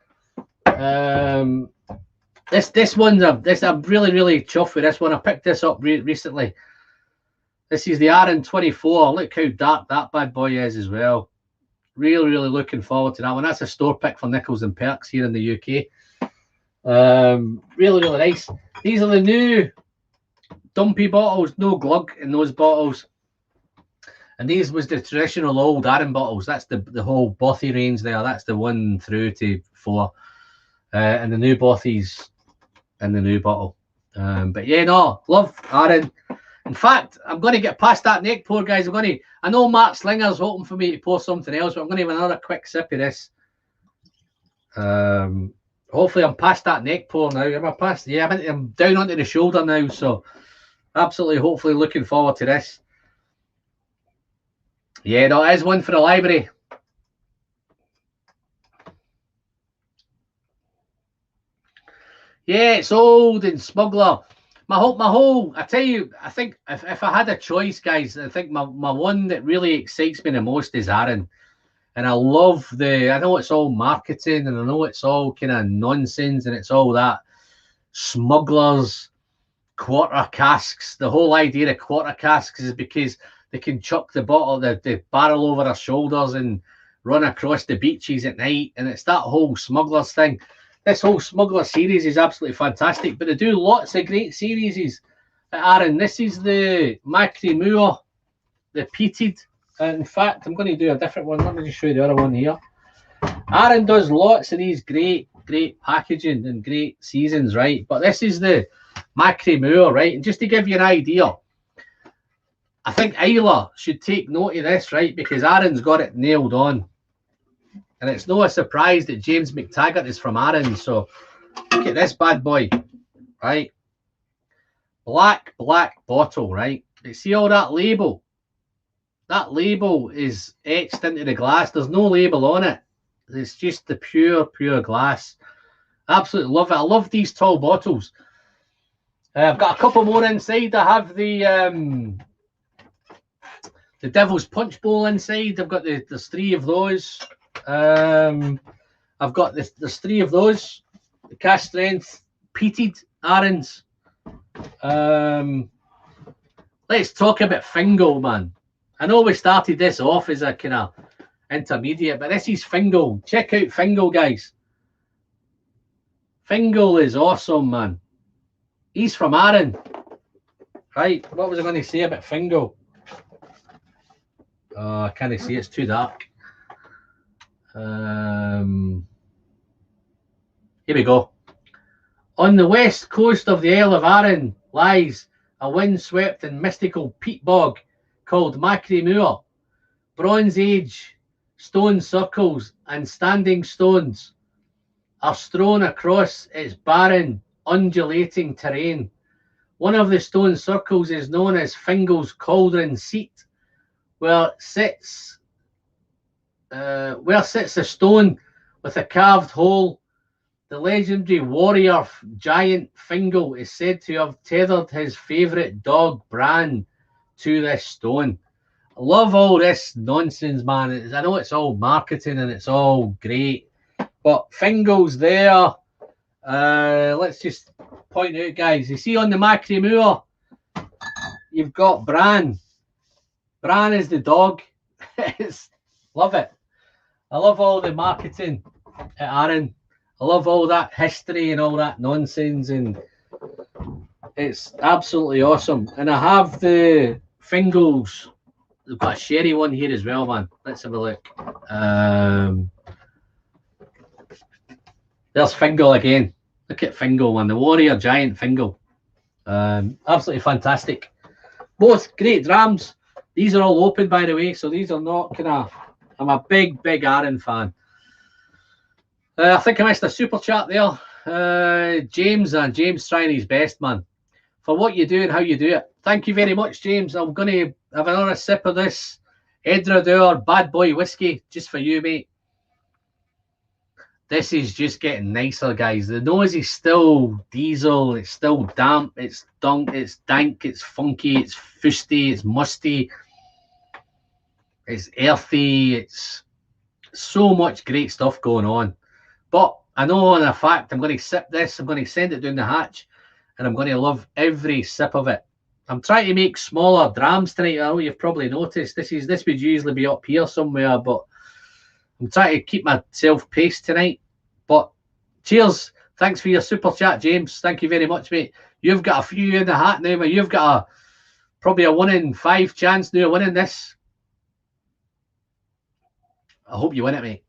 This one's I'm really chuffed with this one. I picked this up recently. This is the RN24. Look how dark that bad boy is as well. Really looking forward to that one. That's a store pick for Nichols and Perks here in the UK. Really nice. These are the new dumpy bottles. No glug in those bottles. And these was the traditional old Arran bottles. That's the whole Bothy range there. That's the 1 through to 4. And the new Bothies in the new bottle. But yeah, no, love Arran. In fact, I'm going to get past that neck pour, guys. I know Mark Slinger's hoping for me to pour something else, but I'm going to have another quick sip of this. Hopefully I'm past that neck pour now. Am I past? Yeah, I'm down onto the shoulder now, so absolutely, hopefully looking forward to this. Yeah, no, it is one for the library. Yeah, it's old and smuggler. My whole, I tell you, I think if I had a choice, guys, I think my one that really excites me the most is Arran. And I love I know it's all marketing and I know it's all kind of nonsense and it's all that smugglers, quarter casks. The whole idea of quarter casks is because they can chuck the barrel over their shoulders and run across the beaches at night. And it's that whole smugglers thing. This whole smuggler series is absolutely fantastic, but they do lots of great series. Aaron, this is the Macri Moor, the peated. In fact, I'm going to do a different one. Let me just show you the other one here. Aaron does lots of these great packaging and great seasons, right? But this is the Macri Moor, right? And just to give you an idea, I think Isla should take note of this, right? Because Aaron's got it nailed on. And it's no surprise that James McTaggart is from Arran. So look at this bad boy, right? Black bottle, right? You see all that label? That label is etched into the glass. There's no label on it. It's just the pure glass. Absolutely love it. I love these tall bottles. I've got a couple more inside. I have the Devil's Punch Bowl inside. I've got there's 3 of those. I've got there's 3 of those, the cask strength peated Arrans. Let's talk about Fingal, man. I know we started this off as a kind of intermediate, but this is Fingal. Check out Fingal, guys. Fingal is awesome, man. He's from Arran, right? What was I going to say about Fingal? Oh, I can't see. It's too dark. Here we go. On the west coast of the Isle of Arran lies a windswept and mystical peat bog called Macri Moor. Bronze Age stone circles and standing stones are strewn across its barren, undulating terrain. One of the stone circles is known as Fingal's Cauldron Seat, where sits a stone with a carved hole. The legendary warrior giant Fingal is said to have tethered his favourite dog Bran to this stone. I love all this nonsense, man. I know it's all marketing and it's all great, but Fingal's there. Let's just point out, guys. You see on the Macri Moor, you've got Bran. Bran is the dog. Love it. I love all the marketing at Arran. I love all that history and all that nonsense, and it's absolutely awesome. And I have the Fingals. They've got a sherry one here as well, man. Let's have a look. There's Fingal again. Look at Fingal, man. The warrior giant Fingal. Absolutely fantastic. Both great drams. These are all open, by the way, so these are not kind of... I'm a big, big Arran fan. I think I missed a super chat there. James trying his best, man, for what you do and how you do it. Thank you very much, James. I'm going to have another sip of this Edrador Bad Boy whiskey just for you, mate. This is just getting nicer, guys. The nose is still diesel. It's still damp. It's dunk. It's dank. It's funky. It's fusty. It's musty. It's earthy. It's so much great stuff going on. But I know in a fact I'm going to sip this. I'm going to send it down the hatch, and I'm going to love every sip of it. I'm trying to make smaller drams tonight. I know you've probably noticed. This would usually be up here somewhere, but I'm trying to keep myself paced tonight. But cheers. Thanks for your super chat, James. Thank you very much, mate. You've got a few in the hat now, mate. You've got probably a 1 in 5 chance now of winning this. I hope you win it, mate.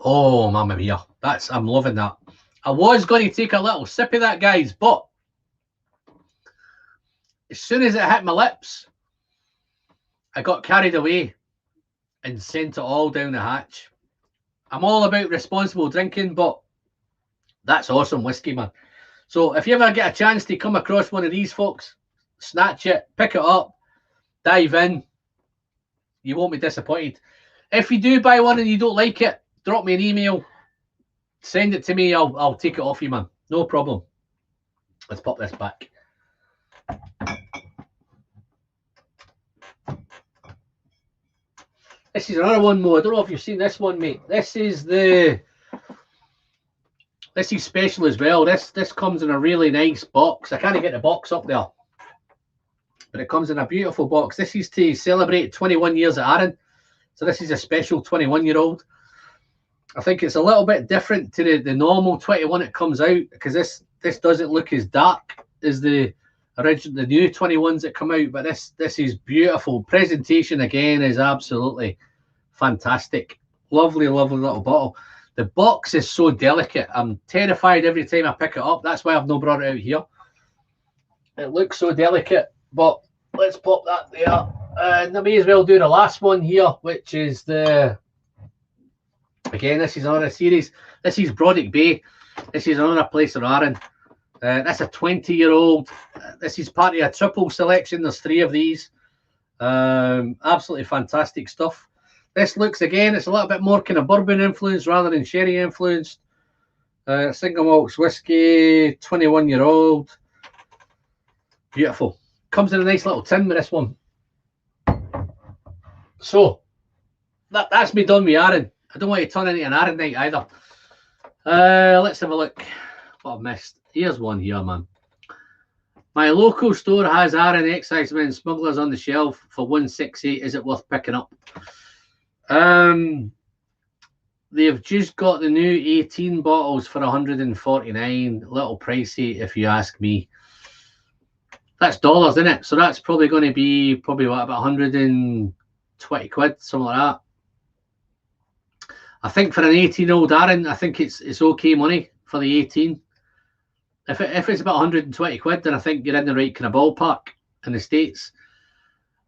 Oh, mamma mia. I'm loving that. I was going to take a little sip of that, guys, but as soon as it hit my lips, I got carried away and sent it all down the hatch. I'm all about responsible drinking, but that's awesome whiskey, man. So if you ever get a chance to come across one of these, folks, snatch it, pick it up, dive in. You won't be disappointed. If you do buy one and you don't like it, drop me an email, send it to me. I'll take it off you, man. No problem. Let's pop this back. This is another one more. I don't know if you've seen this one, mate. This is special as well. This comes in a really nice box. I can't get the box up there, but it comes in a beautiful box. This is to celebrate 21 years at Arran. So this is a special 21-year-old. I think it's a little bit different to the normal 21 it comes out, because this doesn't look as dark as the new 21s that come out, but this is beautiful. Presentation again is absolutely fantastic. Lovely, lovely little bottle. The box is so delicate. I'm terrified every time I pick it up. That's why I've not brought it out here. It looks so delicate, but let's pop that there. And I may as well do the last one here, which is again, this is another series. This is Brodick Bay. This is another place in Arran. That's a 20-year-old. This is part of a triple selection. There's 3 of these. Absolutely fantastic stuff. This looks, again, it's a little bit more kind of bourbon influenced rather than sherry influenced. Single malts whiskey, 21-year-old. Beautiful. Comes in a nice little tin with this one. So, that's me done with Arran. I don't want to turn into an Arran night either. Let's have a look. What I've missed. Here's one here, man. My local store has Arran Excisemen Smugglers on the shelf for 168. Is it worth picking up? They've just got the new 18 bottles for 149. Little pricey, if you ask me. That's dollars, isn't it? So that's probably going to be what, about 120 quid, something like that. I think for an 18-year-old Aaron, I think it's okay money for the 18. If it's about 120 quid, then I think you're in the right kind of ballpark in the States.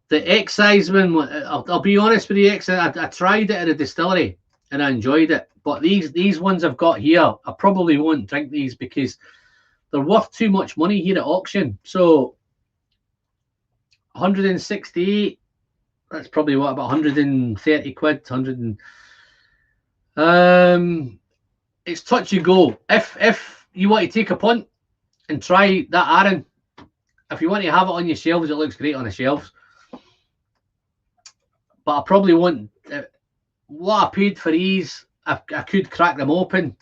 The excise one, I'll be honest with you, I tried it at a distillery and I enjoyed it. But these ones I've got here, I probably won't drink these because they're worth too much money here at auction. So 168, that's probably what, about 130 quid, 100 and it's touch and go. If you want to take a punt and try that Aaron, if you want to have it on your shelves, it looks great on the shelves. But I probably won't. What I paid for these, I could crack them open.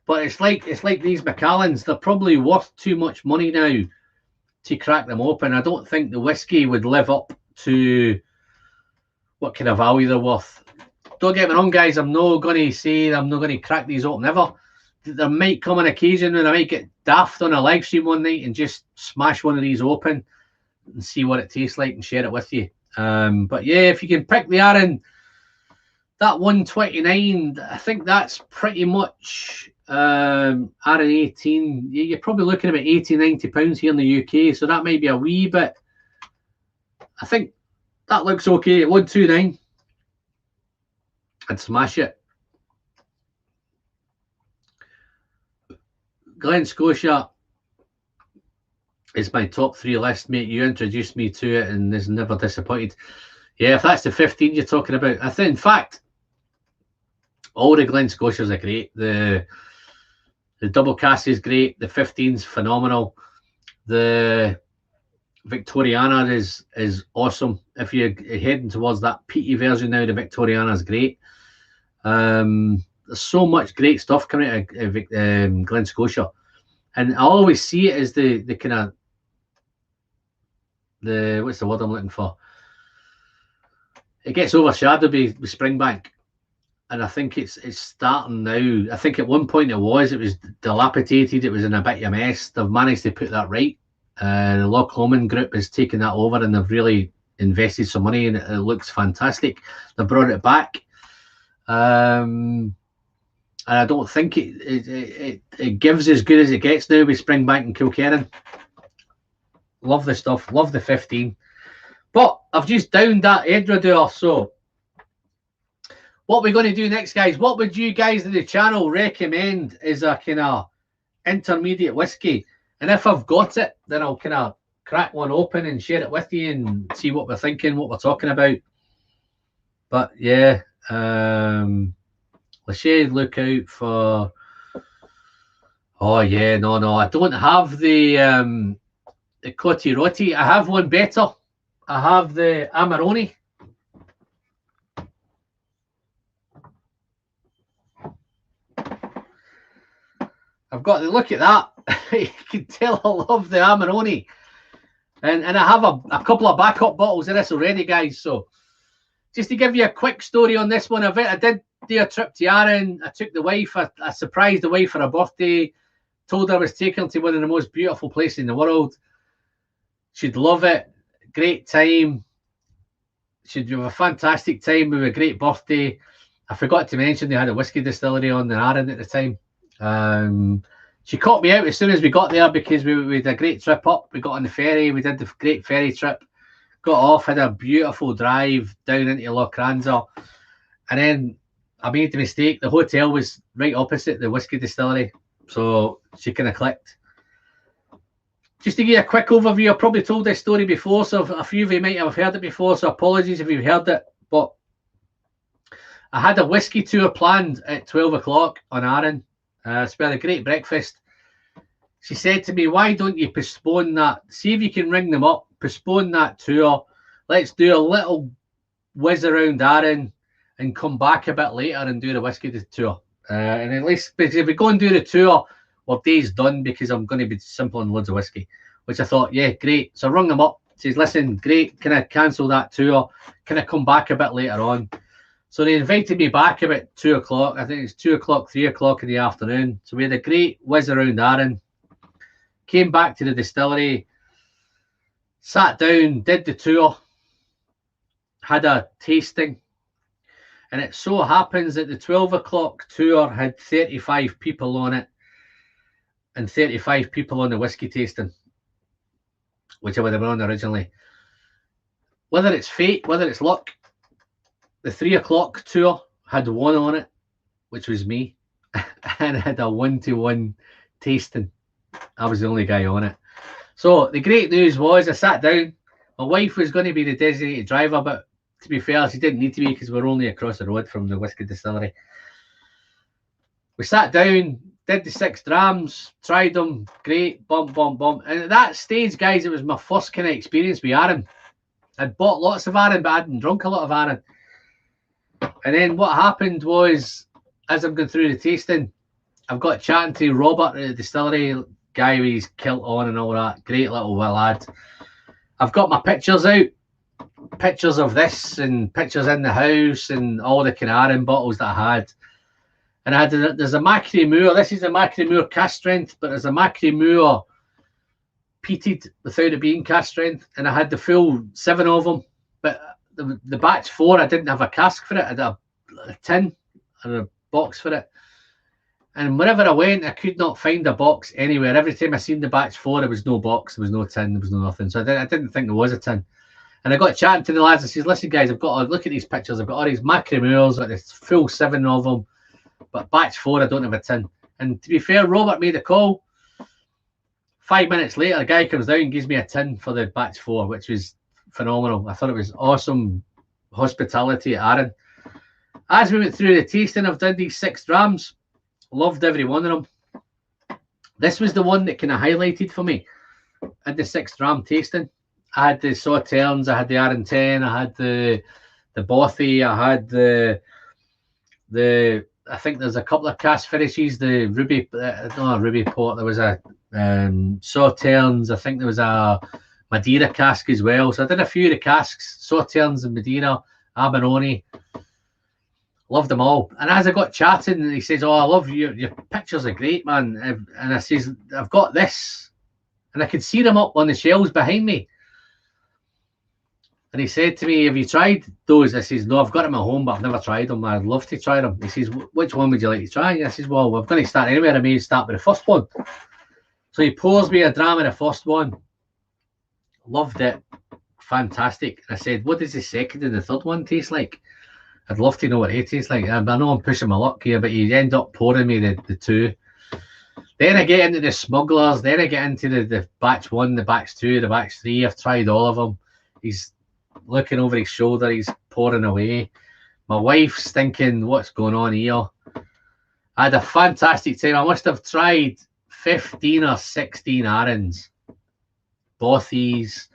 But it's like these Macallans, they're probably worth too much money now to crack them open. I don't think the whiskey would live up to what kind of value they're worth. Don't get me wrong, guys. I'm not going to say I'm not going to crack these open ever. There might come an occasion when I might get daft on a live stream one night and just smash one of these open and see what it tastes like and share it with you. But yeah, if you can pick the Aaron, that 129, I think that's pretty much Aaron 18. You're probably looking at about 80, 90 pounds here in the UK, so that might be a wee bit. I think that looks okay at 129. I'd smash it. Glen Scotia is my top 3 list, mate. You introduced me to it and is never disappointed. Yeah, if that's the 15 you're talking about, I think, in fact, all the Glen Scotias are great. The double cask is great. The 15's phenomenal. The Victoriana is awesome. If you're heading towards that peaty version now, the Victoriana is great. There's so much great stuff coming out of Glen Scotia, and I always see it as the kind of what's the word I'm looking for? It gets overshadowed with Springbank, and I think it's starting now. I think at one point it was dilapidated. It was in a bit of a mess. They've managed to put that right. The Loch Lomond group has taken that over, and they've really invested some money, and it looks fantastic. They brought it back. And I don't think it gives as good as it gets now with Springbank and Kilkerran. Love the stuff, love the 15. But I've just downed that Edrador. So what we're going to do next, guys, what would you guys in the channel recommend as a kind of intermediate whiskey? And if I've got it, then I'll kind of crack one open and share it with you and see what we're thinking, what we're talking about. But yeah, Lachey, look out for. Oh yeah, no, I don't have the Cotti Rotti. I have one better. I have the Amarone. I've got to look at that. You can tell I love the Amarone, and I have a couple of backup bottles of this already, guys. So just to give you a quick story on this one, I did do a trip to Arran. I took the wife. I surprised the wife for her birthday. Told her I was taking her to one of the most beautiful places in the world. She'd love it. Great time. She'd have a fantastic time with a great birthday. I forgot to mention they had a whiskey distillery on the Arran at the time. She caught me out as soon as we got there because we had a great trip up. We got on the ferry. We did the great ferry trip. Got off, had a beautiful drive down into Loch Ranza. And then I made the mistake. The hotel was right opposite the whiskey distillery. So she kind of clicked. Just to give you a quick overview, I've probably told this story before, so a few of you might have heard it before, so apologies if you've heard it. But I had a whiskey tour planned at 12 o'clock on Arran. Spent a great breakfast. She said to me, why don't you postpone that? See if you can ring them up, postpone that tour. Let's do a little whiz around Arran and come back a bit later and do the whiskey tour. And at least, because if we go and do the tour, well, day's done because I'm going to be simple and loads of whiskey, which I thought, yeah, great. So I rung them up. Says, listen, great. Can I cancel that tour? Can I come back a bit later on? So they invited me back about 2 o'clock. I think it's 2 o'clock, 3 o'clock in the afternoon. So we had a great whiz around Arran. Came back to the distillery. Sat down, did the tour, had a tasting, and it so happens that the 12 o'clock tour had 35 people on it and 35 people on the whiskey tasting, which I would have been on originally. Whether it's fate, whether it's luck, the 3 o'clock tour had one on it, which was me, and it had a 1-to-1 tasting. I was the only guy on it. So the great news was I sat down. My wife was going to be the designated driver, but to be fair, she didn't need to be because we're only across the road from the whiskey distillery. We sat down, did the 6 drams, tried them, great, bump. And at that stage, guys, it was my first kind of experience with Aaron. I'd bought lots of Aaron, but I hadn't drunk a lot of Aaron. And then what happened was, as I'm going through the tasting, I've got chatting to Robert at the distillery, guy with his kilt on and all that. Great little lad. I've got my pictures out. Pictures of this and pictures in the house and all the Aaron bottles that I had. And I had, there's a Macri Moor. This is a Macri Moor cask strength, but there's a Macri Moor peated without it being cask strength. And I had the full 7 of them. But the batch 4, I didn't have a cask for it. I had a tin and a box for it. And wherever I went, I could not find a box anywhere. Every time I seen the batch 4, there was no box, there was no tin, there was no nothing. So I didn't think there was a tin. And I got chatting to the lads. I says, listen, guys, I've got to look at these pictures. I've got all these Macri Moors, like this full 7 of them. But batch 4, I don't have a tin. And to be fair, Robert made a call. 5 minutes later, a guy comes down and gives me a tin for the batch 4, which was phenomenal. I thought it was awesome hospitality at Aaron. As we went through the tasting, I've done these 6 drams. Loved every one of them. This was the one that kind of highlighted for me at the 6 dram tasting. I had the Sauternes, I had the Aaron 10, I had the Bothy, I had the I think there's a couple of cask finishes, the Ruby, not Ruby Port, there was a Sauternes, I think there was a Madeira cask as well. So I did a few of the casks, Sauternes and Madeira, Aberoni. Loved them all. And as I got chatting, he says, oh, I love you. Your pictures are great, man. And I says, I've got this. And I could see them up on the shelves behind me. And he said to me, have you tried those? I says, no, I've got them at home, but I've never tried them. I'd love to try them. He says, which one would you like to try? And I says, well, I'm going to start anywhere. I may start with the first one. So he pours me a dram of the first one. Loved it. Fantastic. And I said, what does the second and the third one taste like? I'd love to know what it tastes like. I know I'm pushing my luck here, but he ended up pouring me the 2. Then I get into the smugglers. Then I get into the batch 1, the batch 2, the batch 3. I've tried all of them. He's looking over his shoulder. He's pouring away. My wife's thinking, what's going on here? I had a fantastic time. I must have tried 15 or 16 Aarons. Bothys,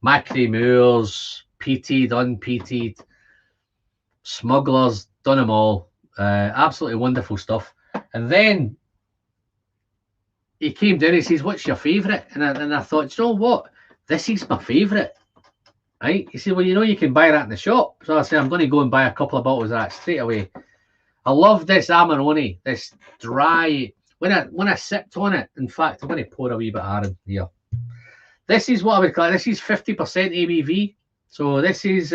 Macri Moors, peated, unpeated. Smugglers, done them all. Absolutely wonderful stuff. And then he came down and he says, what's your favourite? And I thought, you know what? This is my favourite. Right? He said, well, you know, you can buy that in the shop. So I said, I'm going to go and buy a couple of bottles of that straight away. I love this Amarone, this dry. When I sipped on it, in fact, I'm going to pour a wee bit of Aaron here. This is what I would call, this is 50% ABV. So this is...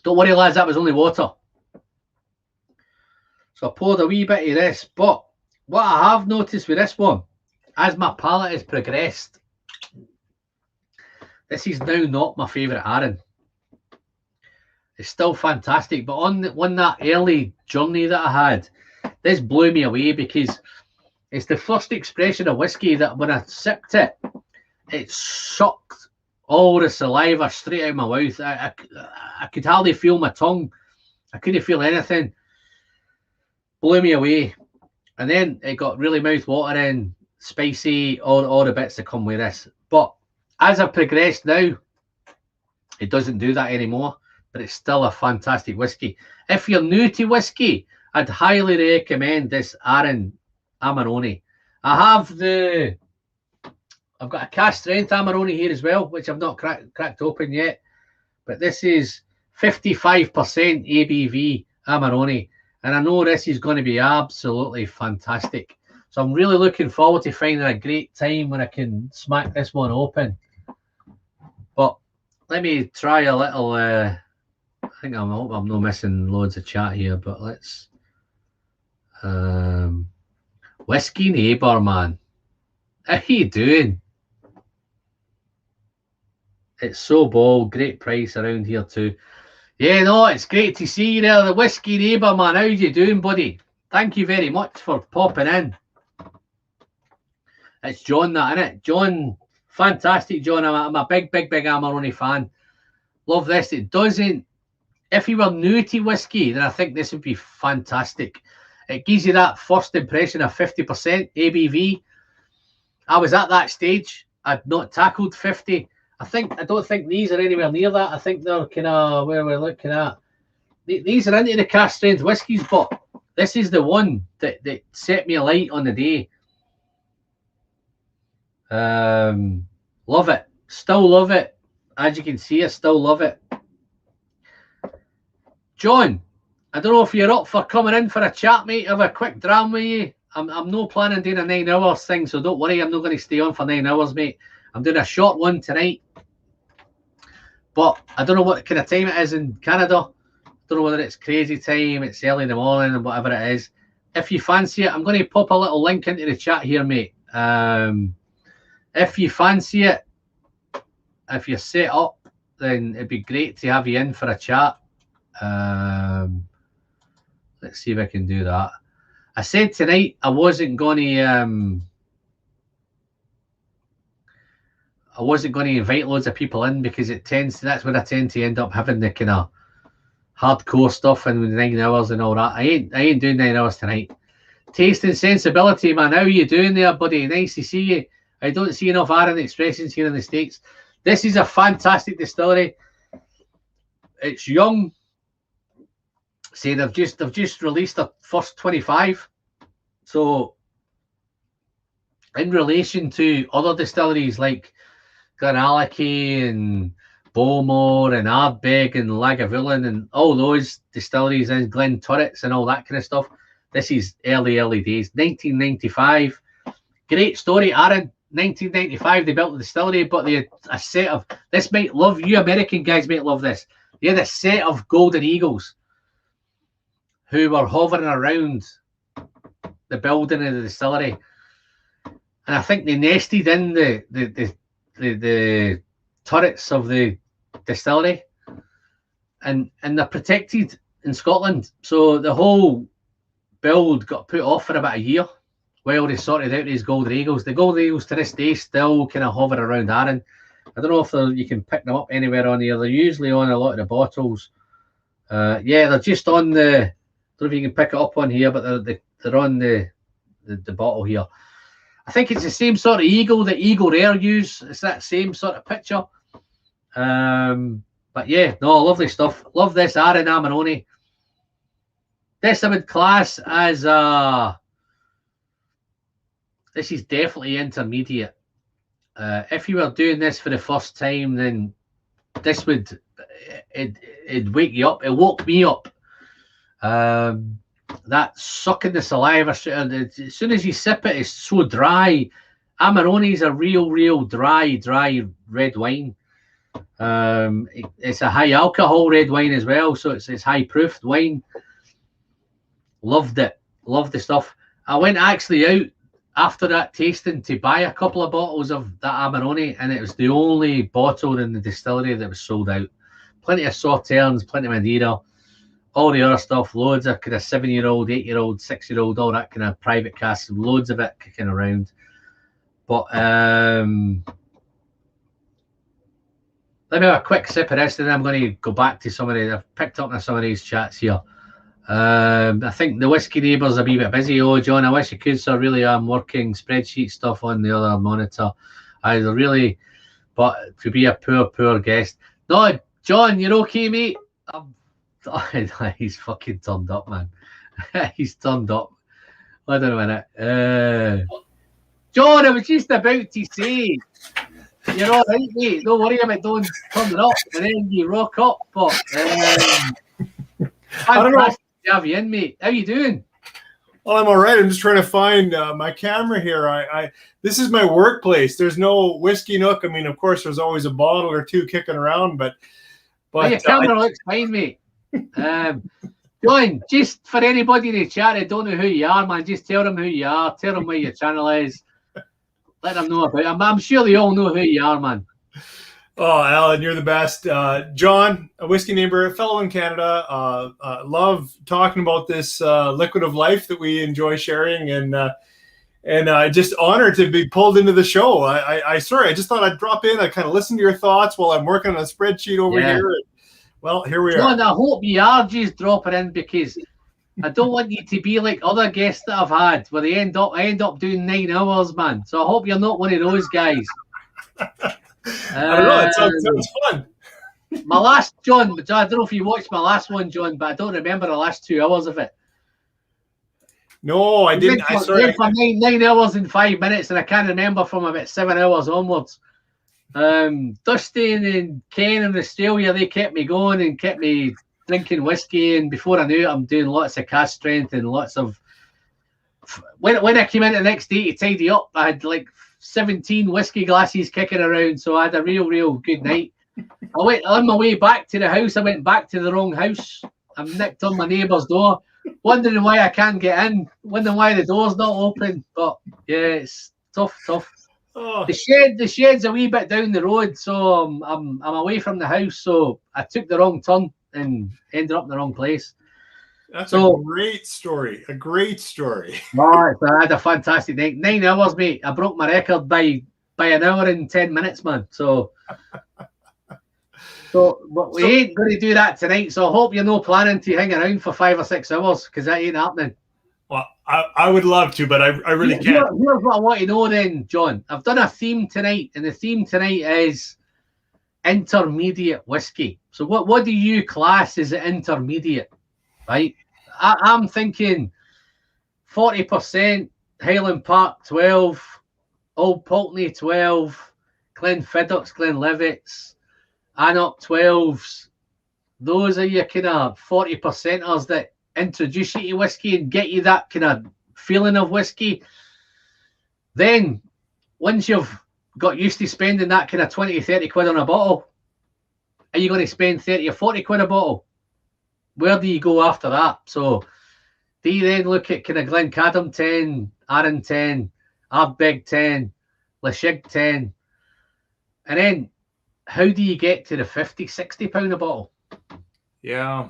Don't worry, lads, that was only water. So I poured a wee bit of this. But what I have noticed with this one, as my palate has progressed, this is now not my favourite Aaron. It's still fantastic. But on that early journey that I had, this blew me away because it's the first expression of whiskey that when I sipped it, it sucked all the saliva straight out of my mouth. I could hardly feel my tongue. I couldn't feel anything. Blew me away. And then it got really mouth-watering, spicy, all the bits that come with this. But as I've progressed now, it doesn't do that anymore. But it's still a fantastic whiskey. If you're new to whiskey, I'd highly recommend this Aaron Amarone. I've got a cask strength Amarone here as well, which I've not cracked open yet. But this is 55% ABV Amarone. And I know this is going to be absolutely fantastic. So I'm really looking forward to finding a great time when I can smack this one open. But let me try a little... I think I'm not missing loads of chat here, but let's... Whiskey Neighbour, man. How you doing? It's so bold. Great price around here too. Yeah, no, it's great to see you there. The Whiskey Neighbour, man. How you doing, buddy? Thank you very much for popping in. It's John, that, innit? John, fantastic, John. I'm a big Amarone fan. Love this. It doesn't... If you were new to whiskey, then I think this would be fantastic. It gives you that first impression of 50% ABV. I was at that stage. I'd not tackled 50. I don't think these are anywhere near that. I think they're kind of where we're looking at. These are into the cask strength whiskies, but this is the one that set me alight on the day. Love it. Still love it. As you can see, I still love it. John, I don't know if you're up for coming in for a chat, mate. Have a quick dram with you. I'm not planning doing a 9 hours thing, so don't worry. I'm not going to stay on for 9 hours, mate. I'm doing a short one tonight. But I don't know what kind of time it is in Canada. I don't know whether it's crazy time, it's early in the morning, or whatever it is. If you fancy it, I'm going to pop a little link into the chat here, mate. If you fancy it, if you're set up, then it'd be great to have you in for a chat. Let's see if I can do that. I said tonight I wasn't going to invite loads of people in because that's when I tend to end up having the kind of hardcore stuff and 9 hours and all that. I ain't doing 9 hours tonight. Taste and sensibility, man. How are you doing there, buddy? Nice to see you. I don't see enough Aaron expressions here in the States. This is a fantastic distillery. It's young. See, they've just released their first 25. So in relation to other distilleries like Glenallachie and Bowmore and Ardbeg and Lagavulin and all those distilleries and Glen Turrets and all that kind of stuff, this is early days. 1995. Great story, Aaron. 1995 they built the distillery, but they had a set of... This might love... You American guys might love this. They had a set of golden eagles who were hovering around the building of the distillery. And I think they nested in the turrets of the distillery. And they're protected in Scotland. So the whole build got put off for about a year while they sorted out these golden eagles. The golden eagles to this day still kind of hover around Arran. I don't know if you can pick them up anywhere on here. They're usually on a lot of the bottles. Yeah, they're just on the... I don't know if you can pick it up on here, but they're on the bottle here. I think it's the same sort of eagle that Eagle Rare use. It's that same sort of picture. But yeah, no, lovely stuff. Love this Aaron Amarone. This I would class as this is definitely intermediate. If you were doing this for the first time, then this would it'd wake you up. It woke me up. That sucking the saliva, as soon as you sip it, it's so dry. Amarone is a real dry red wine. It's a high alcohol red wine as well, so it's high proofed wine. Loved it. Loved the stuff. I went actually out after that tasting to buy a couple of bottles of that Amarone, and it was the only bottle in the distillery that was sold out. Plenty of Sauternes, plenty of Madeira, all the other stuff, loads of kind of 7-year-old, 8-year-old, 6-year-old, all that kind of private casks, loads of it kicking around. But let me have a quick sip of this, and then I'm going to go back to I've picked up on some of these chats here. I think the Whiskey Neighbour's a wee bit busy. Oh, John, I wish you could, so I really am working spreadsheet stuff on the other monitor. Either really, but to be a poor guest. No, John, you're okay, mate? He's fucking turned up, man. He's turned up. Hold on a minute. John, I was just about to say, you're all right, mate. Don't worry about turning up, and then you rock up. But I don't know. to have you in, mate. How you doing? Well, I'm all right. I'm just trying to find my camera here. This is my workplace. There's no whiskey nook. I mean, of course, there's always a bottle or two kicking around, but your camera looks fine, mate. John, just for anybody in the chat that don't know who you are, man, just tell them who you are. Tell them what your channel is. Let them know about it. I'm sure they all know who you are, man. Oh, Alan, you're the best. John, a whiskey neighbor, a fellow in Canada. Love talking about this liquid of life that we enjoy sharing, and just honored to be pulled into the show. I just thought I'd drop in. I kind of listen to your thoughts while I'm working on a spreadsheet over here. Well, here we John, are. I hope you are just dropping in because I don't want you to be like other guests that I've had where I end up doing 9 hours, man. So I hope you're not one of those guys. I don't know. It sounds fun. My last, John, I don't know if you watched my last one, John, but I don't remember the last 2 hours of it. No, I didn't. I went for 9 hours and 5 minutes, and I can't remember from about 7 hours onwards. Dustin and Ken in Australia, they kept me going and kept me drinking whiskey, and before I knew it, I'm doing lots of cask strength and lots of... When I came in the next day to tidy up, I had like 17 whiskey glasses kicking around, so I had a real good night. I went on my way back to the house. I went back to the wrong house. I nicked on my neighbour's door, wondering why I can't get in, wondering why the door's not open. But yeah, it's tough. Oh. The shed's a wee bit down the road, so I'm away from the house. So I took the wrong turn and ended up in the wrong place. That's a great story. A great story. I had a fantastic night. 9 hours, mate. I broke my record by an hour and 10 minutes, man. So we ain't going to do that tonight. So I hope you're not planning to hang around for 5 or 6 hours because that ain't happening. Well, I would love to, but I really can't. Here's what I want to know then, John. I've done a theme tonight, and the theme tonight is intermediate whiskey. So what do you class as intermediate, right? I'm thinking 40% Highland Park 12, Old Pulteney 12, Glenfiddich, Glenlivets, Annock 12s. Those are your kind of 40%ers that introduce you to whiskey and get you that kind of feeling of whiskey. Then once you've got used to spending that kind of 20, 30 quid on a bottle, are you going to spend 30 or 40 quid a bottle? Where do you go after that? So do you then look at kind of Glencadam 10, Arran 10, Ardbeg 10, Lashig 10, and then how do you get to the 50, 60 pound a bottle? Yeah.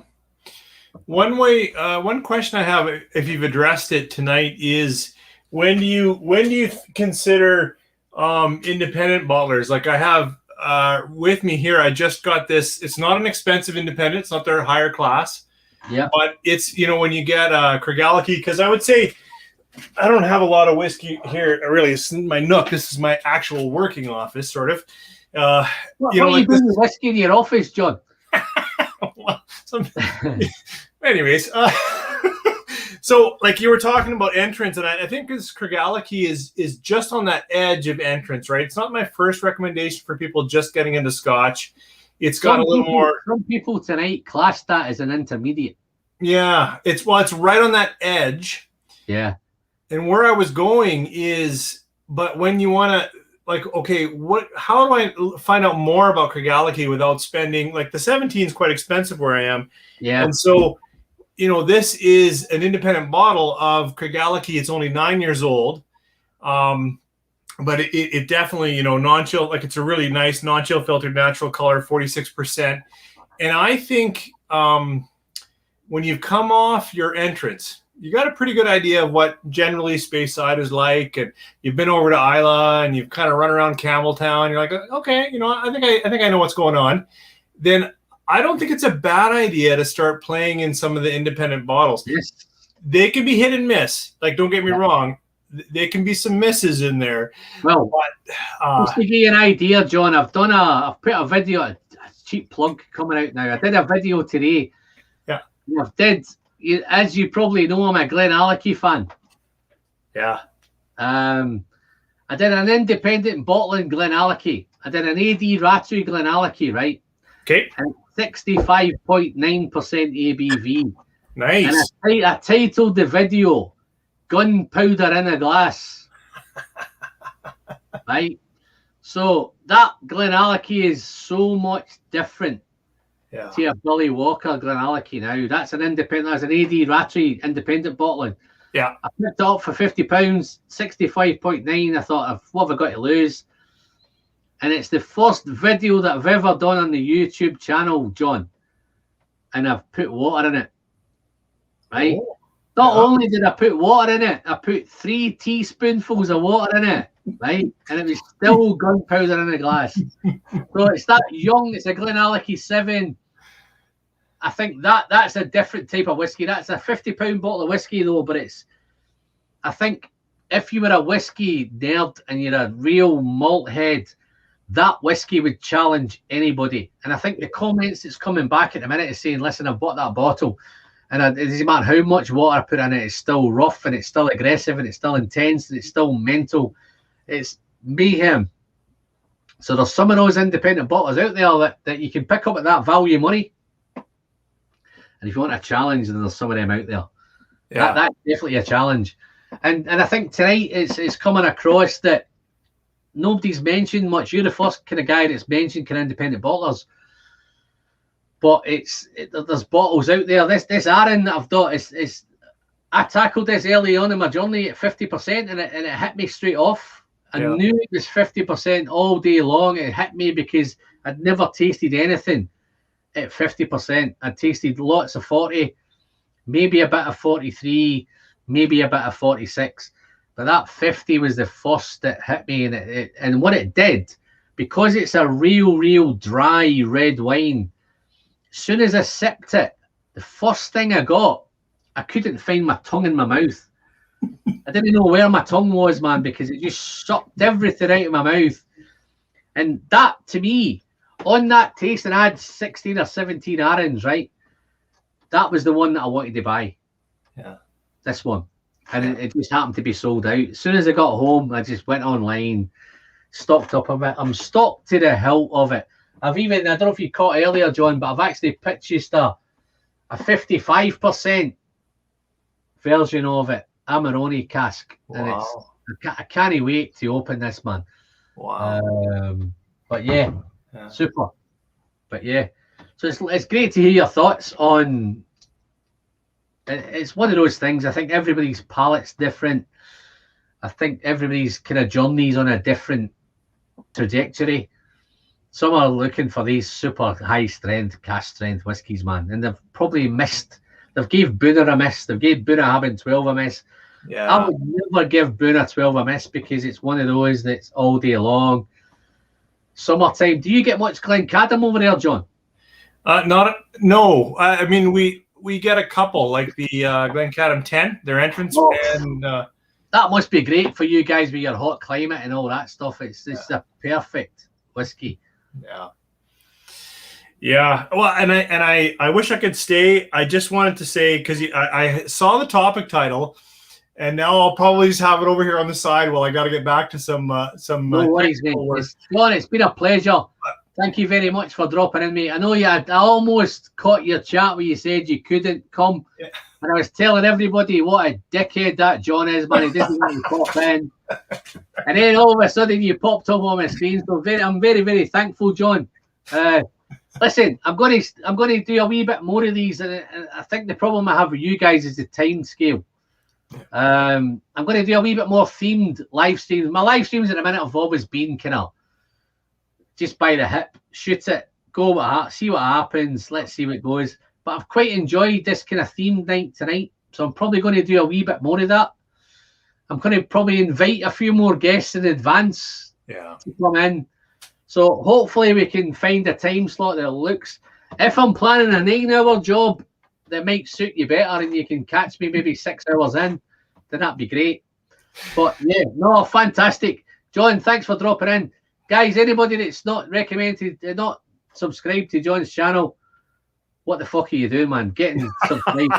One question I have, if you've addressed it tonight, is when do you consider independent bottlers? Like I have with me here, I just got this. It's not an expensive independent. It's not their higher class. Yeah. But it's, when you get Craigellachie, because I would say I don't have a lot of whiskey here. Really, it's my nook. This is my actual working office, sort of. What are you doing with whiskey in your office, John? Anyways, so like you were talking about entrance, and I think this Craigellachie is just on that edge of entrance, right? It's not my first recommendation for people just getting into Scotch. It's got a little more. Some people tonight class that as an intermediate. Yeah, it's right on that edge. Yeah. And where I was going is, but when you want to, like, okay, how do I find out more about Craigellachie without spending, like the 17 is quite expensive where I am. Yeah. And so, this is an independent bottle of Craigellachie. It's only 9 years old. But it definitely, non-chill, like it's a really nice non-chill filtered natural color, 46%. And I think when you've come off your entrance, you got a pretty good idea of what generally Speyside is like, and you've been over to Isla and you've kind of run around Campbelltown. You're like, okay, I think I know what's going on. Then I don't think it's a bad idea to start playing in some of the independent bottles. Yes. They can be hit and miss. Like, don't get me wrong. There can be some misses in there. Well, just to give you an idea, John, I've put a video, a cheap plug coming out now. I did a video today. Yeah. As you probably know, I'm a Glenallachie fan. Yeah. I did an independent bottling Glenallachie. I did an AD Rattray Glenallachie, right? Okay. And 65.9% ABV. Nice. And I titled the video "Gunpowder in a Glass." Right. So that Glenallachie is so much different to a Billy Walker Glenallachie now. That's an independent, that's an AD Rattray independent bottling. Yeah. I picked it up for £50, 65.9. I thought, what have I got to lose? And it's the first video that I've ever done on the YouTube channel, John. And I've put water in it. Right? Oh, Not only did I put water in it, I put 3 teaspoonfuls of water in it. Right? And it was still gunpowder in a glass. So it's that young, it's a Glenallachie 7. I think that's a different type of whiskey. That's a £50 bottle of whiskey though, but I think if you were a whiskey nerd and you're a real malt head, that whiskey would challenge anybody. And I think the comments that's coming back at the minute is saying, listen, I've bought that bottle and it doesn't matter how much water I put in it, it's still rough and it's still aggressive and it's still intense and it's still mental. It's mayhem. So there's some of those independent bottles out there that you can pick up at that value money. And if you want a challenge, then there's some of them out there. Yeah. That's definitely a challenge. And I think tonight it's coming across that nobody's mentioned much. You're the first kind of guy that's mentioned kind of independent bottlers. But there's bottles out there. This Aaron that I've got is I tackled this early on in my journey at 50% and it hit me straight off. I knew it was 50% all day long. It hit me because I'd never tasted anything at 50%. I tasted lots of 40, maybe a bit of 43, maybe a bit of 46. But that 50 was the first that hit me. And what it did, because it's a real dry red wine, as soon as I sipped it, the first thing I got, I couldn't find my tongue in my mouth. I didn't know where my tongue was, man, because it just sucked everything out of my mouth. And that, to me, on that taste, and I had 16 or 17 Arons, right? That was the one that I wanted to buy. Yeah. This one. And it just happened to be sold out. As soon as I got home, I just went online, stocked up a bit. I'm stocked to the hilt of it. I don't know if you caught earlier, John, but I've actually purchased a 55% version of it, Amarone cask. Wow. And I can't wait to open this, man. Wow. But yeah, super. But yeah, so it's great to hear your thoughts on. It's one of those things. I think everybody's palate's different. I think everybody's kind of journey's on a different trajectory. Some are looking for these super high strength, cask strength whiskies, man, and they've probably missed. They've gave Booner a miss. They've gave Bunnahabhain 12 a miss. Yeah. I would never give Booner 12 a miss because it's one of those that's all day long. Summertime. Do you get much Glencadam over there, John? No. I mean, we get a couple, like the Glencadam 10, their entrance, and that must be great for you guys with your hot climate and all that stuff. It's a perfect whiskey. Yeah. Well, and I wish I could stay. I just wanted to say, because I saw the topic title, and now I'll probably just have it over here on the side while I got to get back to some. No worries, mate. It's been a pleasure. Thank you very much for dropping in, mate. I know I almost caught your chat where you said you couldn't come. Yeah. And I was telling everybody what a dickhead that John is, man. He doesn't want to pop in. And then all of a sudden you popped up on my screen. So I'm very, very thankful, John. Listen, I'm going to do a wee bit more of these. And I think the problem I have with you guys is the time scale. I'm going to do a wee bit more themed live streams. My live streams at the minute have always been kind of just by the hip, shoot it, see what happens, let's see what goes. But I've quite enjoyed this kind of themed night tonight, so I'm probably going to do a wee bit more of that. I'm going to probably invite a few more guests in advance to come in. So hopefully we can find a time slot that looks. If I'm planning a 9-hour job that might suit you better and you can catch me maybe 6 hours in, then that'd be great. But yeah, no, fantastic. John, thanks for dropping in. Guys, anybody that's not not subscribed to John's channel, what the fuck are you doing, man? Getting subscribed.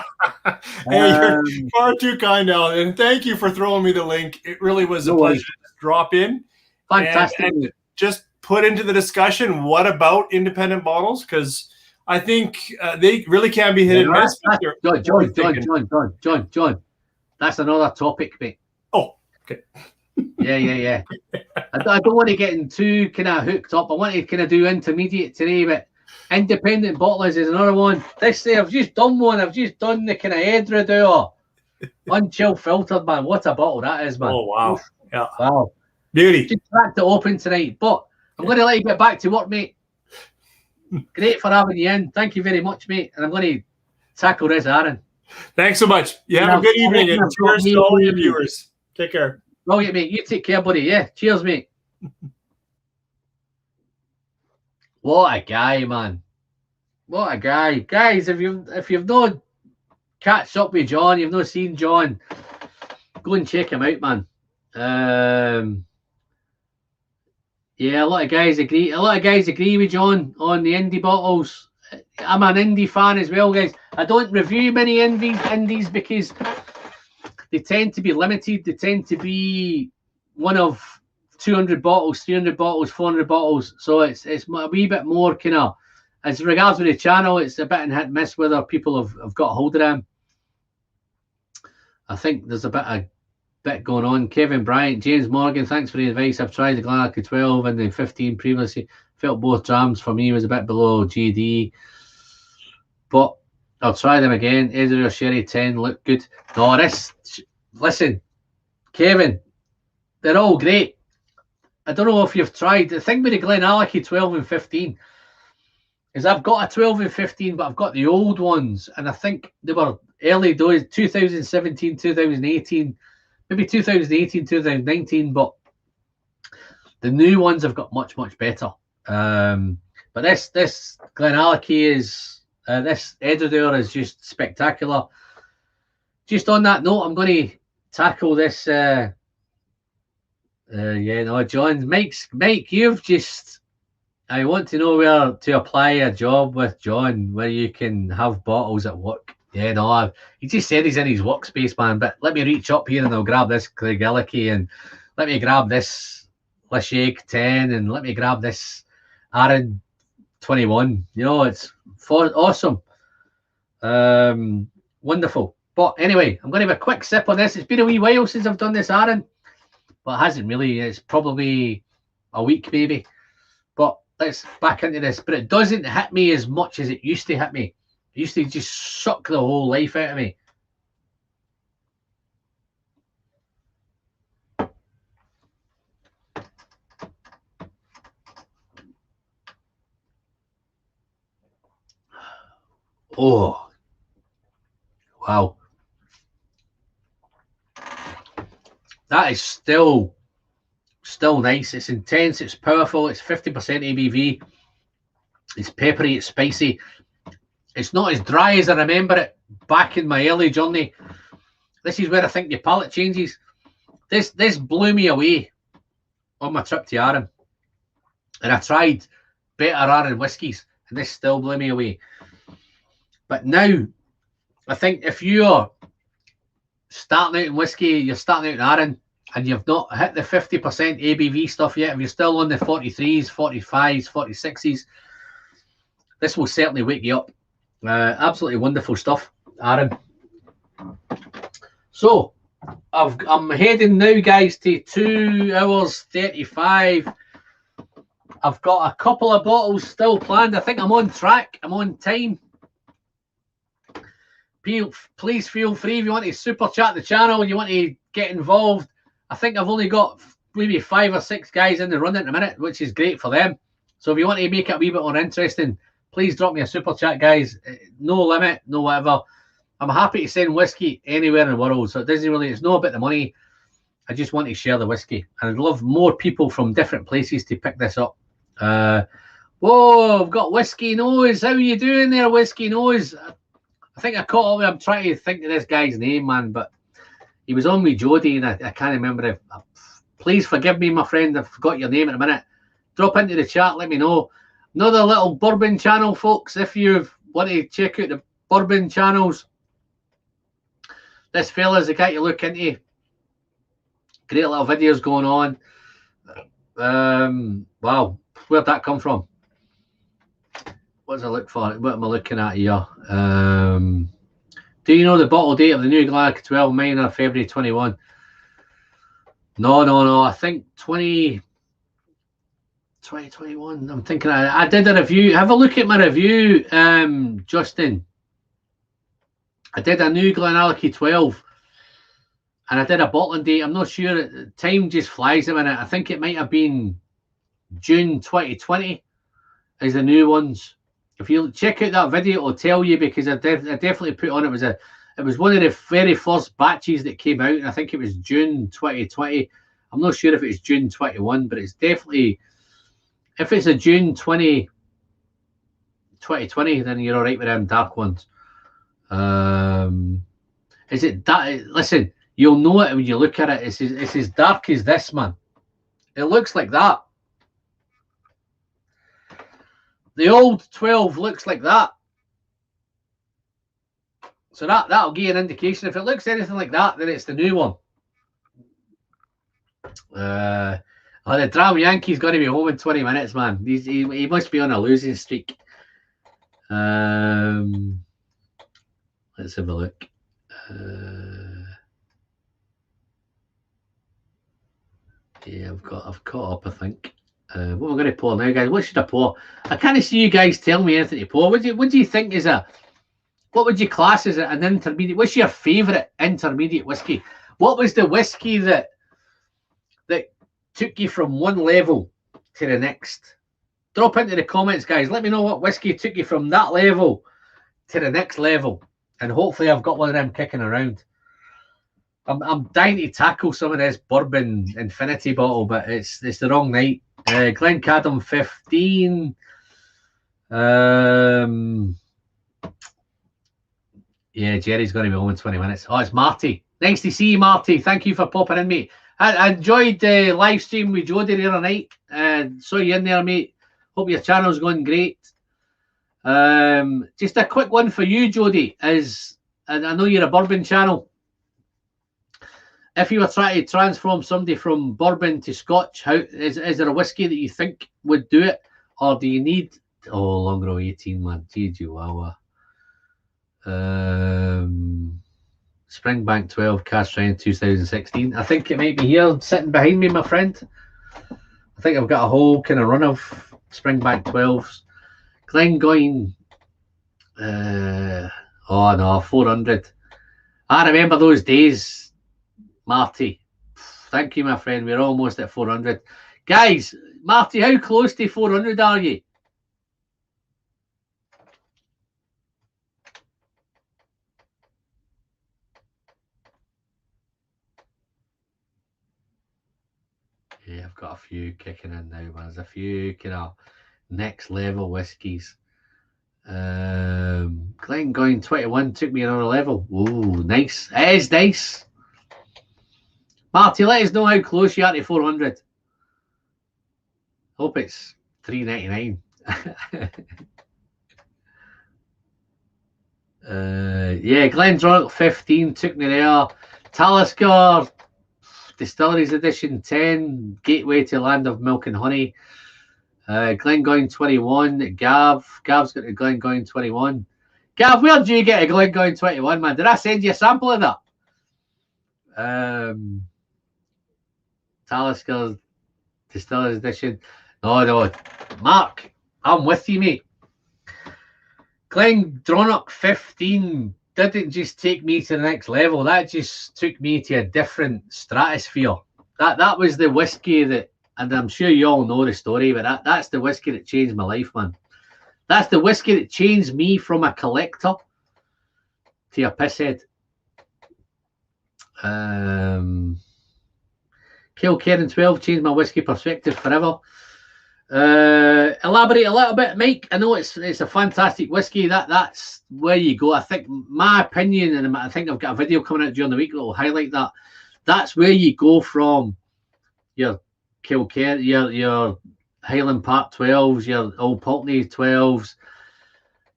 Hey, you're far too kind, Alan. And thank you for throwing me the link. It really was a pleasure to drop in. Fantastic. And just put into the discussion, what about independent bottles? Because I think they really can be hit and miss. John. That's another topic, mate. Oh, okay. Yeah. I don't want to get in too kind of hooked up. I want to kind of do intermediate today, but independent bottlers is another one. I've just done one. I've just done the kind of Edredor unchill filtered, man. What a bottle that is, man. Oh, wow. Oof. Yeah. Wow. Beauty. Just cracked it open tonight, but I'm going to let you get back to work, mate. Great for having you in. Thank you very much, mate. And I'm going to tackle this, Aaron. Thanks so much. You have a good evening, and cheers to all your viewers. Take care. Brilliant, mate. You take care, buddy. Yeah. Cheers, mate. What a guy, man. What a guy. Guys, if you've not catched up with John, you've not seen John, go and check him out, man. Yeah, a lot of guys agree with John on the indie bottles. I'm an indie fan as well, guys. I don't review many indies because they tend to be limited. They tend to be one of 200 bottles, 300 bottles, 400 bottles. So it's a wee bit more kind of, as regards with the channel, it's a bit in hit and miss whether people have got hold of them. I think there's a bit going on. Kevin Bryant, James Morgan, thanks for the advice. I've tried the Glenallachie 12 and the 15 previously. Felt both drams for me was a bit below GD, but I'll try them again. Ezra Sherry 10 look good. No, listen, Kevin, they're all great. I don't know if you've tried. The thing with the Glenallachie 12 and 15 is I've got a 12 and 15, but I've got the old ones, and I think they were early days, 2017, 2018, maybe 2018, 2019, but the new ones have got much, much better. But this Glenallachie is, this Edredor is just spectacular. Just on that note, I'm going to tackle this. Yeah, no, John, Mike, you've just, I want to know where to apply a job with John, where you can have bottles at work. Yeah, no, he just said he's in his workspace, man, but let me reach up here and I'll grab this Glenallachie, and let me grab this Lashake 10, and let me grab this Aaron 21. You know, it's awesome. Wonderful. But anyway, I'm going to have a quick sip on this. It's been a wee while since I've done this, Aaron. But it hasn't really. It's probably a week, maybe. But let's back into this. But it doesn't hit me as much as it used to hit me. It used to just suck the whole life out of me. Oh, wow. That is still nice. It's intense. It's powerful. It's 50% ABV. It's peppery. It's spicy. It's not as dry as I remember it back in my early journey. This is where I think your palate changes. This blew me away on my trip to Arran. And I tried better Arran whiskies, and this still blew me away. But now, I think if you're starting out in whiskey, you're starting out in Arran, and you've not hit the 50% ABV stuff yet, if you're still on the 43s, 45s, 46s, this will certainly wake you up. Absolutely wonderful stuff, Aaron. So, I'm heading now, guys, to 2 hours 35. I've got a couple of bottles still planned. I think I'm on track. I'm on time. Please feel free if you want to super chat the channel and you want to get involved. I think I've only got maybe 5 or 6 guys in the run at a minute, which is great for them. So if you want to make it a wee bit more interesting, please drop me a super chat, guys. No limit, no whatever. I'm happy to send whiskey anywhere in the world. So it doesn't really, it's not about the money. I just want to share the whiskey. And I'd love more people from different places to pick this up. Whoa, I've got Whiskey Nose. How are you doing there, Whiskey Nose? I think I caught up with him. I'm trying to think of this guy's name, man, but he was on with Jody, and I can't remember it. Please forgive me, my friend. I forgot your name in a minute. Drop into the chat. Let me know. Another little bourbon channel, folks. If you want to check out the bourbon channels, this fella's the guy to look into. Great little videos going on. Wow, where'd that come from? what does I look for? What am I looking at here? Do you know the bottle date of the new Glenallachie 12? Mine are February 21. No. I think 2021. I'm thinking I did a review. Have a look at my review, Justin. I did a new Glenallachie 12. And I did a bottling date. I'm not sure. Time just flies a minute. I think it might have been June 2020 is the new ones. If you check out that video, it'll tell you, because I definitely put on it was one of the very first batches that came out, and I think it was June 2020. I'm not sure if it's June 21, but it's definitely, if it's a June 2020, then you're all right with them dark ones. Is it that? Listen. You'll know it when you look at it. It's as dark as this, man. It looks like that. The old 12 looks like that. So that'll give you an indication. If it looks anything like that, then it's the new one. The Dram Yankee's got to be home in 20 minutes, man. He must be on a losing streak. Let's have a look. Yeah, I've caught up, I think. What am I going to pour now, guys? What should I pour? I can't see you guys tell me anything to pour. What do you think is what would you class as an intermediate? What's your favourite intermediate whiskey? What was the whiskey that took you from one level to the next? Drop into the comments, guys. Let me know what whiskey took you from that level to the next level. And hopefully I've got one of them kicking around. I'm dying to tackle some of this bourbon infinity bottle, but it's the wrong night. Glencadam 15. Yeah, Jerry's going to be home in 20 minutes. Oh, it's Marty. Nice to see you, Marty. Thank you for popping in, mate. I enjoyed the live stream with Jody the other night. Saw you in there, mate. Hope your channel's going great. Just a quick one for you, Jody, and I know you're a bourbon channel. If you were trying to transform somebody from bourbon to Scotch, is there a whiskey that you think would do it? Or do you need... Oh, Longrow 18, man. Gee, Chihuahua. Springbank 12, Cask 2016. I think it might be here, sitting behind me, my friend. I think I've got a whole kind of run of Springbank 12s. Glengoyne... oh, no, 400. I remember those days... Marty, thank you, my friend. We're almost at 400. Guys, Marty, how close to 400 are you? Yeah, I've got a few kicking in now, man. There's a few kind of next level whiskies. Glengoyne 21 took me another level. Ooh, nice. It is nice. Marty, let us know how close you are to 400. Hope it's 399. Yeah, Glendronach 15 took me there. Talisker Distilleries Edition 10, Gateway to Land of Milk and Honey. Glengoyne 21. Gav's got a Glengoyne 21. Gav, where did you get a Glengoyne 21, man? Did I send you a sample of that? Talisker Distillers Edition. No. Mark, I'm with you, mate. Glendronach 15 didn't just take me to the next level. That just took me to a different stratosphere. That was the whiskey that, and I'm sure you all know the story, but that's the whiskey that changed my life, man. That's the whiskey that changed me from a collector to a pisshead. Kilkerran 12 changed my whiskey perspective forever. Elaborate a little bit, Mike. I know it's a fantastic whiskey. That's where you go. I think my opinion, and I think I've got a video coming out during the week that will highlight that. That's where you go from your Kilkerran, your Highland Park 12s, your Old Pulteney 12s,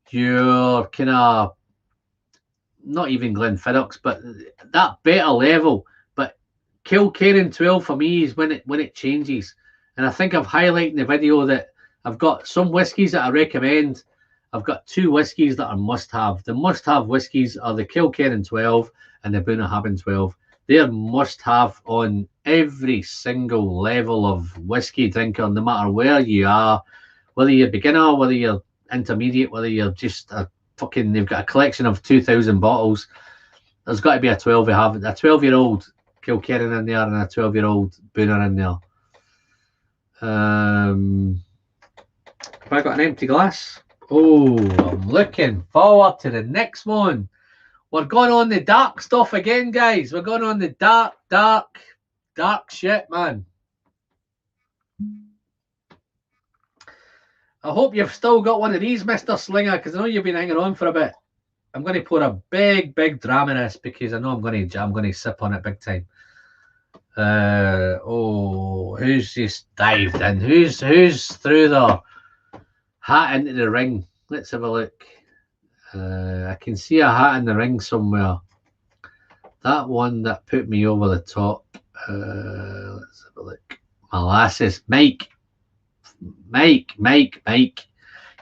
your kind of not even Glenfiddich, but that better level. But Kilkerran 12 for me is when it changes. And I think I've highlighted in the video that I've got some whiskies that I recommend, I've got two whiskies that are must-have. The must-have whiskies are the Kilkerran 12 and the Bunnahabhain 12. They're must-have on every single level of whiskey drinker, no matter where you are, whether you're a beginner, whether you're intermediate, whether you're just a fucking, they've got a collection of 2,000 bottles. There's got to be a 12 you have, a 12-year-old Kilkerran in there and a 12-year-old Bunner in there. Have I got an empty glass? Oh, I'm looking forward to the next one. We're going on the dark stuff again, guys. We're going on the dark shit, man. I hope you've still got one of these, Mr. Slinger, because I know you've been hanging on for a bit. I'm going to pour a big dram in this because I know I'm going to sip on it big time. Oh, who's just dived in? Who's through the hat into the ring? Let's have a look. I can see a hat in the ring somewhere. That one that put me over the top. Let's have a look. Molasses. Mike.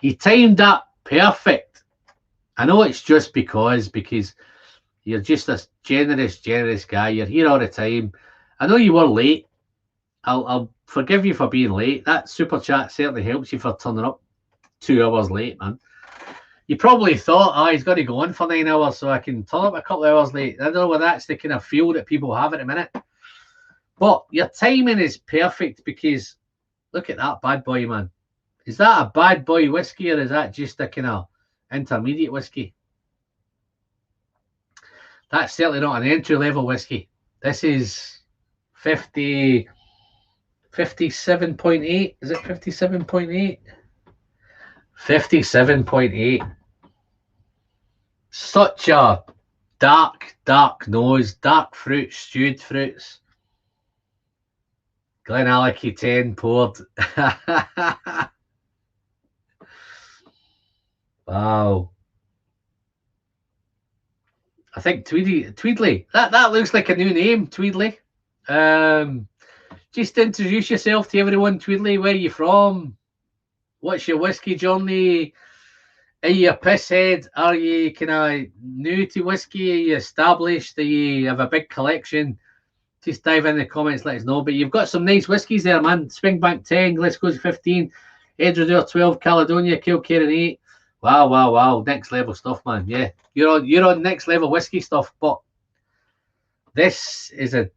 He timed that perfect. I know it's just because you're just a generous guy. You're here all the time. I know you were late. I'll forgive you for being late. That super chat certainly helps you for turning up 2 hours late, man. You probably thought, oh, he's got to go on for 9 hours so I can turn up a couple of hours late. I don't know whether that's the kind of feel that people have at the minute. But your timing is perfect because look at that bad boy, man. Is that a bad boy whiskey or is that just a kind of intermediate whiskey? That's certainly not an entry-level whiskey. This is 57.8. Is it 57.8? 57.8. Such a dark nose, dark fruits, stewed fruits. Glenallachie 10 poured. Wow. I think Tweedley. That looks like a new name, Tweedley. Just introduce yourself to everyone, Tweedley. Where are you from? What's your whiskey journey? Are you a pisshead? Are you kind of new to whiskey? Are you established? Do you have a big collection? Just dive in the comments, let us know. But you've got some nice whiskies there, man. Springbank 10, Glasgow's 15, Edredure 12, Caledonia, Kilkerran 8. Wow. Next level stuff, man. Yeah, you're on next level whiskey stuff. But this is a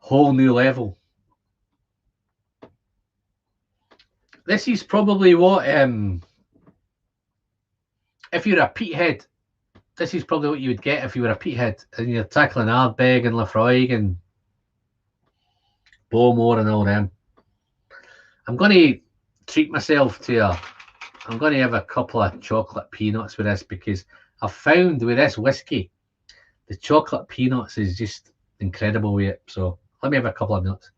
whole new level. This is probably what, if you're a peathead, this is probably what you would get if you were a peathead and you're tackling Ardbeg and Lafroig and Bowmore and all them. I'm going to treat myself to I'm going to have a couple of chocolate peanuts with this because I've found with this whiskey, the chocolate peanuts is just incredible with it. So let me have a couple of nuts.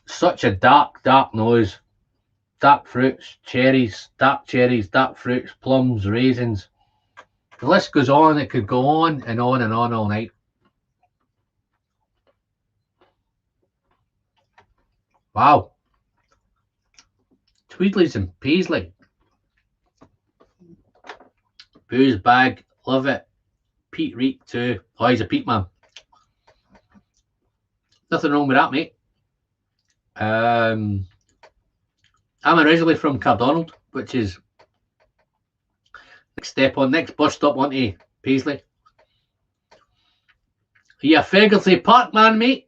Such a dark nose, dark fruits, dark cherries, dark fruits, plums, raisins. The list goes on. It could go on and on and on all night. Wow. Tweedleys and Paisley. Booze bag, love it. Pete Reek too. Oh, he's a Pete man. Nothing wrong with that, mate. I'm originally from Cardonald, which is next bus stop onto Paisley. Are you a Fagersley Park man, mate?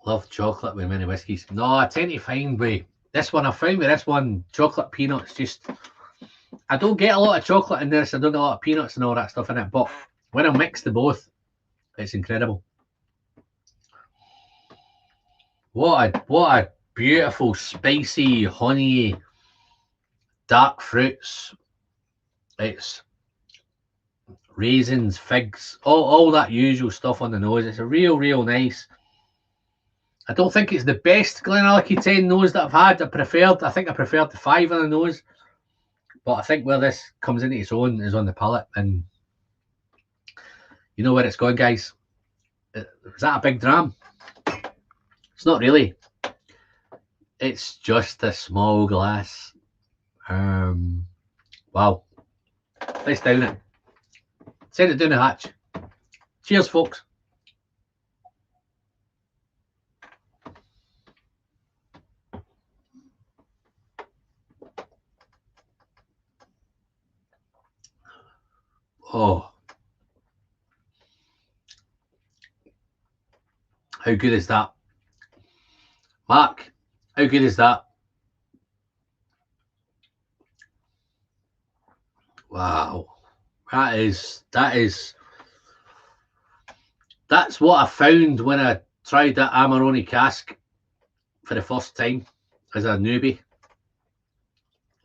Love chocolate with many whiskies. No, I tend to find with this one, I found with this one, chocolate peanuts just... I don't get a lot of chocolate in this. I don't get a lot of peanuts and all that stuff in it. But when I mix the both, it's incredible. What a beautiful, spicy, honey, dark fruits. It's raisins, figs, all that usual stuff on the nose. It's a real nice. I don't think it's the best Glenallachie 10 nose that I've had. I think I preferred the 5 on the nose. But I think where this comes into its own is on the palate, and you know where it's going, guys. Is that a big dram? It's not really. It's just a small glass. Wow. Let's down it. Send it down the hatch. Cheers, folks. Oh. How good is that? Mark, how good is that? Wow. That's what I found when I tried that Amarone cask for the first time as a newbie.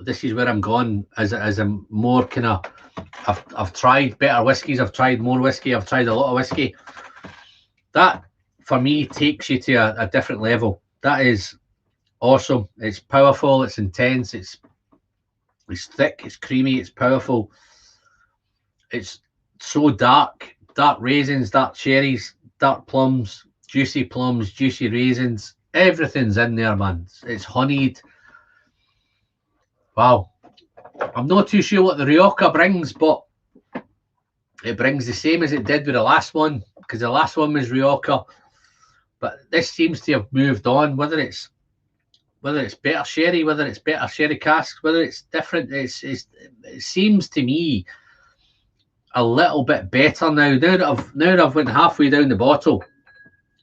This is where I'm going as a more kind of, I've tried better whiskies, I've tried more whiskey, I've tried a lot of whiskey. That for me takes you to a different level. That is awesome. It's powerful, it's intense, it's thick, it's creamy, it's powerful. It's so dark raisins, dark cherries, dark plums, juicy raisins. Everything's in there, man. It's honeyed. Wow. I'm not too sure what the Rioja brings, but it brings the same as it did with the last one, because the last one was Rioja. But this seems to have moved on, whether it's better sherry, whether it's better sherry casks, whether it's different. It seems to me a little bit better now. Now that I've went halfway down the bottle,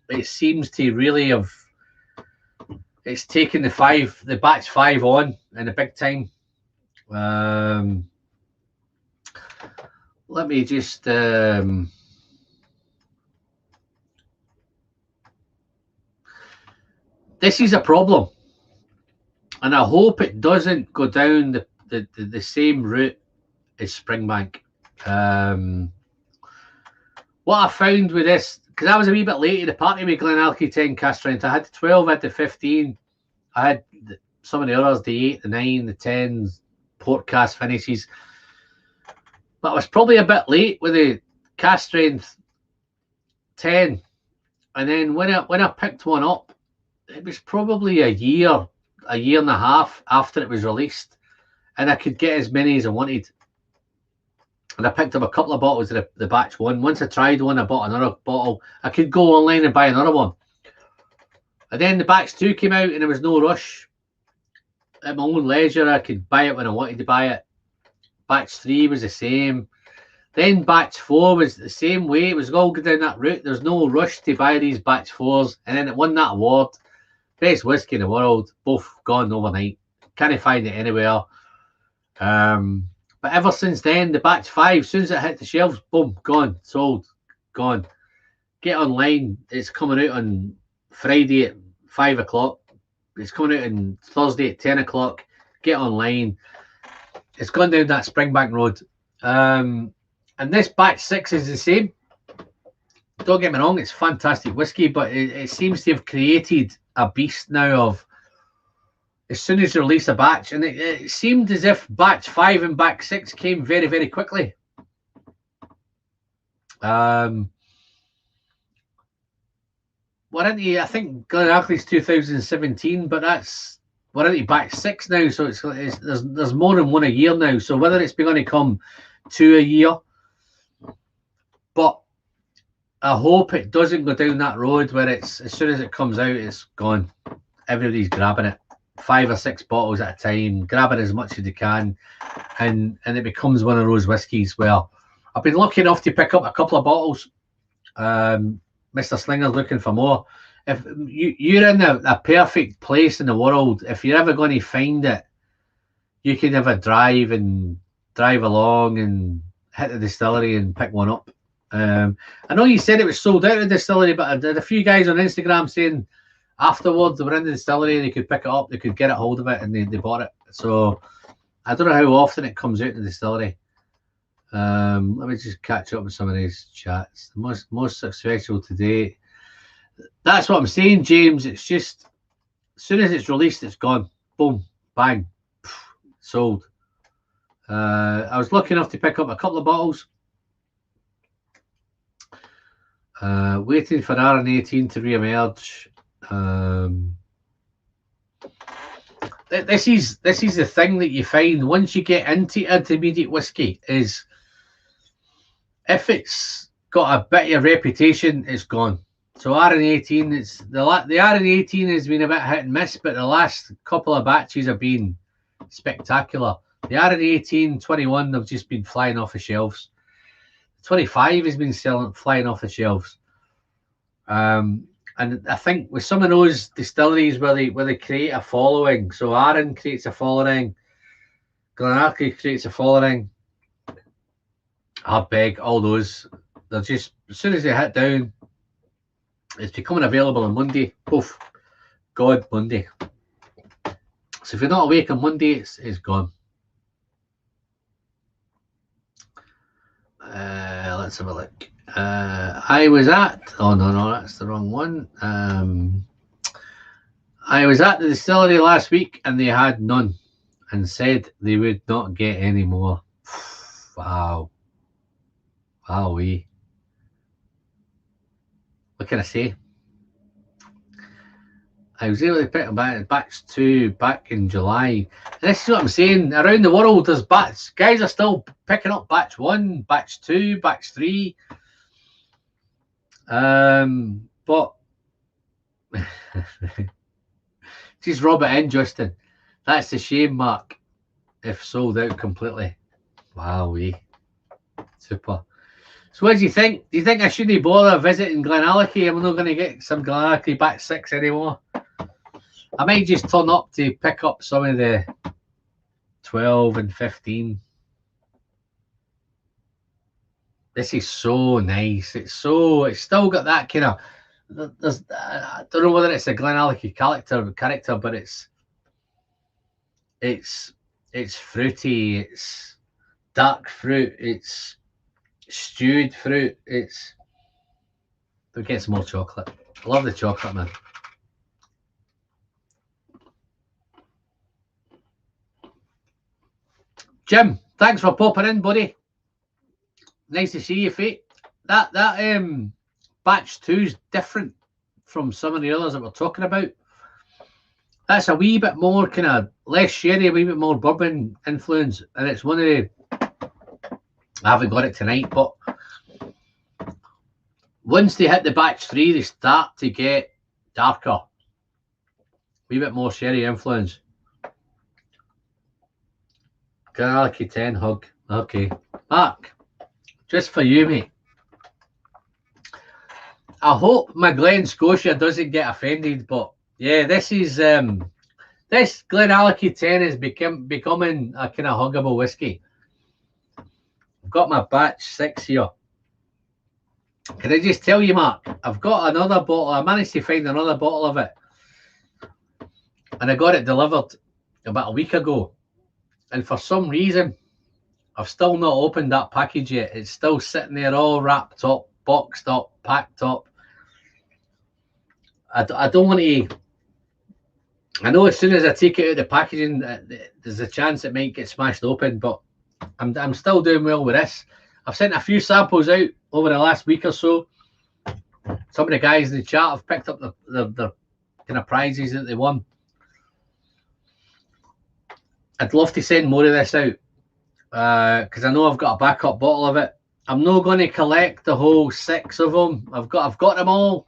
it seems to really have. It's taken the batch 5 on in a big time. Let me just. This is a problem, and I hope it doesn't go down the same route as Springbank. What I found with this, because I was a wee bit late to the party with Glenallachie 10 cask strength. I had the 12, I had the 15, I had some of the others, the 8, the 9, the 10s, port cask finishes. But I was probably a bit late with the cask strength 10. And then when I picked one up, it was probably a year and a half after it was released, and I could get as many as I wanted. And I picked up a couple of bottles of the batch 1. Once I tried one, I bought another bottle. I could go online and buy another one. And then the batch 2 came out, and there was no rush. At my own leisure, I could buy it when I wanted to buy it. Batch 3 was the same. Then batch 4 was the same way. It was all going down that route. There's no rush to buy these batch 4s. And then it won that award. Best whiskey in the world. Both gone overnight. Can't find it anywhere. But ever since then, the batch 5, as soon as it hit the shelves, boom, gone, sold, gone. Get online. It's coming out on Friday at 5 o'clock. It's coming out on Thursday at 10 o'clock. Get online. It's gone down that Springbank road. And this batch 6 is the same. Don't get me wrong, it's fantastic whiskey, but it seems to have created a beast now of, as soon as you release a batch, and it seemed as if batch 5 and batch 6 came very, very quickly. We're into, I think Glenallachie's 2017, but we're into batch 6 now, so there's more than one a year now. So whether it's going to come 2 a year, but I hope it doesn't go down that road where it's, as soon as it comes out, it's gone. Everybody's grabbing it. 5 or 6 bottles at a time, grab it as much as you can, and it becomes one of those whiskies where I've been lucky enough to pick up a couple of bottles. Mr. Slinger's looking for more. If you're in a perfect place in the world, if you're ever going to find it, you can have a drive along and hit the distillery and pick one up. I know you said it was sold out of the distillery, but I did a few guys on Instagram saying afterwards they were in the distillery, they could pick it up, they could get a hold of it, and they bought it. So I don't know how often it comes out in the distillery. Let me just catch up with some of these chats. The most successful today. That's what I'm saying, James. It's just, as soon as it's released, it's gone. Boom, bang, sold. I was lucky enough to pick up a couple of bottles. Waiting for RN18 to re-emerge. This is the thing that you find once you get into intermediate whiskey, is if it's got a bit of a reputation, it's gone. So RN18, it's the RN18 has been a bit hit and miss, but the last couple of batches have been spectacular. The RN18 21 have just been flying off the shelves. 25 has been flying off the shelves. And I think with some of those distilleries where they create a following, so Arran creates a following, Glenarchy creates a following, Ardbeg, all those, they're just, as soon as they hit down, it's becoming available on Monday. Poof, God, Monday. So if you're not awake on Monday, it's gone. Let's have a look. I was at, oh no, that's the wrong one. I was at the distillery last week and they had none and said they would not get any more. Wow. Wowee. What can I say? I was able to pick up batch 2 back in July. And this is what I'm saying. Around the world, there's batch. Guys are still picking up batch 1, batch 2, batch 3. But just rub it in, Justin. That's the shame, Mark. If sold out completely. Wowee. Super. So what do you think? Do you think I shouldn't bother visiting Glenallachie? I'm not going to get some Glenallachie batch 6 anymore. I might just turn up to pick up some of the 12 and 15. This is so nice. It's still got that kind of, I don't know whether it's a Glenallachie character, but it's fruity, it's dark fruit, it's stewed fruit, we'll get some more chocolate. I love the chocolate, man. Jim, thanks for popping in, buddy. Nice to see you, Fate. That batch 2 is different from some of the others that we're talking about. That's a wee bit more kind of less sherry, a wee bit more bourbon influence, and it's one of the, I haven't got it tonight, but once they hit the batch 3, they start to get darker, a wee bit more sherry influence. Glenallachie 10 hug. Okay, Mark, just for you, mate. I hope my Glen Scotia doesn't get offended, but yeah, this is this Glenallachie 10 is becoming a kind of huggable whiskey. I've got my batch 6 here. Can I just tell you, Mark, I've got another bottle. I managed to find another bottle of it, and I got it delivered about a week ago. And for some reason, I've still not opened that package yet. It's still sitting there all wrapped up, boxed up, packed up. I don't want to... I know as soon as I take it out of the packaging, there's a chance it might get smashed open, but I'm still doing well with this. I've sent a few samples out over the last week or so. Some of the guys in the chat have picked up the kind of prizes that they won. I'd love to send more of this out because I know I've got a backup bottle of it. I'm not going to collect the whole 6 of them. I've got them all.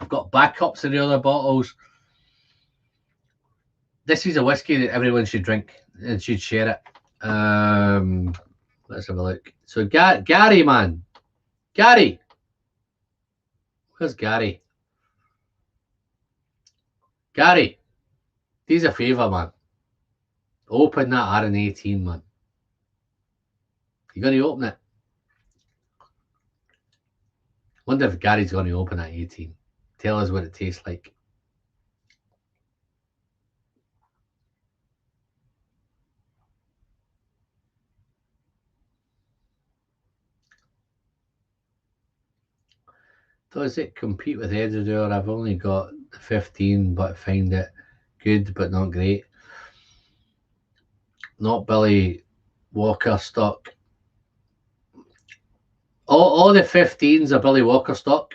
I've got backups of the other bottles. This is a whiskey that everyone should drink and should share it. Let's have a look. So Gary, man. Gary. Where's Gary? Gary. He's a favour, man. Open that RN18, man. You going to open it? Wonder if Gary's going to open that 18. Tell us what it tastes like. Does it compete with Edinburgh? I've only got 15, but find it good, but not great. not Billy Walker stock. All the 15s are Billy Walker stock.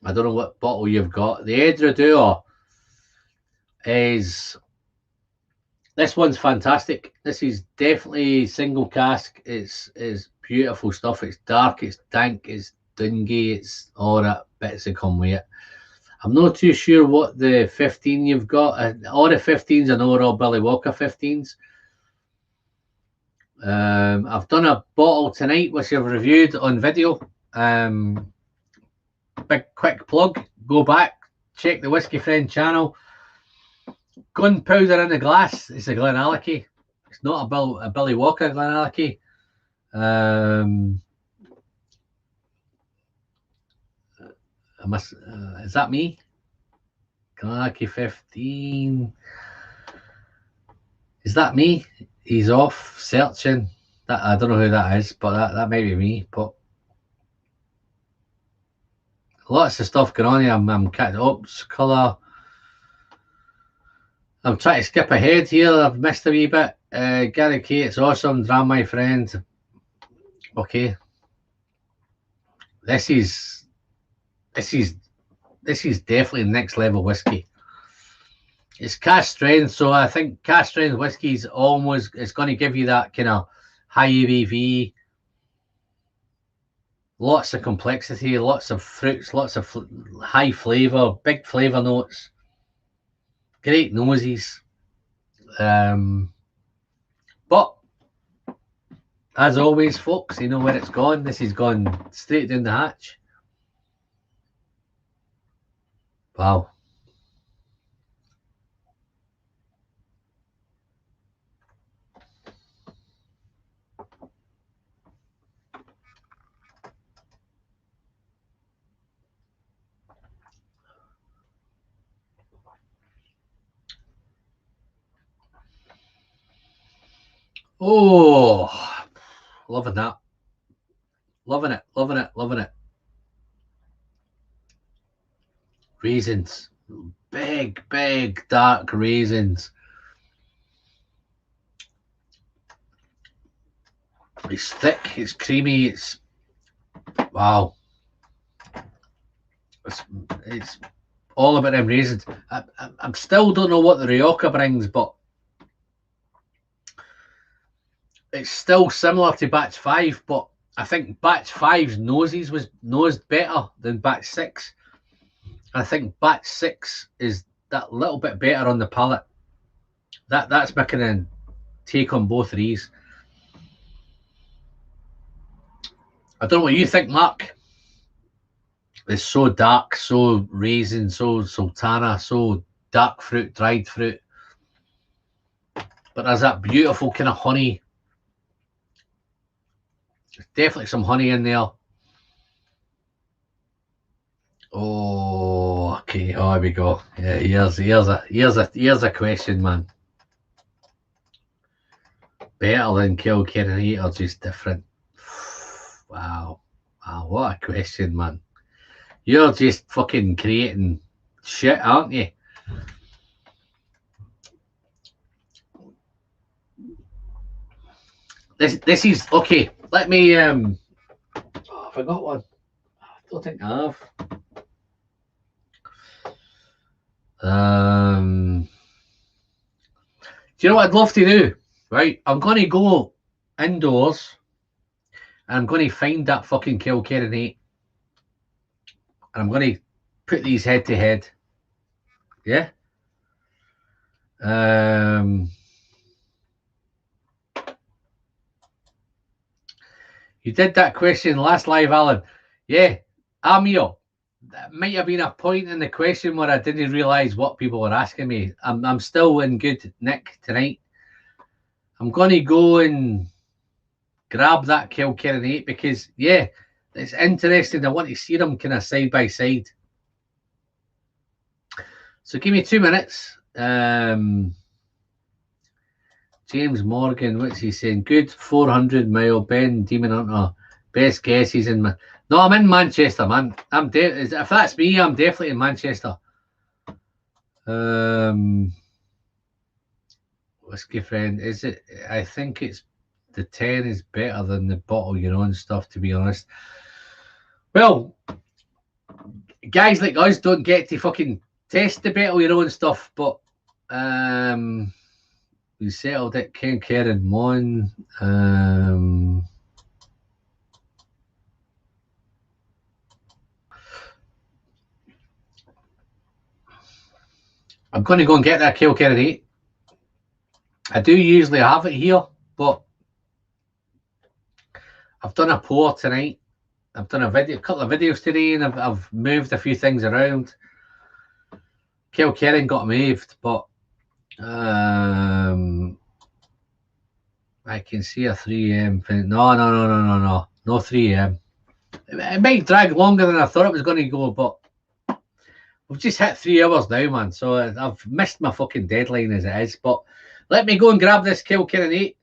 I don't know what bottle you've got. The Edredure is... This one's fantastic. This is definitely single cask. It's beautiful stuff. It's dark, it's dank, it's dingy, it's all that bits that come with it. I'm not too sure what the 15 you've got. All the 15s I know are all Billy Walker 15s. I've done a bottle tonight which I've reviewed on video. Big quick plug, go back, check the Whiskey Friend channel. Gunpowder in the Glass is a Glenallachie. It's not a Billy Walker Glenallachie. Is that me? Glenallachie 15. Is that me? He's off searching. That I don't know who that is, but that might be me. But lots of stuff going on here. I'm cutting ups, colour. I'm trying to skip ahead here. I've missed a wee bit. Gary K, it's awesome. Dram, my friend. Okay. This is definitely next level whiskey. It's cask strength, so I think cask strength whiskey is almost, it's going to give you that kind of high ABV, lots of complexity, lots of fruits, lots of high flavour, big flavour notes, great noses. But as always, folks, you know where it's gone. This has gone straight down the hatch. Wow. Oh, loving that. Loving it, loving it, loving it. Raisins. Big, big, dark raisins. It's thick, it's creamy, it's... Wow. It's all about them raisins. I still don't know what the Rioja brings, but it's still similar to batch 5, but I think batch 5's noses was nosed better than batch 6. I think batch 6 is that little bit better on the palate. That's my kind of take on both of these. I don't know what you think, Mark. It's so dark, so raisin, so sultana, so dark fruit, dried fruit. But there's that beautiful kind of honey. There's definitely some honey in there. Oh, okay. Oh, here we go. Yeah, here's a question, man. Better than Kilkenny or just different? Wow. Wow, what a question, man. You're just fucking creating shit, aren't you? This is okay. Let me oh, I forgot one. I don't think I have. Do you know what I'd love to do? Right, I'm going to go indoors and I'm going to find that fucking Kilkenny and I'm going to put these head to head. Yeah. You did that question last live, Alan. Yeah, Amio. That might have been a point in the question where I didn't realise what people were asking me. I'm still in good nick tonight. I'm going to go and grab that Kilkenny because, yeah, it's interesting. I want to see them kind of side by side. So give me 2 minutes. James Morgan, what's he saying? Good 400-mile Ben Demon Hunter. Best guess he's in. No, I'm in Manchester, man. If that's me, I'm definitely in Manchester. Whiskey friend, is it? I think it's the 10 is better than the bottle your own stuff, to be honest. Well, guys like us don't get to fucking test the bottle your own stuff, but we settled it. Ken Karen Mon. I'm going to go and get that Kilkerran 8. I do usually have it here, but I've done a pour tonight. I've done a couple of videos today, and I've moved a few things around. Kilkerran got moved, but I can see a 3 AM. No 3 AM. It might drag longer than I thought it was going to go, but we've just hit 3 hours now, man. So I've missed my fucking deadline as it is. But let me go and grab this Kilkerran 8.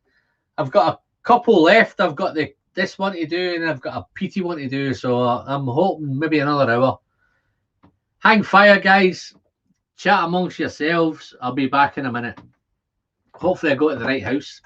I've got a couple left. I've got this one to do, and I've got a peaty one to do. So I'm hoping maybe another hour. Hang fire, guys. Chat amongst yourselves. I'll be back in a minute. Hopefully I go to the right house.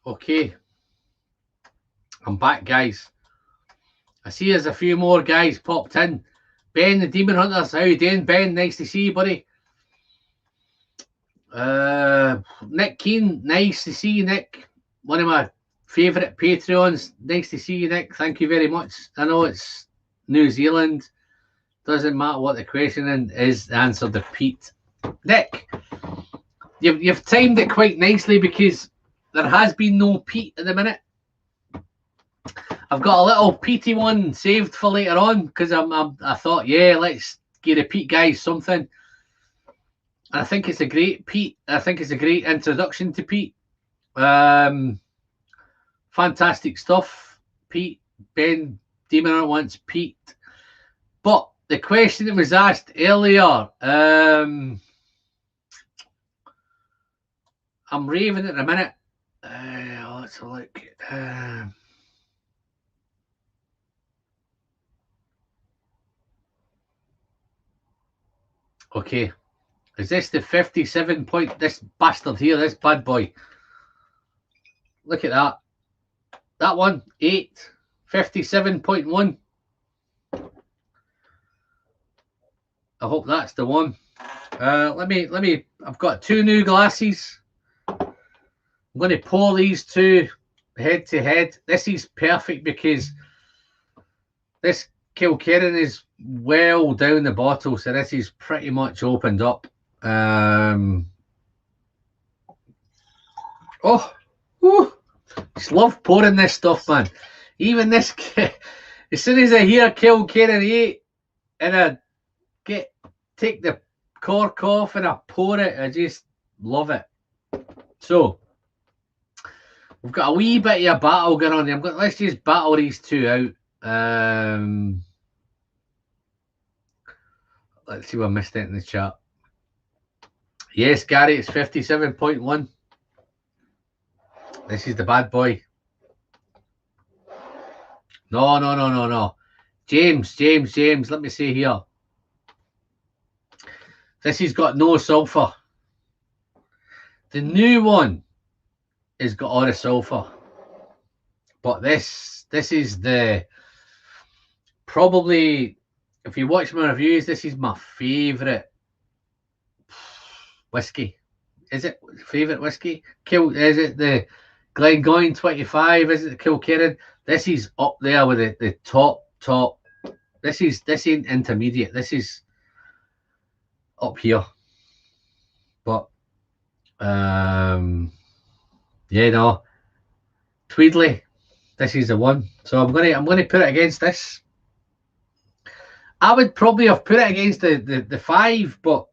Okay, I'm back, guys. I see there's a few more guys popped in. Ben, the Demon Hunters, how you doing, Ben? Nice to see you, buddy. Nick Keane, nice to see you, Nick. One of my favourite Patreons. Nice to see you, Nick. Thank you very much. I know it's New Zealand. Doesn't matter what the question is, the answer to Pete. Nick, you've timed it quite nicely because there has been no Pete at the minute. I've got a little Petey one saved for later on because I thought, yeah, let's give the Pete guys something. And I think it's a great Pete. I think it's a great introduction to Pete. Fantastic stuff. Pete, Ben, Demon wants Pete. But the question that was asked earlier, I'm raving at the minute. Let's look. Okay. Is this the 57 point? This bastard here, this bad boy. Look at that. That one, 8. 57.1. I hope that's the one. Let me. I've got 2 new glasses. I'm going to pour these 2 head to head. This is perfect because this Kilkerran is well down the bottle, so this is pretty much opened up. Oh, whew. Just love pouring this stuff, man. Even this, as soon as I hear Kilkerran 8 and I take the cork off and I pour it, I just love it. So we've got a wee bit of a battle going on here. Let's just battle these 2 out. Let's see what I missed it in the chat. Yes, Gary, it's 57.1. This is the bad boy. No. James, let me see here. This has got no sulfur. The new one has got all the sulfur. But this is the, probably, if you watch my reviews, this is my favourite whiskey. Is it favourite whiskey? Is it the Glengoyne 25? Is it the Kilkerran? This is up there with the top. This ain't intermediate. This is up here. But yeah, no. Tweedley, this is the one. So I'm gonna put it against this. I would probably have put it against the 5, but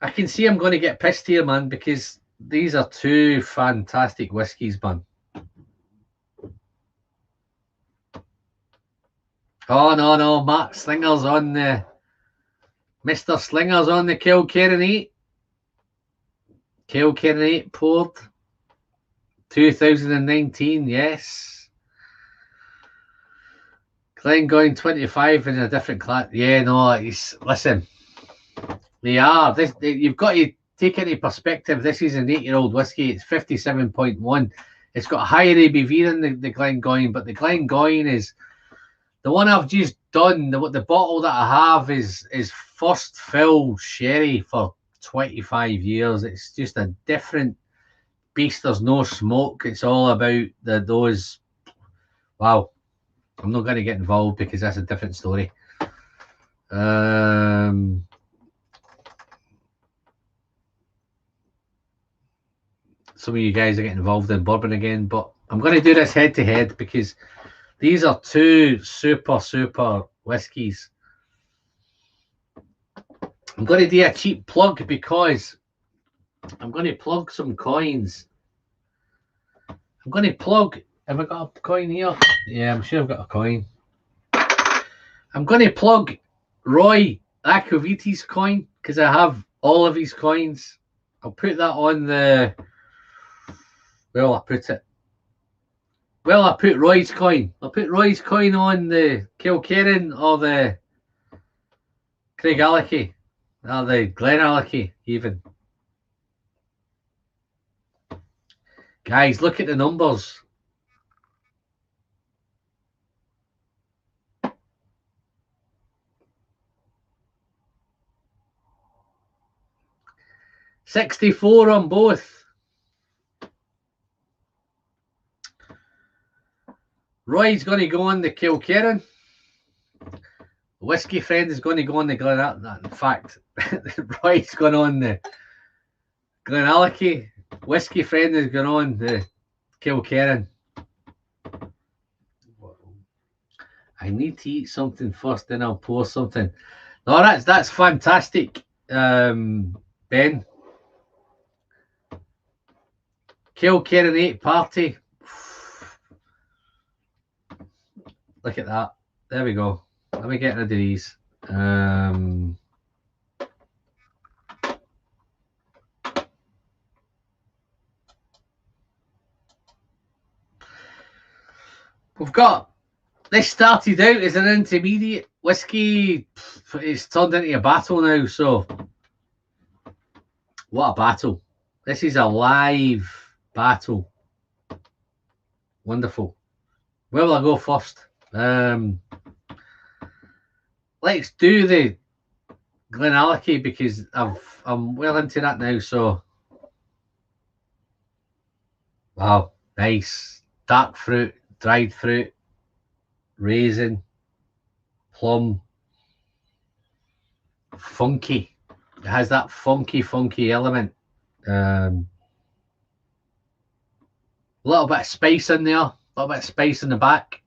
I can see I'm going to get pissed here, man, because these are 2 fantastic whiskies, man. Oh, no. Matt Slinger's on the... Mr. Slinger's on the Kilkerran 8. Kilkerran 8 poured. 2019, yes. Glengoyne 25 in a different class. Yeah, no, listen... They are. You've got to take into perspective. This is an 8-year-old whiskey. It's 57.1. It's got a higher ABV than the Glengoyne, but the Glengoyne is the one I've just done. The bottle that I have is first fill sherry for 25 years. It's just a different beast. There's no smoke. It's all about those. Wow, I'm not going to get involved because that's a different story. Some of you guys are getting involved in bourbon again, but I'm going to do this head to head because these are 2 super whiskies. I'm going to do a cheap plug because I'm going to plug some coins. I'm going to plug. Have I got a coin here? Yeah, I'm sure I've got a coin. I'm going to plug Roy Aquaviti's coin because I have all of his coins. I'll put that on the... Well, I put Roy's coin. I'll put Roy's coin on the Kilkerran or the Craigellachie or the Glenallachie even. Guys, look at the numbers. $64 on both. Roy's going to go on the Kilkerran. Whiskey Friend is going to go on the Glenallachie. In fact, Roy's going on the Glenallachie. Whiskey Friend is going on the Kilkerran. I need to eat something first, then I'll pour something. No, that's fantastic, Ben. Kilkerran 8 party. Look at that. There we go. Let me get rid of these. We've got, this started out as an intermediate whiskey. It's turned into a battle now, so what a battle. This is a live battle. Wonderful. Where will I go first? Let's do the Glenallachie because I'm well into that now, so wow, nice. Dark fruit, dried fruit, raisin, plum, funky. It has that funky element. A little bit of spice in there, a little bit of spice in the back.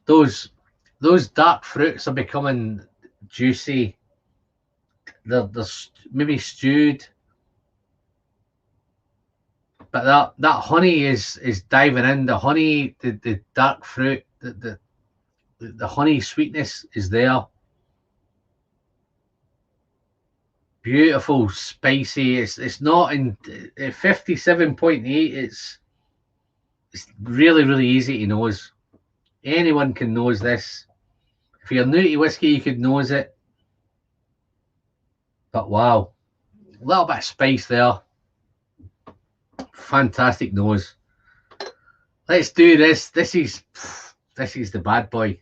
Those dark fruits are becoming juicy. They're maybe stewed. But that honey is diving in. The honey, the dark fruit, the honey sweetness is there. Beautiful, spicy. It's not in 57.8. It's really easy to nose. Anyone can nose this. If you're new to whiskey, you could nose it. But wow, a little bit of spice there. Fantastic nose. Let's do this. This is the bad boy.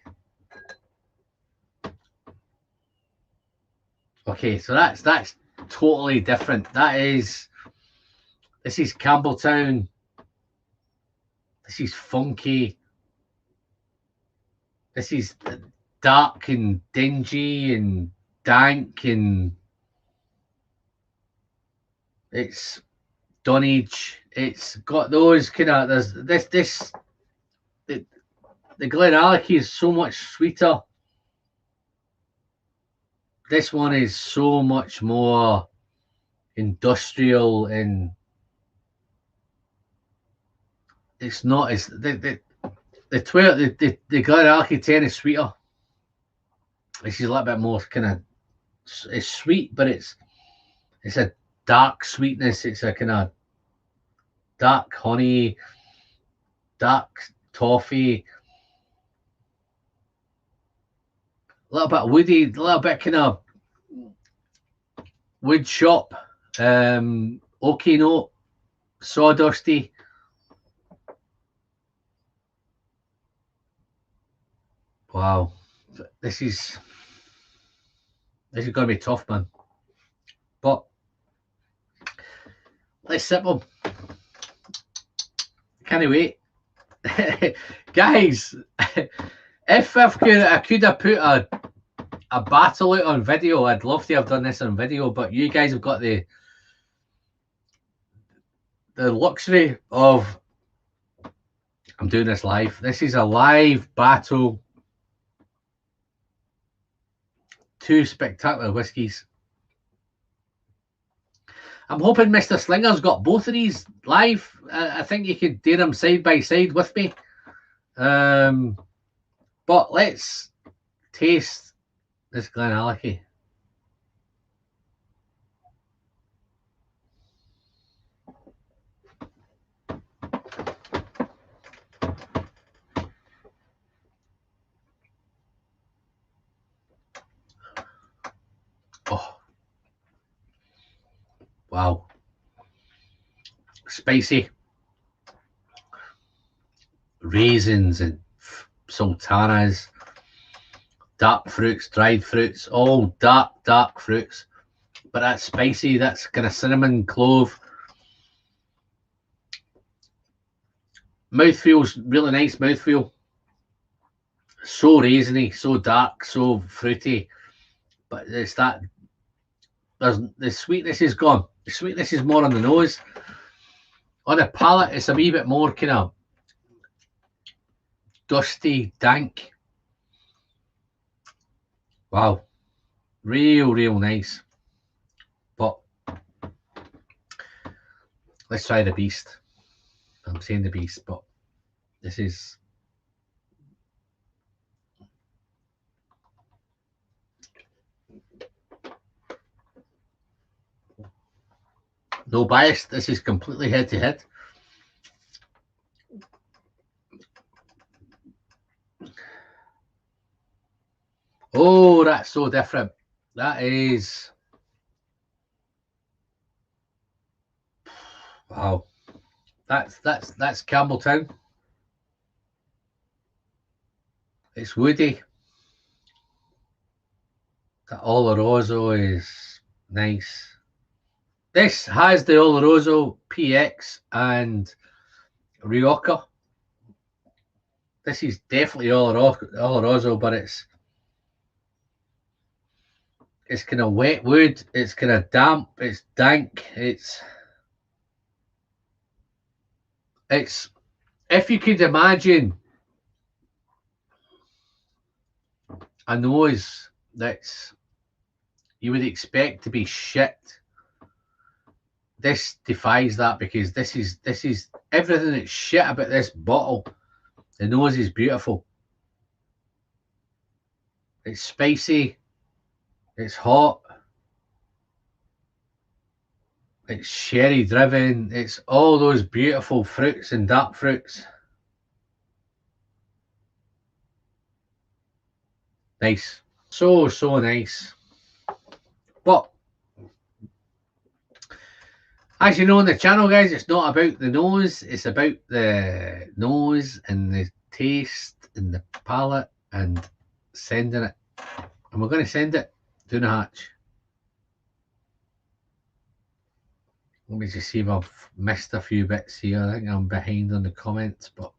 Okay, so that's totally different. This is Campbelltown. This is funky. This is dark and dingy and dank, and it's dunnage. It's got those kind of, there's the Glenallachie is so much sweeter. This one is so much more industrial, and it's not as the Glenallachie 10 is sweeter. This is a little bit more kind of, it's sweet, but it's a dark sweetness. It's a kind of dark honey, dark toffee, a little bit woody, a little bit kind of wood shop, oaky note, sawdusty. Wow, this is going to be tough, man. But let's sip them. Can't wait. Guys, if I could have put a battle out on video, I'd love to have done this on video, but you guys have got the luxury of, I'm doing this live. This is a live battle. Two spectacular whiskies. I'm hoping Mr. Slinger's got both of these live. I think you could do them side by side with me. But let's taste this Glenallachie. Oh, wow. Spicy. Raisins and sultanas. Dark fruits, dried fruits, all dark fruits. But that's spicy. That's kind of cinnamon, clove. Mouthfeel's really nice mouthfeel. So raisiny, so dark, so fruity. But it's that, the sweetness is gone. The sweetness is more on the nose. On the palate, it's a wee bit more kind of dusty, dank. Wow. Real nice. But let's try the beast. I'm saying the beast, but this is, No bias. This is completely head to head. Oh, that's so different. That is, wow. That's Campbelltown. It's woody. The Oloroso is nice. This has the Oloroso PX and Rioja. This is definitely Oloroso, but it's kind of wet wood. It's kind of damp. It's dank. It's if you could imagine a nose that's you would expect to be shit. This defies that, because this is everything that's shit about this bottle. The nose is beautiful. It's spicy. It's hot. It's sherry driven. It's all those beautiful fruits and dark fruits. Nice. So nice. But as you know on the channel, guys, it's not about the nose. It's about the nose and the taste and the palate and sending it. And we're going to send it down the hatch. Let me just see if I've missed a few bits here. I think I'm behind on the comments, but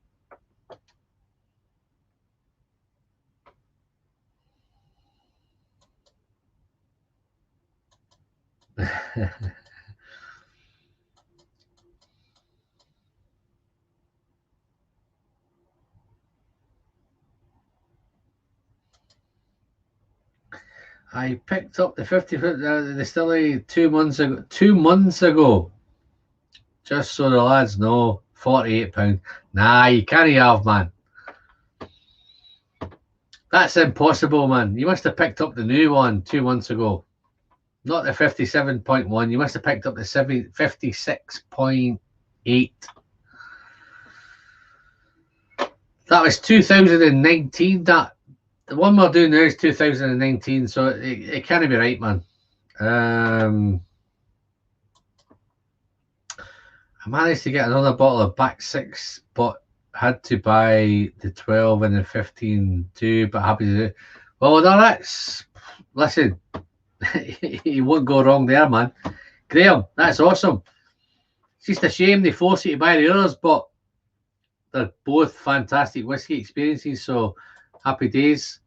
I picked up the 50-foot distillery 2 months ago. 2 months ago. Just so the lads know, £48. Nah, you can't have, man. That's impossible, man. You must have picked up the new one 2 months ago. Not the 57.1. You must have picked up the 56.8. That was 2019. That the one we're doing now is 2019, so it can't be right, man. I managed to get another bottle of back 6, but had to buy the 12 and the 15 too, but happy to do. Well, no, that's, listen, you won't go wrong there, man. Graham, that's awesome. It's just a shame they force you to buy the others, but they're both fantastic whiskey experiences, so happy days.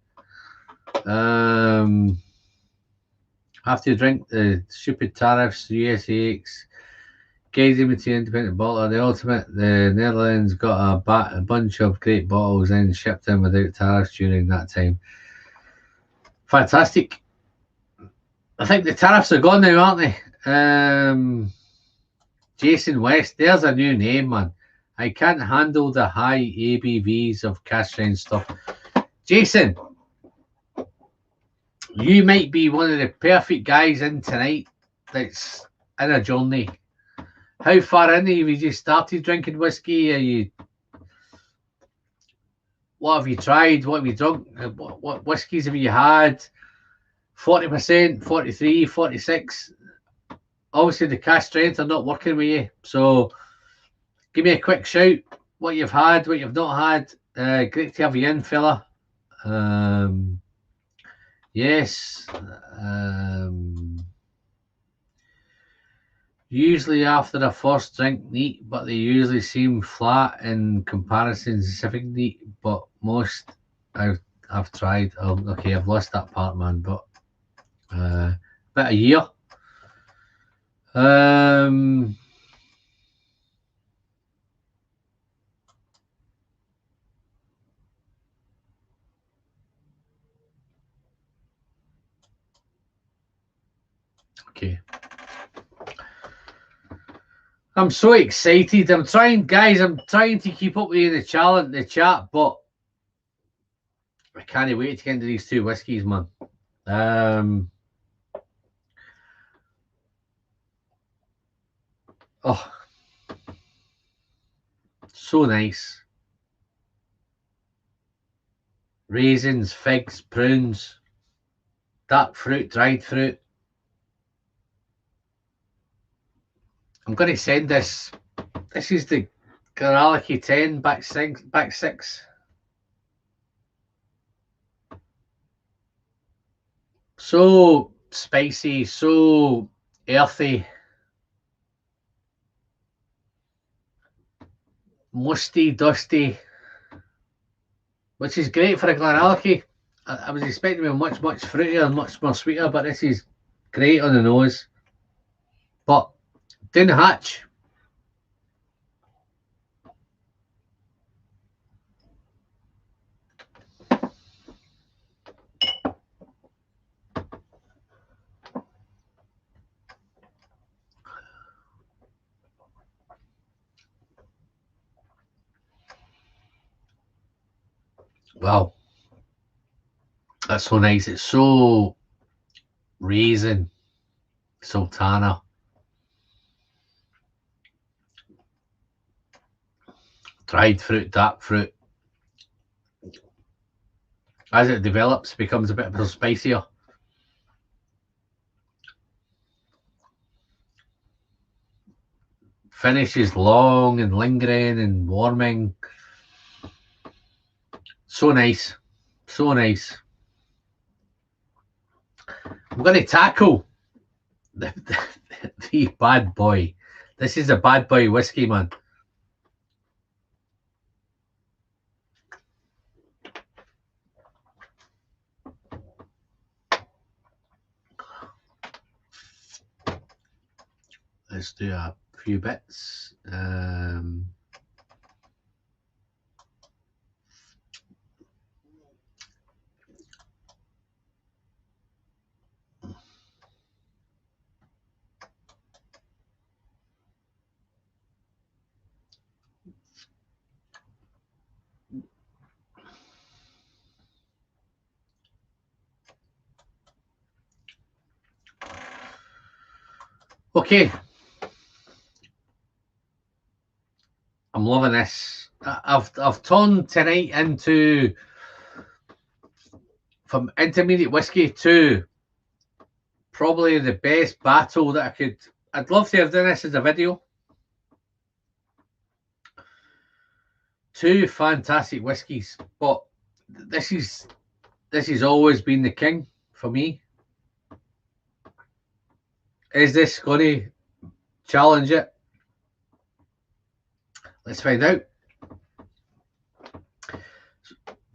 Have to drink the stupid tariffs, USAX, Gazy independent bottler, the ultimate. The Netherlands got a bunch of great bottles and shipped in without tariffs during that time. Fantastic. I think the tariffs are gone now, aren't they? Jason West, there's a new name, man. I can't handle the high ABVs of cask strength stuff. Jason, you might be one of the perfect guys in tonight that's in a journey. How far in have you just started drinking whiskey? What have you tried? What have you drunk? What whiskies have you had? 40%, 43, 46. Obviously, the cask strength are not working with you. So, give me a quick shout. What you've had, what you've not had. Great to have you in, fella. Yes. Usually after the first drink neat, but they usually seem flat in comparison to Pacific neat, but most I've tried. Oh, okay, I've lost that part, man, but about a year. Okay. I'm so excited. I'm trying to keep up with you in the chat, but I can't wait to get into these two whiskies, man. Oh, so nice. Raisins, figs, prunes, dark fruit, dried fruit. I'm going to send this. This is the Garaliki 10 back six. So spicy, so earthy, musty, dusty, which is great for a Garaliki. I was expecting it much fruitier and much more sweeter, but this is great on the nose. But didn't hatch. Wow, that's so nice. It's so raisin, sultana, dried fruit, dark fruit. As it develops, it becomes a bit more spicier. Finish is long and lingering and warming. So nice. So nice. I'm going to tackle the bad boy. This is a bad boy whiskey, man. Let's do a few bits. Okay. I'm loving this. I've turned tonight into, from intermediate whiskey to probably the best battle that I could. I'd love to have done this as a video. Two fantastic whiskies, but this has always been the king for me. Is this going to challenge it? Let's find out.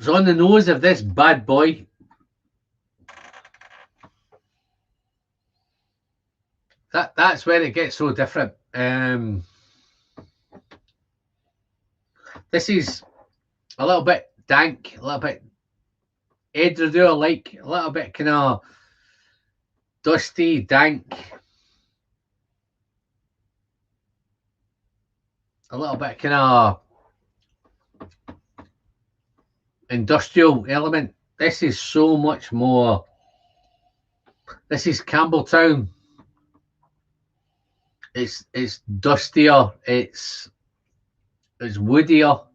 So on the nose of this bad boy, that's where it gets so different. This is a little bit dank, a little bit Edredure like, a little bit kind of dusty, dank, a little bit kind of industrial element. This is so much more. This is Campbelltown. It's dustier. It's woodier.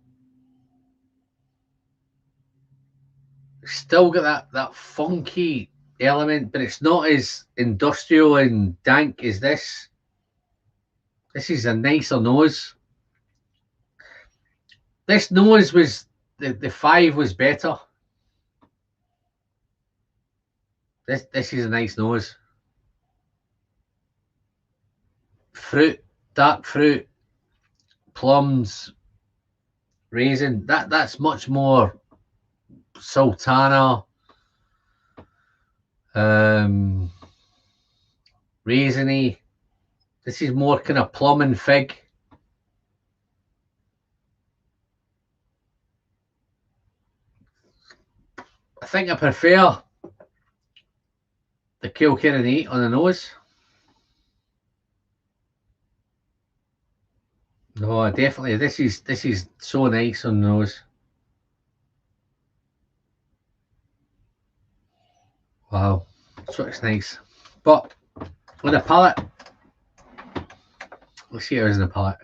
Still got that funky element, but it's not as industrial and dank as this. This is a nicer nose. This nose was the 5 was better. This is a nice nose. Fruit, dark fruit, plums, raisin. That's much more sultana, raisiny. This is more kind of plum and fig. I think I prefer the Kilkenny on the nose. No, definitely. This is so nice on the nose. Wow, so it's nice. But on the palate, Let's see how it is in the palate.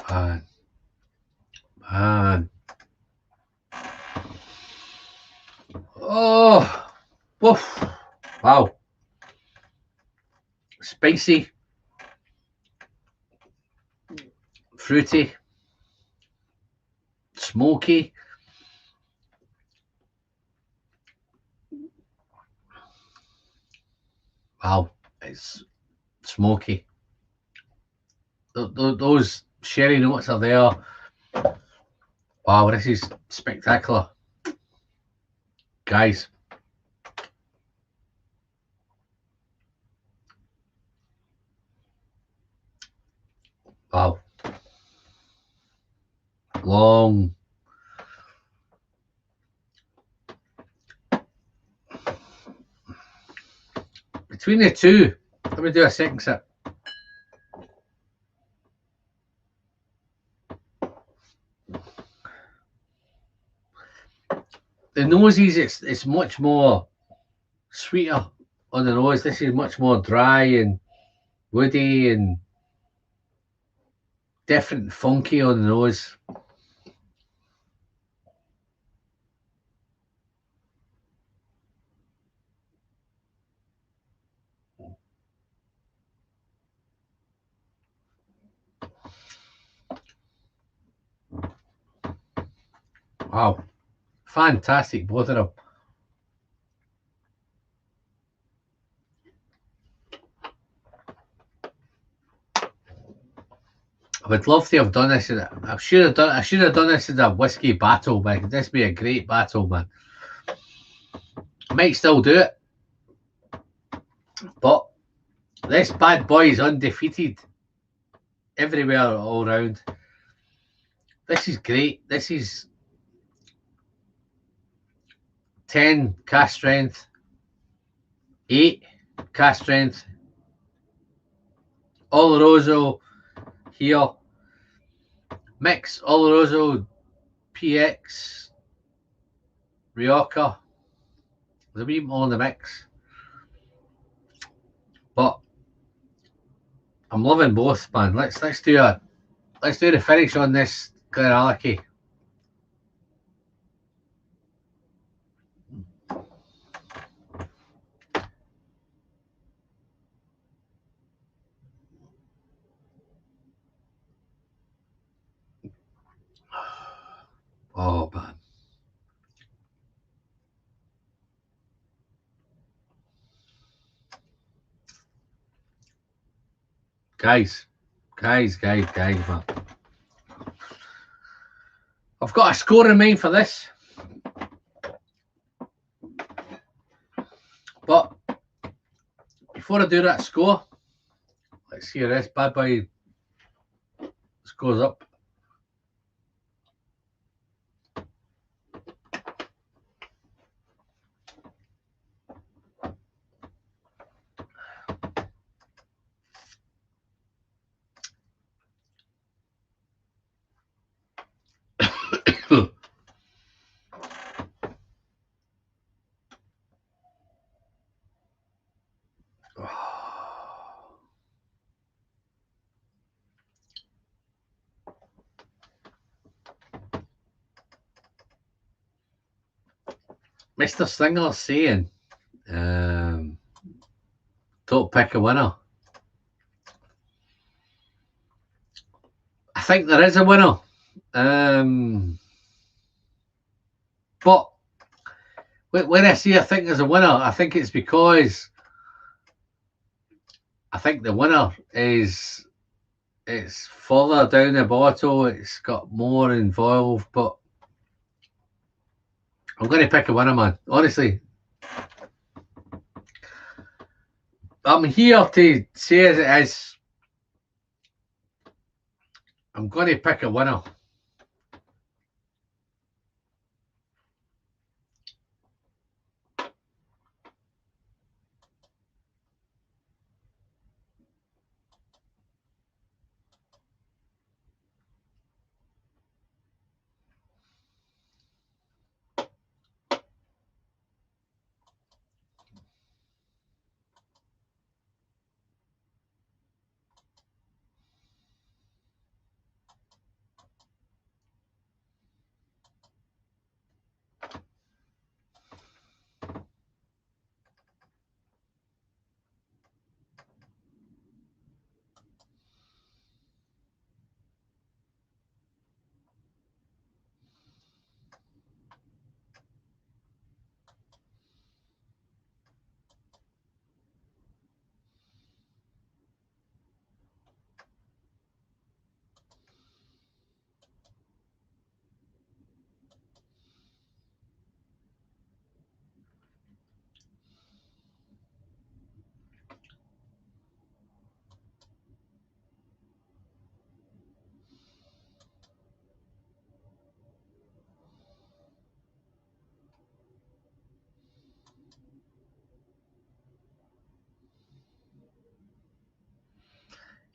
Oh, man. Oh, woof. Wow. Spicy. Fruity. Smoky. Wow. It's smoky. Those sherry notes are there. Wow, this is spectacular. Guys. Wow. Long. Between the two, let me do a second sip. The noses, it's much more sweeter on the nose. This is much more dry and woody and different funky on the nose. Wow. Fantastic, both of them. I would love to have done this. I should have done this as a whiskey battle, man. This would be a great battle, man. I might still do it, but this bad boy is undefeated everywhere, all round. This is great. This is 10 cask strength, 8 cask strength, Oloroso here, mix Oloroso PX Rioja. There's a wee more in the mix, but I'm loving both, man. Let's do the finish on this Glenallachie. Oh man. Guys, man. I've got a score in mind for this. But before I do that score, let's see how this bad boy scores up. Mr. Slinger's saying, don't pick a winner. I think there is a winner. But when I say I think there's a winner, I think it's because I think the winner is it's further down the bottle, it's got more involved, but I'm going to pick a winner, man. Honestly, I'm here to say as it is. I'm going to pick a winner.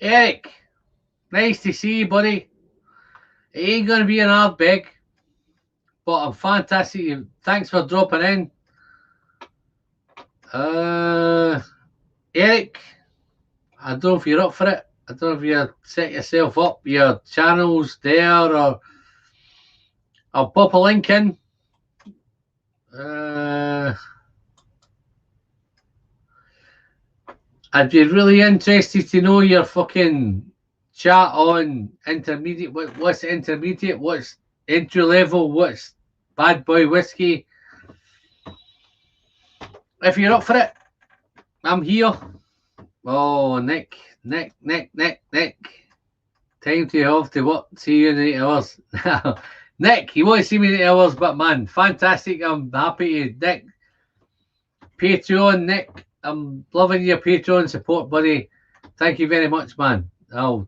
Eric, nice to see you, buddy. It ain't going to be an hard beg, but I'm fantastic. Thanks for dropping in. Eric, I don't know if you're up for it. I don't know if you set yourself up, your channels there, or I'll pop a link in. I'd be really interested to know your fucking chat on intermediate. What's intermediate? What's entry level? What's bad boy whiskey? If you're up for it, I'm here. Oh, Nick. Time to off to what? See you in 8 hours. Nick, you won't see me in 8 hours, but man, fantastic. I'm happy to Nick. Patreon, Nick. I'm loving your Patreon support, buddy. Thank you very much, man. I'll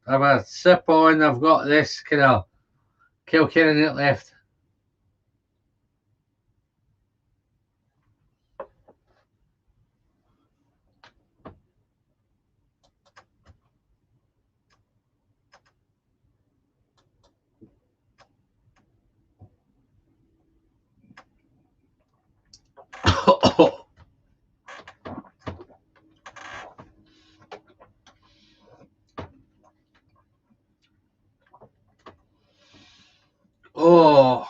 have a sip on. I've got this kind of Kilkenny left. Oh,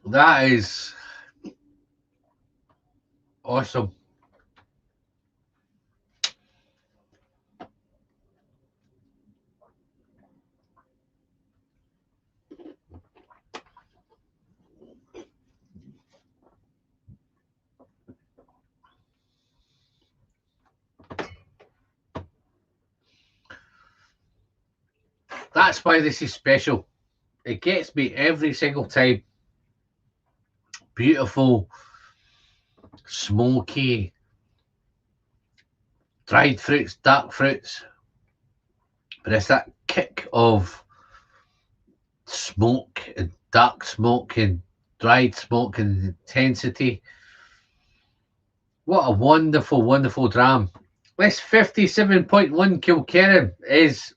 that is awesome. That's why this is special. It gets me every single time. Beautiful, smoky, dried fruits, dark fruits. But it's that kick of smoke and dark smoke and dried smoke and intensity. What a wonderful, wonderful dram. This 57.1 Kilkenny is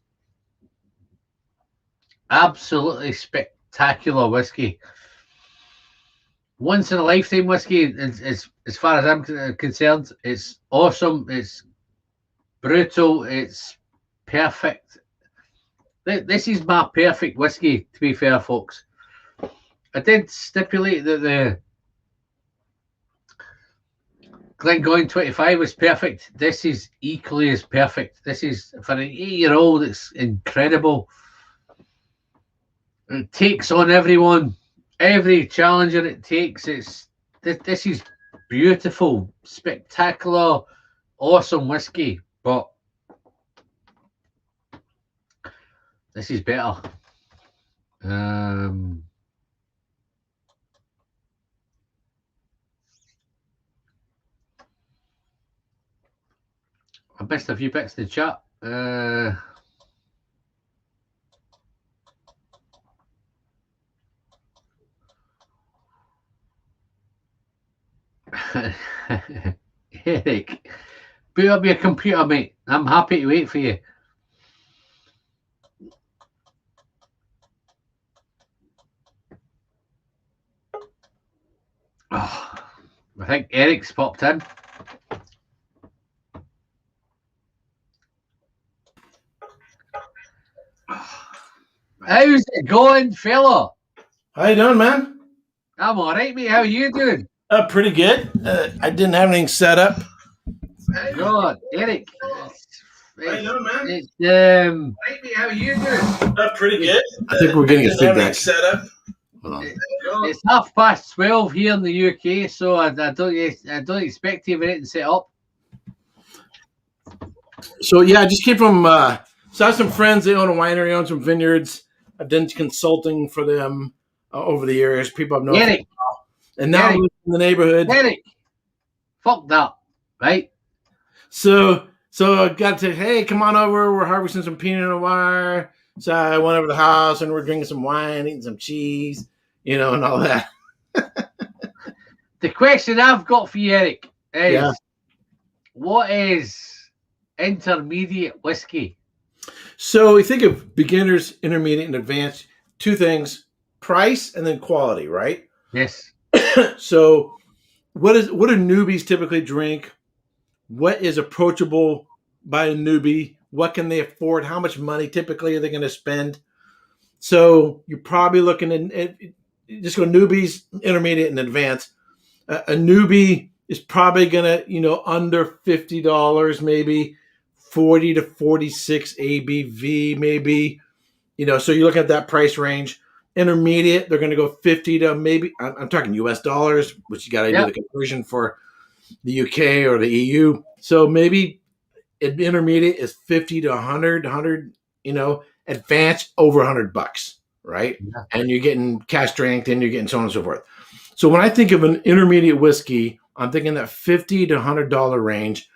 absolutely spectacular whiskey. Once in a lifetime whiskey, as far as I'm concerned. It's awesome. It's brutal. It's perfect. This is my perfect whiskey, to be fair, folks. I did stipulate that the Glengoyne 25 was perfect. This is equally as perfect. This is, for an 8-year-old, it's incredible. It takes on everyone, every challenger it takes. This is beautiful, spectacular, awesome whiskey, but this is better. I missed a few bits in the chat. Eric, boot up your computer, mate. I'm happy to wait for you. Oh, I think Eric's popped in. How's it going, fella? How you doing, man? I'm all right, mate. How are you doing? Pretty good. I didn't have anything set up. God, Eric. How you doing, man? Right, mate. How are you doing? Pretty good. I think we're getting a feedback set up. It's 12:30 here in the UK, so I don't expect to have anything set up. So yeah, I just came from. So I have some friends. They own a winery, own some vineyards. I've done consulting for them over the years. People I've known. Eric. And now I live in the neighborhood. Eric, fuck that, right? So I got to, hey, come on over. We're harvesting some Pinot Noir. So I went over to the house and we're drinking some wine, eating some cheese, and all that. The question I've got for you, Eric, is what is intermediate whiskey? So we think of beginners, intermediate, and advanced. Two things: price and then quality, right? Yes. So what do newbies typically drink? What is approachable by a newbie? What can they afford? How much money typically are they going to spend? So you're probably looking at just go newbies, intermediate, and advanced. A newbie is probably going to, under $50, maybe 40 to 46 ABV, maybe. So you look at that price range. Intermediate, they're going to go 50 to maybe, I'm talking US dollars, which you got to do the conversion for the UK or the EU. So maybe intermediate is 50 to 100, advanced over $100, right? Yeah. And you're getting cask strength and you're getting so on and so forth. So when I think of an intermediate whiskey, I'm thinking that $50 to $100 range.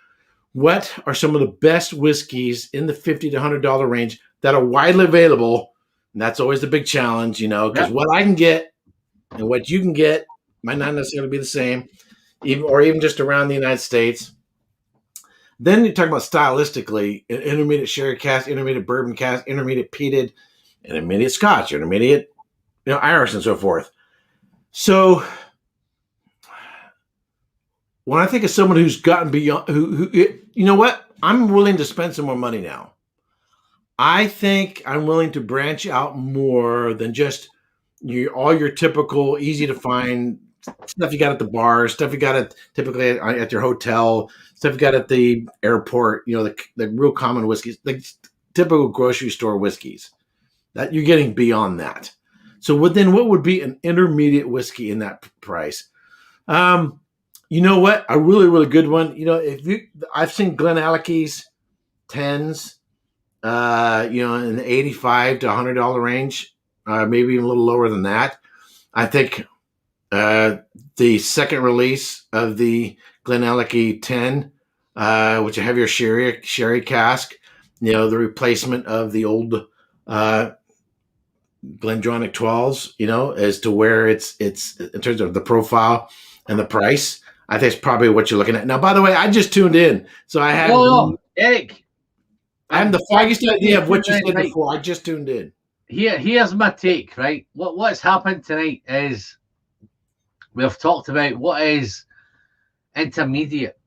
What are some of the best whiskeys in the $50 to $100 range that are widely available? And that's always the big challenge, because what I can get and what you can get might not necessarily be the same, even just around the United States. Then you talk about stylistically, intermediate sherry cask, intermediate bourbon cask, intermediate peated, intermediate Scotch, intermediate, Irish, and so forth. So when I think of someone who's gotten beyond, who I'm willing to spend some more money now. I think I'm willing to branch out more than just all your typical easy to find stuff you got at the bar, stuff you got typically at your hotel, stuff you got at the airport, the real common whiskeys, the typical grocery store whiskeys. That you're getting beyond that. So what would be an intermediate whiskey in that price? You know what? A really, really good one. I've seen Glenallich's 10s, in the $85 to $100 range, maybe even a little lower than that. I think the second release of the Glenallich 10, which a heavier sherry cask, the replacement of the old Glendronach 12s, as to where it's in terms of the profile and the price. I think it's probably what you're looking at. Now, by the way, I just tuned in, so I had Eric. I have the foggiest idea of what you said before. I just tuned in. Here's my take, right? What's happened tonight is we've talked about what is intermediate.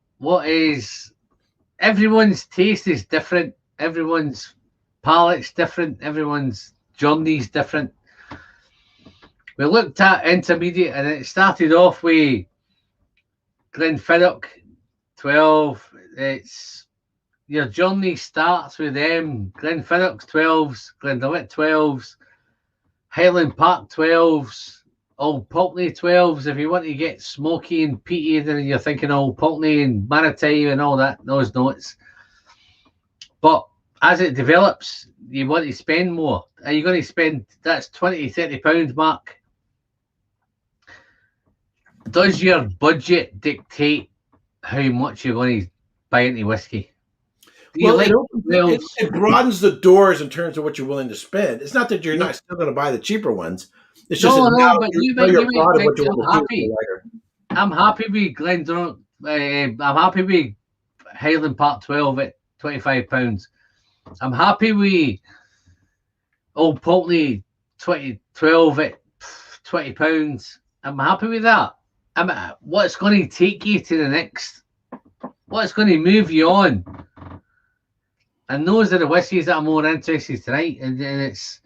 Everyone's taste is different. Everyone's palate's different. Everyone's journey's different. We looked at intermediate and it started off with Glenfiddich 12. Your journey starts with them. Glenfiddich 12s, Glendalough 12s, Highland Park 12s, Old Pulteney 12s. If you want to get smoky and peaty, then you're thinking Old Pulteney and Maritime and all that, those notes. But as it develops, you want to spend more. Are you going to spend, that's 20 to £30 mark? Does your budget dictate how much you're going to buy into whiskey? Well, it broadens the doors in terms of what you're willing to spend. It's not that you're not still going to buy the cheaper ones. It's just I'm happy with Glendronach. I'm happy with Highland Park 12 at £25. I'm happy with Old Pulteney 2012 at £20. I'm happy with that. What's going to take you to the next? What's going to move you on? And those are the whiskies that I'm more interested tonight. And it's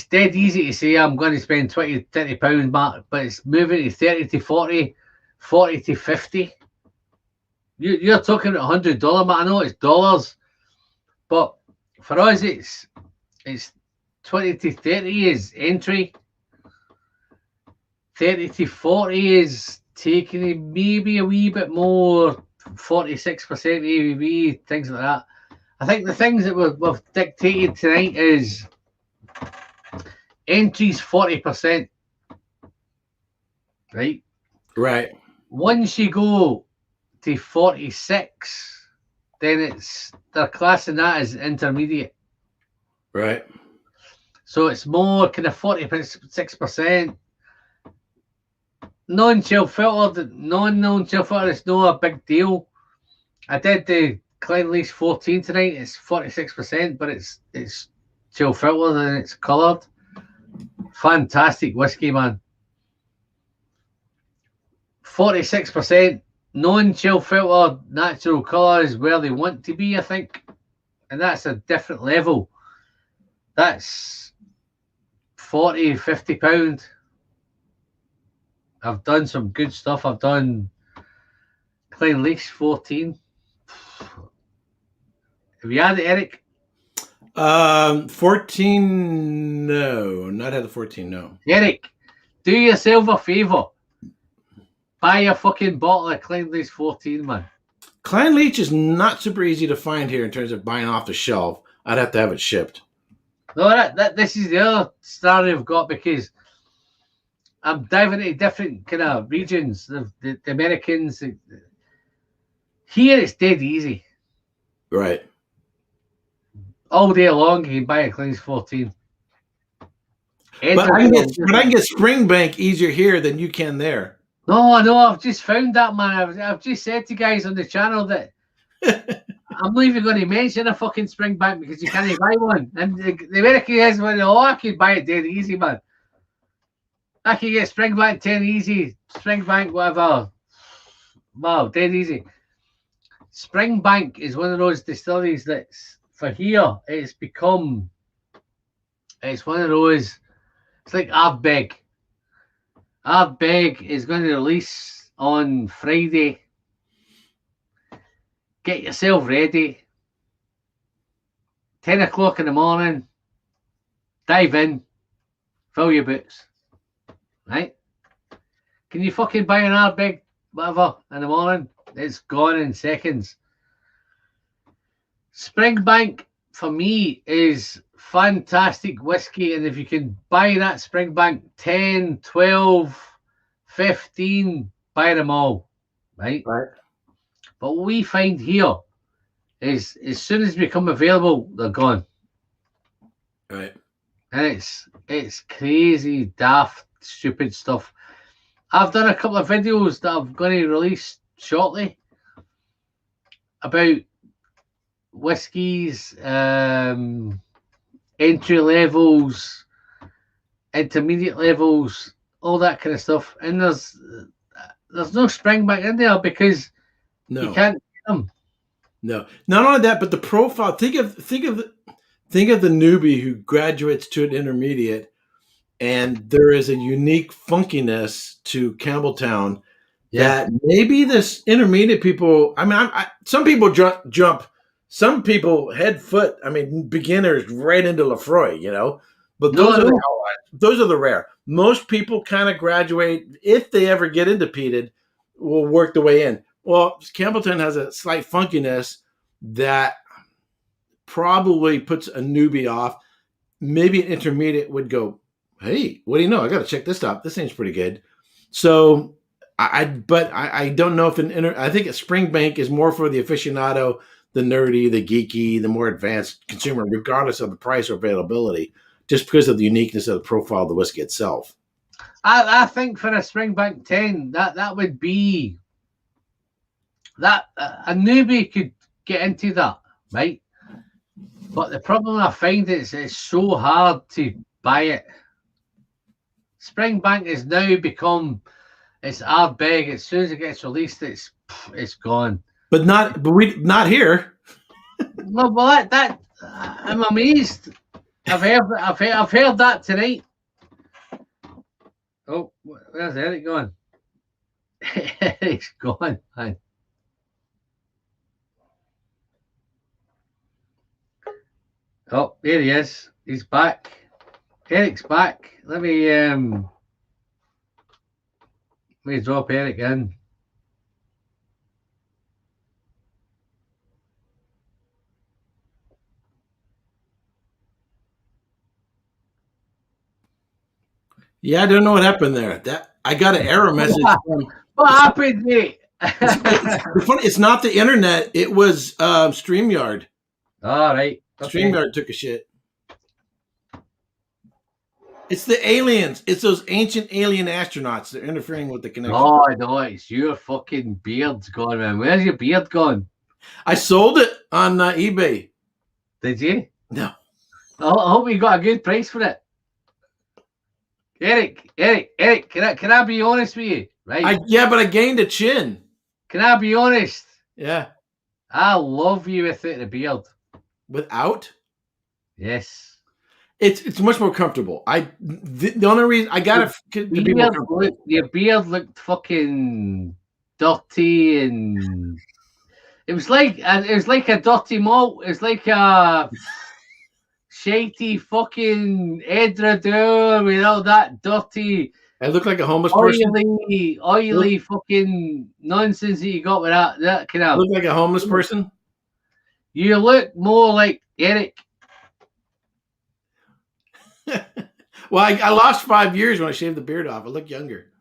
dead easy to say I'm going to spend £20, £30 mark, but it's moving to 30 to 40, 40 to 50. You're talking about $100 mark. I know it's dollars, but for us it's 20 to 30 is entry. 30 to 40 is taking maybe a wee bit more, 46% ABV, things like that. I think the things that we've dictated tonight is entries 40%. Right? Right. Once you go to 46, then they're classing that as intermediate. Right. So it's more kind of 46%. Non-chill filtered, non-chill filtered, it's not a big deal. I did the Glenlease 14 tonight. It's 46%, but it's chill filtered and it's coloured. Fantastic whiskey, man. 46% non-chill filter, natural colour is where they want to be, I think. And that's a different level. That's 40, 50 pound. I've done some good stuff. I've done Glenlease 14. Have you had it, Eric? 14, no. Not had the 14, no. Eric, do yourself a favour. Buy a fucking bottle of Glenlease 14, man. Glenlease is not super easy to find here in terms of buying off the shelf. I'd have to have it shipped. No, this is the other story I've got, because I'm diving into different kind of regions. The Americans, here it's dead easy. Right. All day long, you can buy a Glenlease 14. But I can get Springbank easier here than you can there. No, I've just found that, man. I've just said to guys on the channel that I'm not even going to mention a fucking Springbank because you can't buy one. And the American guys went, oh, I could buy it dead easy, man. I could get Springbank 10 easy, Springbank whatever. Wow, dead easy. Springbank is one of those distilleries that's, for here, it's one of those, it's like Ardbeg. Ardbeg is going to release on Friday. Get yourself ready. 10 o'clock in the morning. Dive in. Fill your boots. Right? Can you fucking buy an Ardbeg, whatever, in the morning? It's gone in seconds. Springbank, for me, is fantastic whiskey, and if you can buy that Springbank 10, 12, 15, buy them all, right? But what we find here is as soon as they become available, they're gone. Right. And it's crazy, daft, stupid stuff. I've done a couple of videos that I'm going to release shortly about whiskies, entry levels, intermediate levels, all that kind of stuff. And there's no Springbank in there because you can't get them. No, not only that, but the profile. Think of the newbie who graduates to an intermediate, and there is a unique funkiness to Campbelltown that maybe this intermediate people. I mean, some people jump. Some people head foot. I mean, beginners right into Lefroy, you know. But those are the rare. Most people kind of graduate, if they ever get into peated, will work the way in. Well, Campbelltown has a slight funkiness that probably puts a newbie off. Maybe an intermediate would go, hey, what do you know? I got to check this out. This thing's pretty good. So I don't know if I think a Springbank is more for the aficionado, the nerdy, the geeky, the more advanced consumer, regardless of the price or availability, just because of the uniqueness of the profile of the whiskey itself. I think for a Springbank 10, that would be that a newbie could get into that, right? But the problem I find is it's so hard to buy it. Springbank has now become it's Ardbeg. As soon as it gets released, it's gone. But not here. Well, that I'm amazed. I've heard that tonight. Oh, where's Eric going? Eric's gone, man. Oh, there he is. He's back. Eric's back. Let me drop Eric in. Yeah, I don't know what happened there. I got an error message. What happened, mate? It's not the internet. It was StreamYard. All right. Okay. StreamYard took a shit. It's the aliens. It's those ancient alien astronauts. They're interfering with the connection. Oh, no, it's your fucking beard's gone, man. Where's your beard gone? I sold it on eBay. Did you? No. I hope you got a good price for it. Eric, can I be honest with you? Right? Yeah, but I gained a chin. Can I be honest? Yeah. I love you without the beard. Without? Yes. It's much more comfortable. The only reason I got to be more comfortable. Your beard looked fucking dirty, and it was like a dirty malt. It's like a shitey fucking edredure with all that dirty. I look like a homeless person. Oily fucking nonsense that you got with that kind of. Look like a homeless person. You look more like Eric. Well, I lost 5 years when I shaved the beard off. I look younger.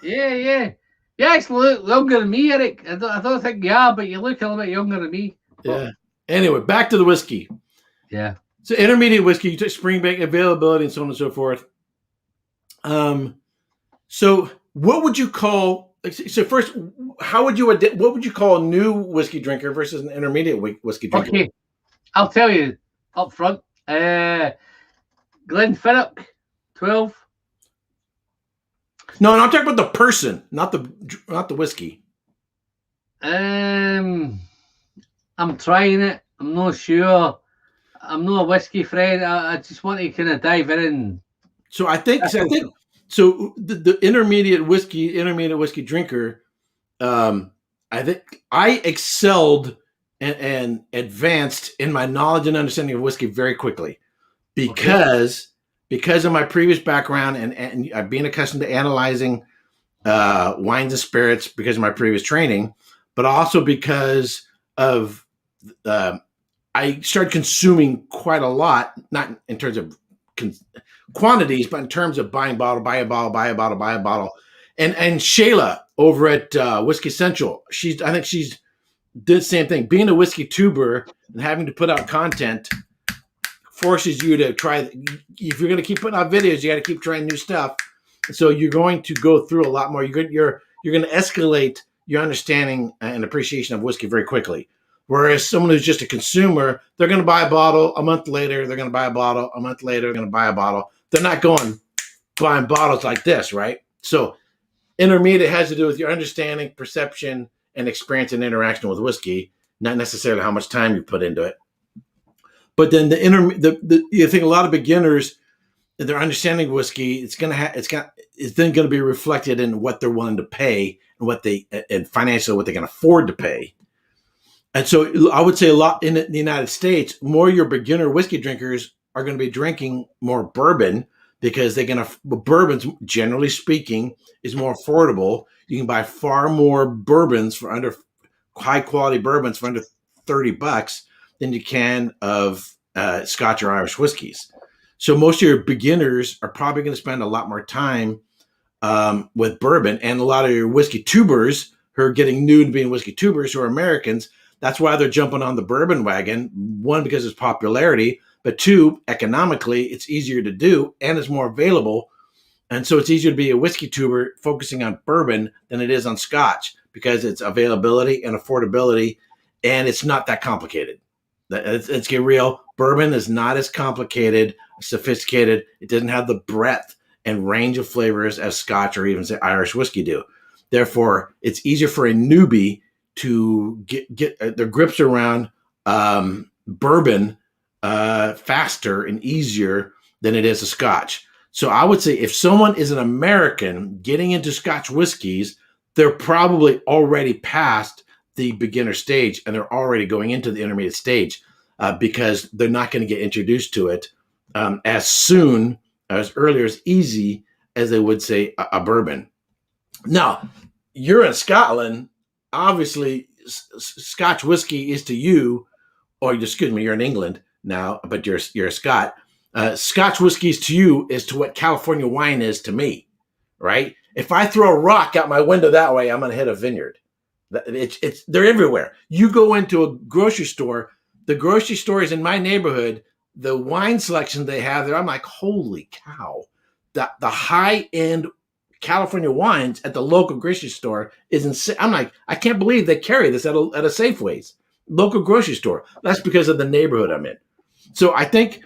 Yeah. You actually look younger than me, Eric. I don't think you are, but you look a little bit younger than me. Yeah. Anyway, back to the whiskey. Yeah. So intermediate whiskey, you took spring bank availability and so on and so forth. So what would you call? So first, what would you call a new whiskey drinker versus an intermediate whiskey drinker? Okay, I'll tell you up front. Glenfiddich, 12. No, I'm talking about the person, not the whiskey. I'm trying it. I'm not sure. I'm not a whiskey friend. I just want to kind of dive in. So I think the intermediate whiskey drinker. I think I excelled and advanced in my knowledge and understanding of whiskey very quickly because of my previous background and being accustomed to analyzing wines and spirits because of my previous training, but also because of I started consuming quite a lot, not in terms of quantities, but in terms of buy a bottle. And Shayla over at Whiskey Central, I think she's did the same thing. Being a whiskey tuber and having to put out content forces you to try. If you're going to keep putting out videos, you got to keep trying new stuff. So you're going to go through a lot more. You're going to escalate your understanding and appreciation of whiskey very quickly. Whereas someone who's just a consumer, they're going to buy a bottle a month later. They're going to buy a bottle a month later. They're going to buy a bottle. They're not going buying bottles like this, right? So intermediate has to do with your understanding, perception, and experience and interaction with whiskey, not necessarily how much time you put into it. But then you think a lot of beginners, their understanding of whiskey, it's then going to be reflected in what they're willing to pay and financially what they can afford to pay. And so I would say a lot in the United States, more your beginner whiskey drinkers are going to be drinking more bourbon because bourbons, generally speaking, is more affordable. You can buy far more bourbons for under high quality bourbons for under $30 than you can of Scotch or Irish whiskeys. So most of your beginners are probably going to spend a lot more time with bourbon, and a lot of your whiskey tubers who are getting new to being whiskey tubers who are Americans, that's why they're jumping on the bourbon wagon. One, because it's popularity, but two, economically, it's easier to do and it's more available. And so it's easier to be a whiskey tuber focusing on bourbon than it is on Scotch because it's availability and affordability, and it's not that complicated. Let's get real. Bourbon is not as complicated, sophisticated. It doesn't have the breadth and range of flavors as Scotch or even say Irish whiskey do. Therefore, it's easier for a newbie to get their grips around bourbon faster and easier than it is a Scotch. So I would say if someone is an American getting into Scotch whiskeys, they're probably already past the beginner stage and they're already going into the intermediate stage because they're not going to get introduced to it as early or as easy as they would say a bourbon. Now, you're in Scotland. Obviously, Scotch whiskey is to you, or excuse me, you're in England now, but you're a Scot. Scotch whiskey is to you is to what California wine is to me, right? If I throw a rock out my window that way, I'm going to hit a vineyard. They're everywhere. You go into a grocery store, the grocery stores in my neighborhood, the wine selection they have there, I'm like, holy cow. The high-end California wines at the local grocery store is insane. I'm like, I can't believe they carry this at a Safeways. local grocery store. That's because of the neighborhood I'm in. So I think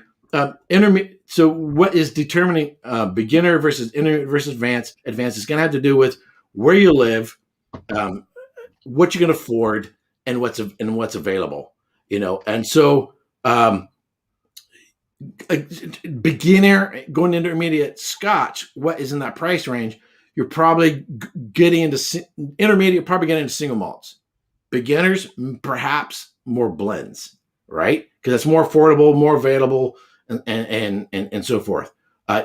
intermediate. So what is determining beginner versus intermediate versus advanced is going to have to do with where you live, what you can afford, and what's available. And so beginner going into intermediate Scotch, what is in that price range? You're probably getting into intermediate, probably getting into single malts. Beginners, perhaps more blends, right? Because it's more affordable, more available, and so forth.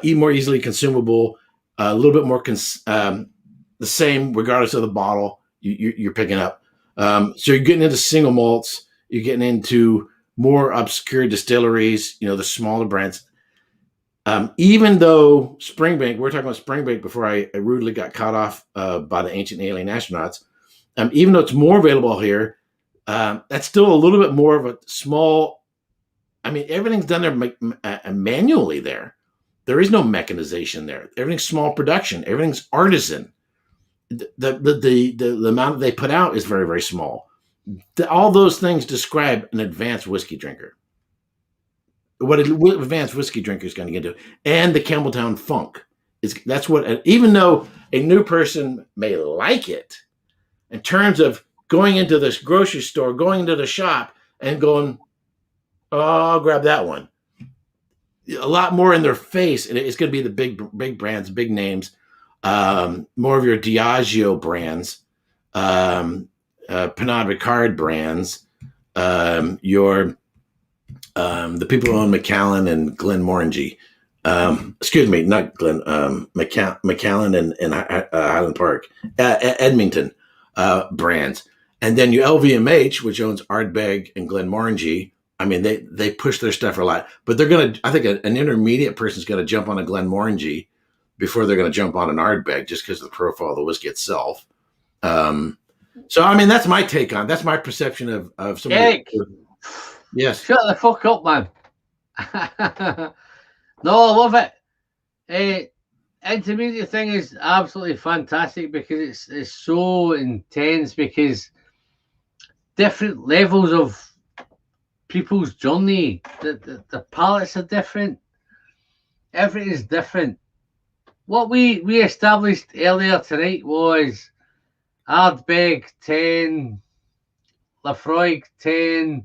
More easily consumable, a little bit more the same regardless of the bottle you're picking up. So you're getting into single malts, you're getting into more obscure distilleries, the smaller brands. Even though Springbank, we're talking about Springbank before I rudely got cut off by the ancient alien astronauts. Even though it's more available here, that's still a little bit more of a small. I mean, everything's done there manually there. There is no mechanization there. Everything's small production. Everything's artisan. The amount that they put out is very, very small. All those things describe an advanced whiskey drinker. What an advanced whiskey drinker is going to get into, and the Campbelltown funk that's what. Even though a new person may like it, in terms of going into this grocery store, going into the shop, and going, "Oh, I'll grab that one." A lot more in their face, and it's going to be the big brands, big names, more of your Diageo brands, Pernod Ricard brands, the people who own Macallan and Glenmorangie. Excuse me, not Glen, Macallan and Highland Park, Edmonton brands. And then you LVMH, which owns Ardbeg and Glenmorangie. I mean, they push their stuff a lot, but they're going to, I think an intermediate person's going to jump on a Glenmorangie before they're going to jump on an Ardbeg just because of the profile of the whiskey itself. So, I mean, that's my take on, that's my perception of some. Yes. Shut the fuck up, man. No, I love it. Intermediate thing is absolutely fantastic because it's so intense, because different levels of people's journey, the palates are different, everything is different. What we established earlier tonight was Ardbeg 10, Lafroig 10,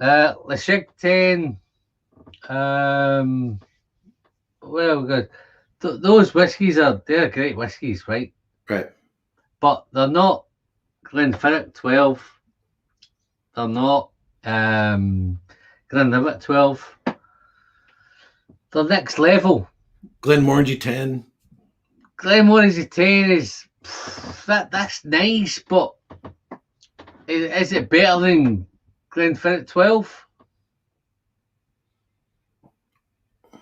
Lashig 10. Well, good. Those whiskies they're great whiskies, right? Right. But they're not Glenfiddich 12. They're not Glenlivet 12. They're next level. Glenmorangie 10. Glenmorangie 10 is that's nice, but is it better than Glenfiddich 12?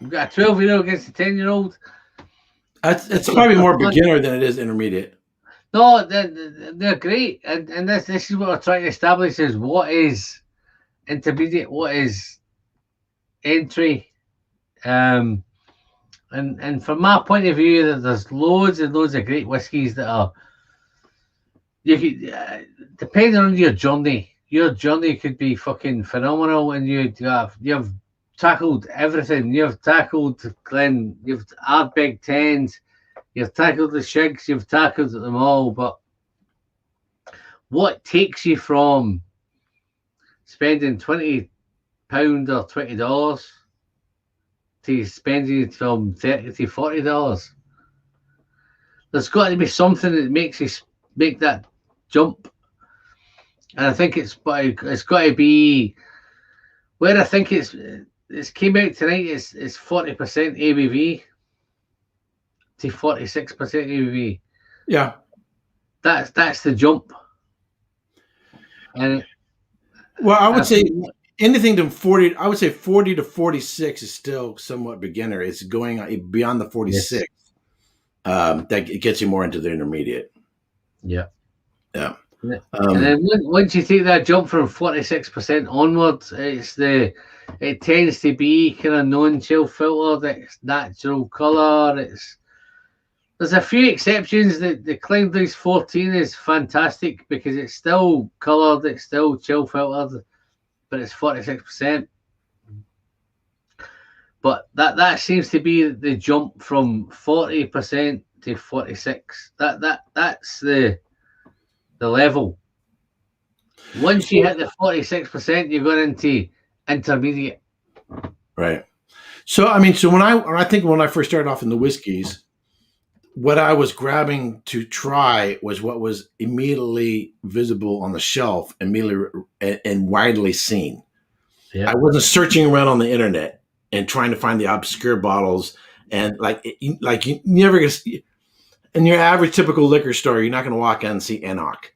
You've got a 12-year-old against a 10-year-old. It's probably more beginner than it is intermediate. No, they're great, and this is what we're trying to establish: is what is intermediate, what is entry, and from my point of view, there's loads and loads of great whiskies that are. You could, depending on your journey could be fucking phenomenal, and you've tackled everything. You've tackled Glen, you've Ardbeg 10s, you've tackled the Shigs, you've tackled them all. But what takes you from spending £20 or $20 to spending from $30 to $40? There's got to be something that makes you make that jump, and I think it's got to be where I think it's came out tonight is 40% ABV to 46% ABV. Yeah, that's the jump. And well, I would say anything to 40. I would say 40 to 46 is still somewhat beginner. It's going beyond the 46. Yes. That it gets you more into the intermediate. Yeah. Yeah. And then once you take that jump from 46% onwards, it tends to be kind of non-chill filtered. It's natural colour. There's a few exceptions. The Cloudleys 14 is fantastic because it's still coloured, it's still chill filtered, but it's 46%. But that seems to be the jump from 40% to 46. That's the level. Once you hit the 46%, you're going into intermediate. Right. So I mean, so when I first started off in the whiskeys, what I was grabbing to try was what was immediately visible on the shelf, immediately and widely seen. Yeah. I wasn't searching around on the internet and trying to find the obscure bottles, and like you never gonna see in your average typical liquor store. You're not going to walk in and see Enoch.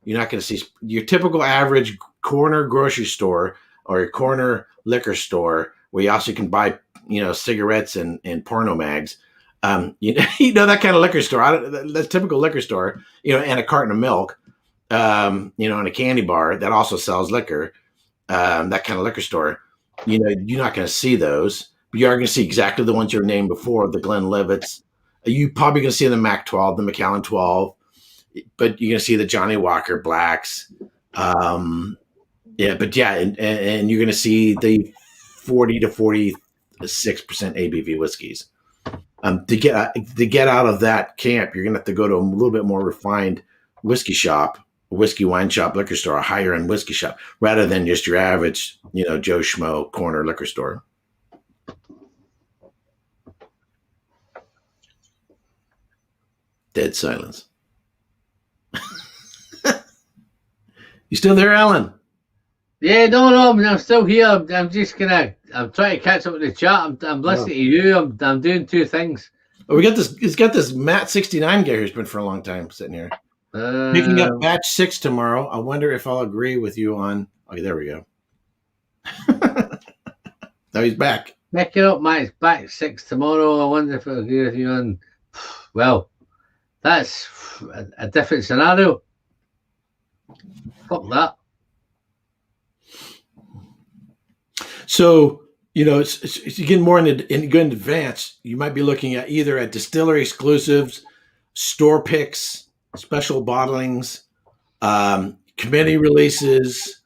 You're not going to see your typical average corner grocery store or your corner liquor store where you also can buy cigarettes and porno mags. That kind of liquor store. That's typical liquor store. And a carton of milk. And a candy bar that also sells liquor. That kind of liquor store. You're not going to see those, but you are going to see exactly the ones you named before, the Glenlivets. You're probably going to see the Mac 12, the Macallan 12, but you're going to see the Johnny Walker Blacks. And you're going to see the 40 to 46% ABV whiskeys. To get out of that camp, you're going to have to go to a little bit more refined whiskey shop, whiskey wine shop, liquor store, a higher end whiskey shop, rather than just your average, Joe Schmo corner liquor store. Dead silence. You still there, Alan? Yeah, no, I'm still here. I'm trying to catch up with the chat. I'm listening to you. I'm doing two things. Oh, it's got this Matt 69 guy who's been for a long time sitting here. Picking up batch 6 tomorrow. I wonder if I'll agree with you on. Okay, there we go. Now he's back. Picking up my batch 6 tomorrow. I wonder if I'll agree with you on. Well, that's a different scenario. Fuck that. So, it's getting more in advance. You might be looking at either at distillery exclusives, store picks, special bottlings, committee releases,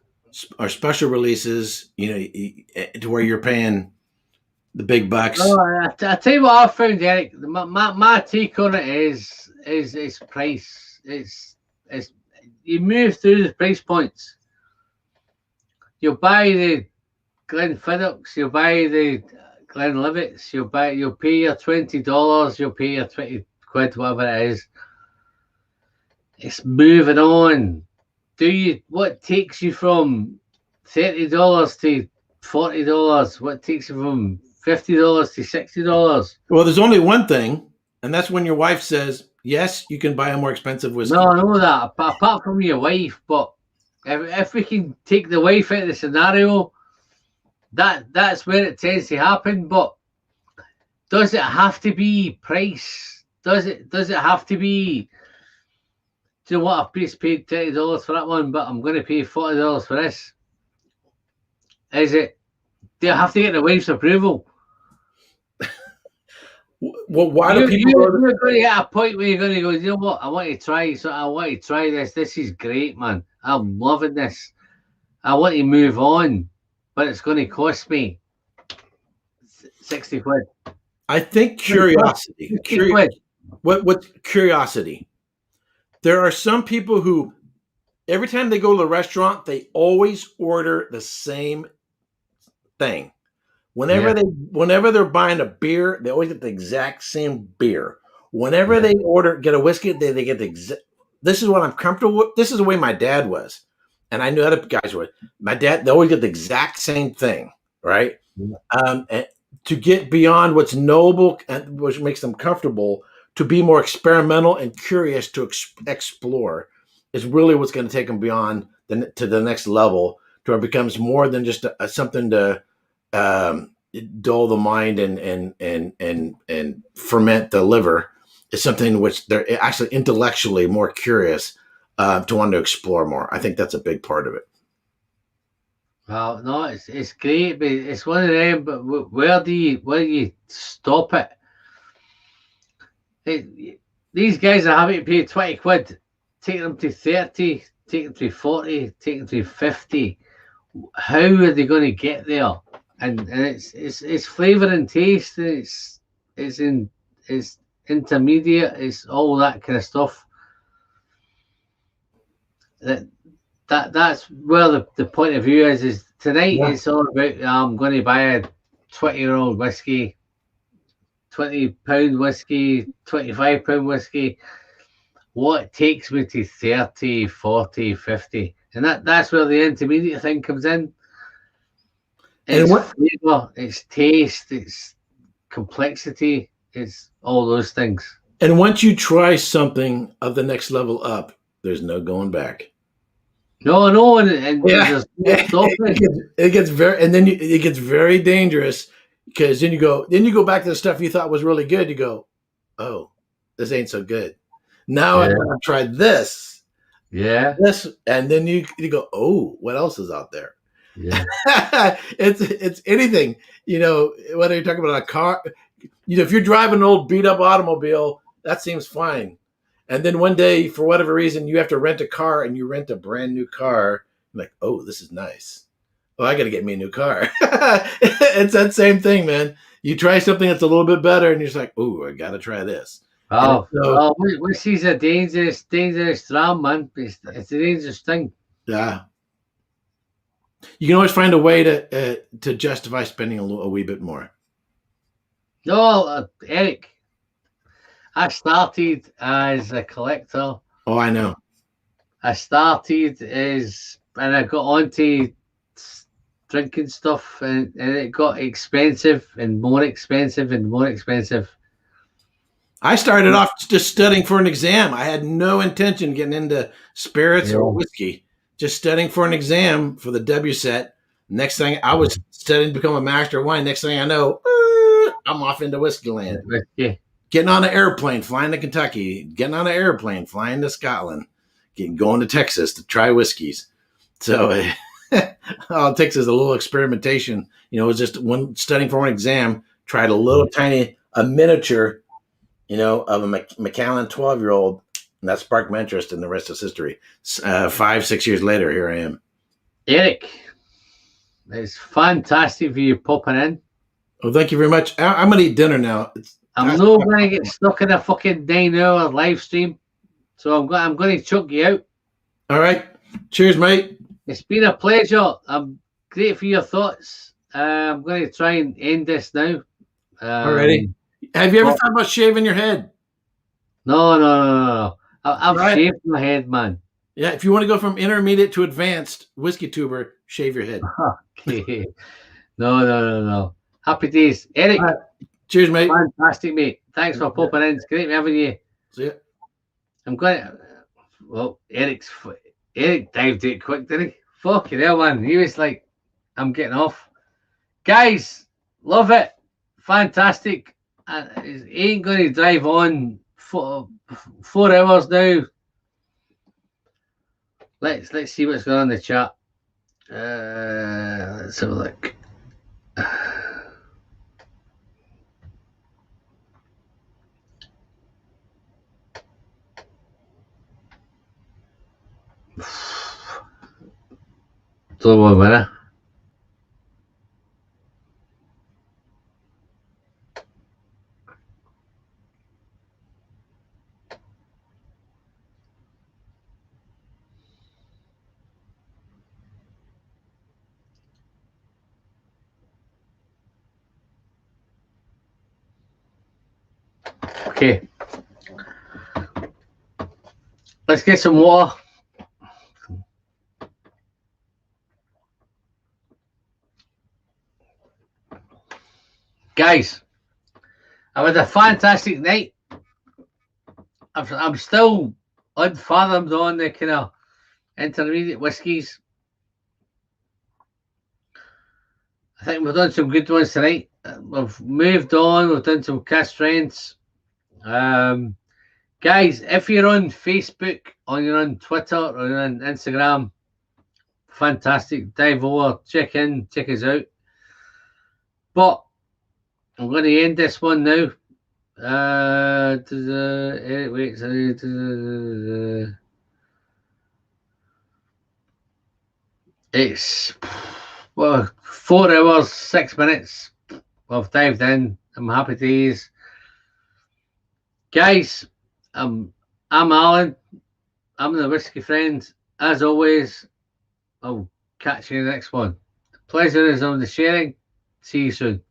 or special releases, to where you're paying the big bucks. I tell you what I found, Eric. My take on it is price. It's you move through the price points. You'll buy the Glenfiddich, you'll buy the Glenlivets, you'll pay your $20, you'll pay your 20 quid, whatever it is. It's moving on. What takes you from $30 to $40? What takes you from $50 to $60? Well, there's only one thing, and that's when your wife says, yes, you can buy a more expensive whiskey. No, I know that, apart from your wife, but if we can take the wife out of the scenario, that's where it tends to happen. But does it have to be price? Does it have to be? Do you know what? I've just paid $30 for that one, but I'm going to pay $40 for this. Is it? Do you have to get the wife's approval? Well, why do people? You're going to get a point where you're going to go, you know what? I want to try. So I want to try this. This is great, man. I'm loving this. I want to move on, but it's going to cost me 60 quid. I think curiosity. What's curiosity? There are some people who, every time they go to the restaurant, they always order the same thing. Whenever they're buying a beer, they always get the exact same beer. Whenever they get a whiskey, they get the exact. This is what I'm comfortable with. This is the way my dad was, and I knew other guys were. My dad, they always get the exact same thing, right? And to get beyond what's noble and which makes them comfortable, to be more experimental and curious to explore, is really what's going to take them beyond to the next level, to where it becomes more than just something to dull the mind and ferment the liver. It's something which they're actually intellectually more curious to want to explore more. I think that's a big part of it. Well, no, it's great, but it's one of them. But where do you stop it? these guys are having to pay 20 quid, take them to 30, take them to 40, take them to 50. How are they going to get there? And it's flavour and taste, and it's intermediate, it's all that kind of stuff. That's where the point of view is tonight. Yeah. It's all about I'm going to buy a 20-year-old whiskey, £20 whiskey, £25 whiskey. What takes me to 30, 40, 50? And that's where the intermediate thing comes in. It's flavor, it's taste, it's complexity, it's all those things. And once you try something of the next level up, there's no going back. No, and yeah. It gets very, and then it gets very dangerous, because then you go back to the stuff you thought was really good. You go, oh, this ain't so good. Now I'm gonna try this. Yeah. This, and then you go, oh, what else is out there? Yeah. it's anything, whether you're talking about a car, if you're driving an old beat up automobile, that seems fine. And then one day, for whatever reason, you have to rent a car, and you rent a brand new car. You're like, oh, this is nice. Oh, I got to get me a new car. It's that same thing, man. You try something that's a little bit better, and you're just like, oh, I got to try this. Whiskey's a dangerous dram, man. It's a dangerous thing. Yeah. You can always find a way to justify spending a wee bit more. No, Eric, I started as a collector. Oh, I know. I started and I got onto drinking stuff, and it got expensive and more expensive and more expensive. I started off just studying for an exam. I had no intention of getting into spirits or whiskey. Just studying for an exam for the WSET. Next thing, I was studying to become a master of wine. Next thing I know, I'm off into whiskey land. Yeah. Getting on an airplane, flying to Kentucky. Getting on an airplane, flying to Scotland. Going to Texas to try whiskeys. So all it takes is a little experimentation. It was just studying for an exam. Tried a miniature, of a Macallan 12-year-old. And that sparked my interest, and the rest is history. 5-6 years later, here I am. Eric, it's fantastic for you popping in. Well, thank you very much. I'm going to eat dinner now. I'm not going to get stuck in a fucking 9-hour live stream, so I'm going to chuck you out. All right. Cheers, mate. It's been a pleasure. I'm great for your thoughts. I'm going to try and end this now. Alrighty. Have you ever thought about shaving your head? No. I've shaved my head, man. Yeah, if you want to go from intermediate to advanced whiskey tuber, shave your head. Okay. No. Happy days. Eric. Cheers, mate. Fantastic, mate. Thanks for popping in. It's great having you. See ya. I'm going to... Well, Eric dived it quick, didn't he? Fucking hell, man. He was like, I'm getting off. Guys, love it. Fantastic. He ain't going to drive on for 4 hours now. Let's see what's going on in the chat. Let's have a look. Don't worry about it. Okay. Let's get some water. Guys, I've had a fantastic night. I'm still unfathomed on the kind of intermediate whiskies. I think we've done some good ones tonight. We've moved on. We've done some cask strengths. Guys, if you're on Facebook or you're on Twitter or you're on Instagram, fantastic. Dive over, check us out. But I'm going to end this one now. Wait. It's well 4 hours 6 minutes. I've dived in. I'm happy days, guys. I'm Alan. I'm the Whiskey Friend. As always, I'll catch you in the next one. The pleasure is on the sharing. See you soon.